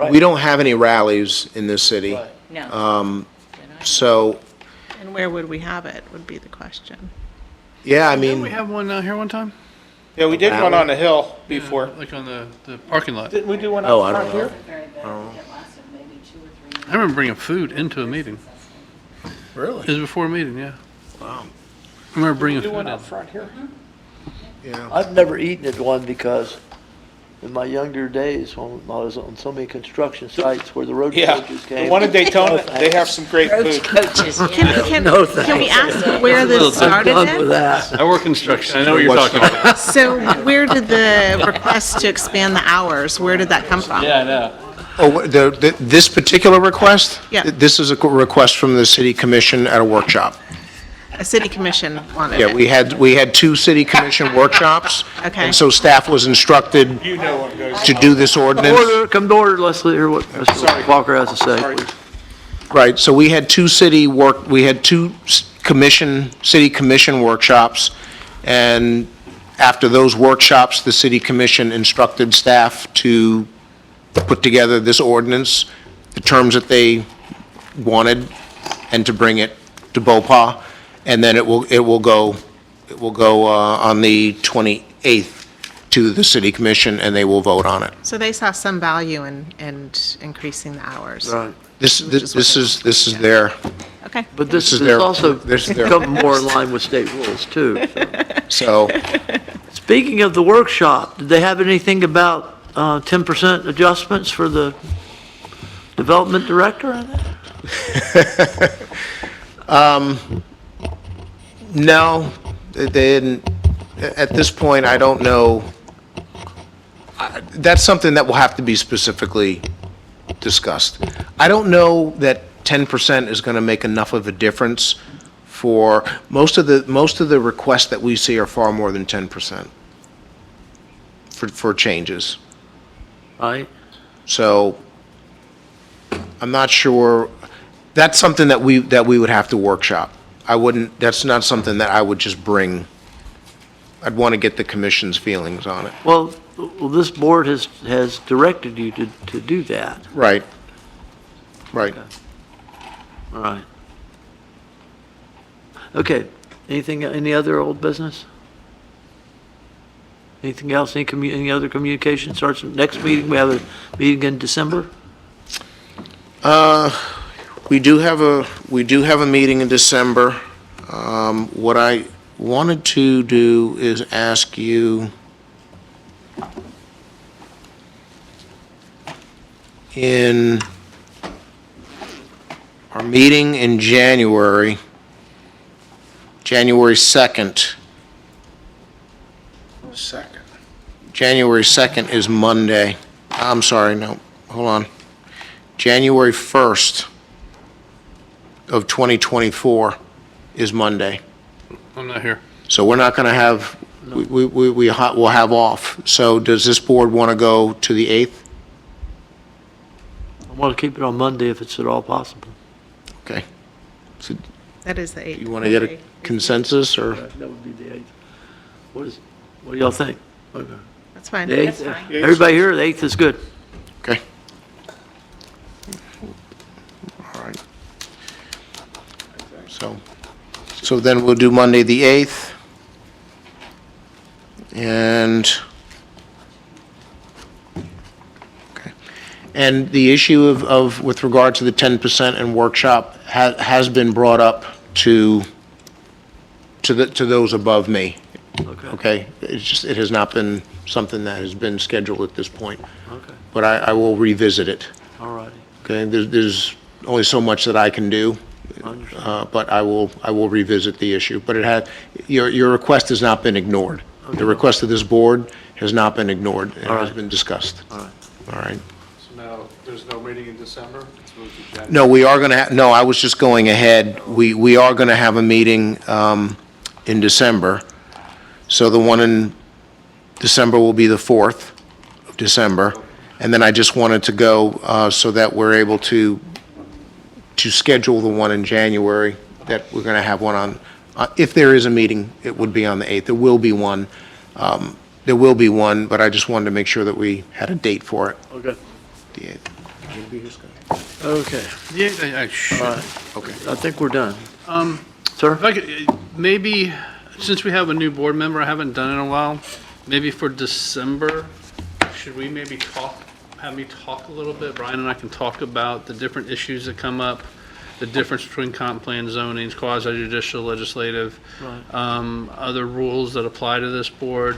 We don't have any rallies in this city. Right. No. So, And where would we have it, would be the question. yeah, I Didn't we mean, have one here one time? Yeah, we did one on the hill before. Like on the parking lot. Didn't we do one Oh, out I front don't know. here? I remember bringing food into a meeting. really? It was before a meeting, yeah. Wow. I remember bringing Do food one in. out front here? Yeah. I've never eaten at one because in my younger days, when I was on so many construction sites where the road Yeah, coaches the came. one in Daytona, they have some great Roach food. coaches, yeah. Can No, we thanks. ask where this I'm started done with then? that. I work construction, I know what you're talking about. So where did the request to expand the hours, where did that come from? Yeah, I know. Oh, this particular request? Yeah. This is a request from the city commission at a workshop. A city commission wanted Yeah, it. we had two city commission workshops. Okay. And so staff was instructed You know what goes. to do this ordinance. Come to order, let's hear what Mr. Walker has to say, Sorry. please. Right, so we had two city city commission workshops, and After those workshops, the city commission instructed staff to put together this ordinance, the terms that they wanted, and to bring it to BOPA, and then it will go on the 28th to the city commission, and they will vote on it. So they saw some value in increasing the hours. Right. This is their, Okay. But this This is is their- also this is their- become more in line with state rules, too. so, Speaking of the workshop, did they have anything about 10% adjustments for the development director on that? no, they didn't. At this point, I don't know. That's something that will have to be specifically discussed. I don't know that 10% is going to make enough of a difference for, most of the requests that we see are far more than 10% for changes. Right? So I'm not sure, that's something that we would have to workshop. That's not something that I would just bring. I'd want to get the commission's feelings on it. Well, this board has directed you to do that. Right. Right. All right. Okay, any other old business? Anything else, any other communication? Starts next meeting, we have a meeting in December? We do have a meeting in December. What I wanted to do is ask you in our meeting in January 2nd. January 2nd is Monday. I'm sorry, no, hold on. January 1st of 2024 is Monday. I'm not here. So we're not going to have, we'll have off. So does this board want to go to the 8th? I want to keep it on Monday if it's at all possible. Okay. So That is the 8th. you want to get a consensus, or? That would be the 8th. What do y'all think? Okay. That's fine. The 8th? Everybody here, the 8th is good. Okay. All right. So then we'll do Monday, the 8th. And, okay. And the issue with regard to the 10% and workshop has been brought up to those above me. Okay? It's just, it has not been something that has been scheduled at this point. Okay, But I will revisit it. all righty. Okay? There's only so much that I can do. I understand. But I will revisit the issue. But your request has not been ignored. The request of this board has not been ignored. It All has right. been discussed. All right. All right. So now, there's no meeting in December? It's moved to January. No, we are going to, no, I was just going ahead. We are going to have a meeting in December. So the one in December will be the 4th of December. And then I just wanted to go so that we're able to schedule the one in January, that we're going to have one on, if there is a meeting, it would be on the 8th. There will be one. There will be one, but I just wanted to make sure that we had a date for it. Okay. The 8th. Okay, Yeah, I should. all right. Okay. I think we're done. Sir? If I could, maybe, since we have a new board member, I haven't done it in a while, maybe for December, should we maybe have me talk a little bit? Brian and I can talk about the different issues that come up, the difference between comp plan zonings, quasi-judicial, legislative, Right. other rules that apply to this board.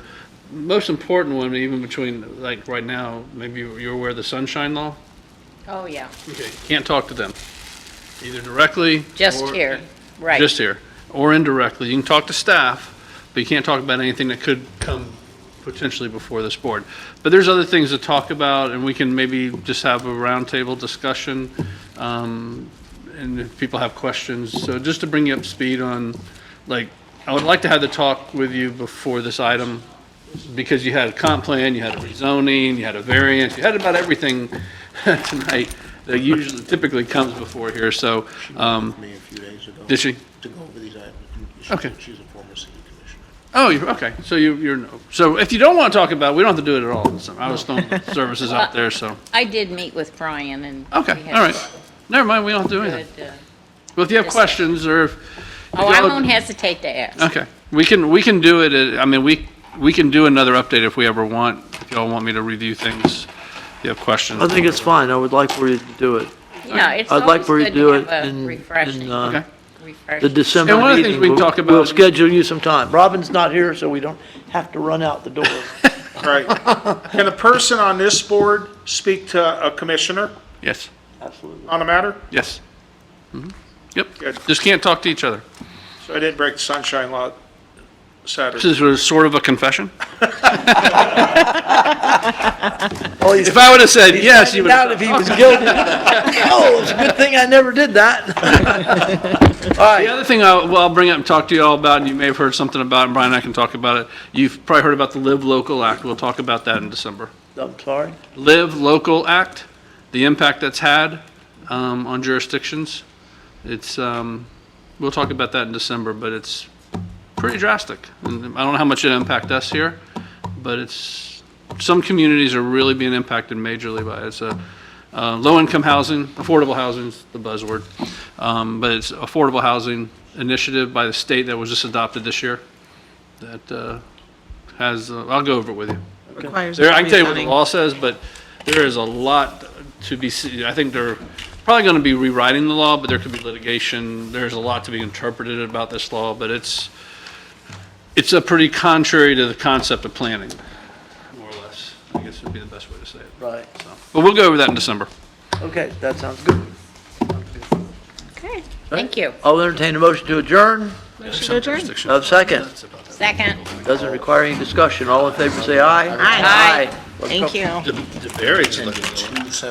Most important one, even between, like, right now, maybe you're aware of the sunshine law? Oh, yeah, Okay, can't talk to them, either directly. just or- here, right. Just here, or indirectly. You can talk to staff, but you can't talk about anything that could come potentially before this board. But there's other things to talk about, and we can maybe just have a roundtable discussion, and if people have questions. So just to bring you up to speed on, like, I would like to have the talk with you before this item, because you had a comp plan, you had a rezoning, you had a variance, you had about everything tonight that usually, typically comes before here, so, Me a few days ago. did she? To go over these items. Okay. She's a former city commissioner. Oh, okay, so you're, no. So if you don't want to talk about it, we don't have to do it at all. So I was throwing the services out there, so. I did meet with Brian and. Okay, we had all right. Never mind, we don't have to do anything. good, Well, if you have discussion. questions or if. Oh, I won't hesitate to ask. Okay, we can do it, I mean, we can do another update if we ever want, if y'all want me to review things, if you have questions. I think it's fine. I would like for you to do it. Yeah, it's I'd like always for you good to do to it have a in, refreshing. Okay. the refreshing. December And one of the things meeting. we can We'll- talk about- We'll schedule you some time. Robin's not here, so we don't have to run out the door. Right. Can a person on this board speak to a commissioner Yes, Absolutely. on a matter? yes. Mhm. Yep, Good. just can't talk to each other. So I didn't break the sunshine law Saturday. This was sort of a confession. Well, he's If I would have said yes, you would out have. if he was guilty. Oh, it's a good thing I never did that. All The right. other thing I'll bring up and talk to you all about, and you may have heard something about, and Brian and I can talk about it. You've probably heard about the Live Local Act. We'll talk about that in December. I'm sorry. Live Local Act, the impact that's had on jurisdictions. It's, we'll talk about that in December, but it's pretty drastic. And I don't know how much it impacted us here, but it's, some communities are really being impacted majorly by it. It's a low-income housing, affordable housing is the buzzword, but it's affordable housing initiative by the state that was just adopted this year that has, I'll go over it with you. Requires There, I can tell you what the rezoning. law says, but there is a lot to be, I think they're probably going to be rewriting the law, but there could be litigation. There's a lot to be interpreted about this law, but it's a pretty contrary to the concept of planning, more or less. I guess would be the best way to say it. Right. So, but we'll go over that in December. Okay, that sounds good. Okay, thank you. I'll entertain a motion to adjourn. Jurisdiction. Of second. Second. Doesn't require any discussion. All in favor, say aye. Aye. Aye. Thank you. The variance.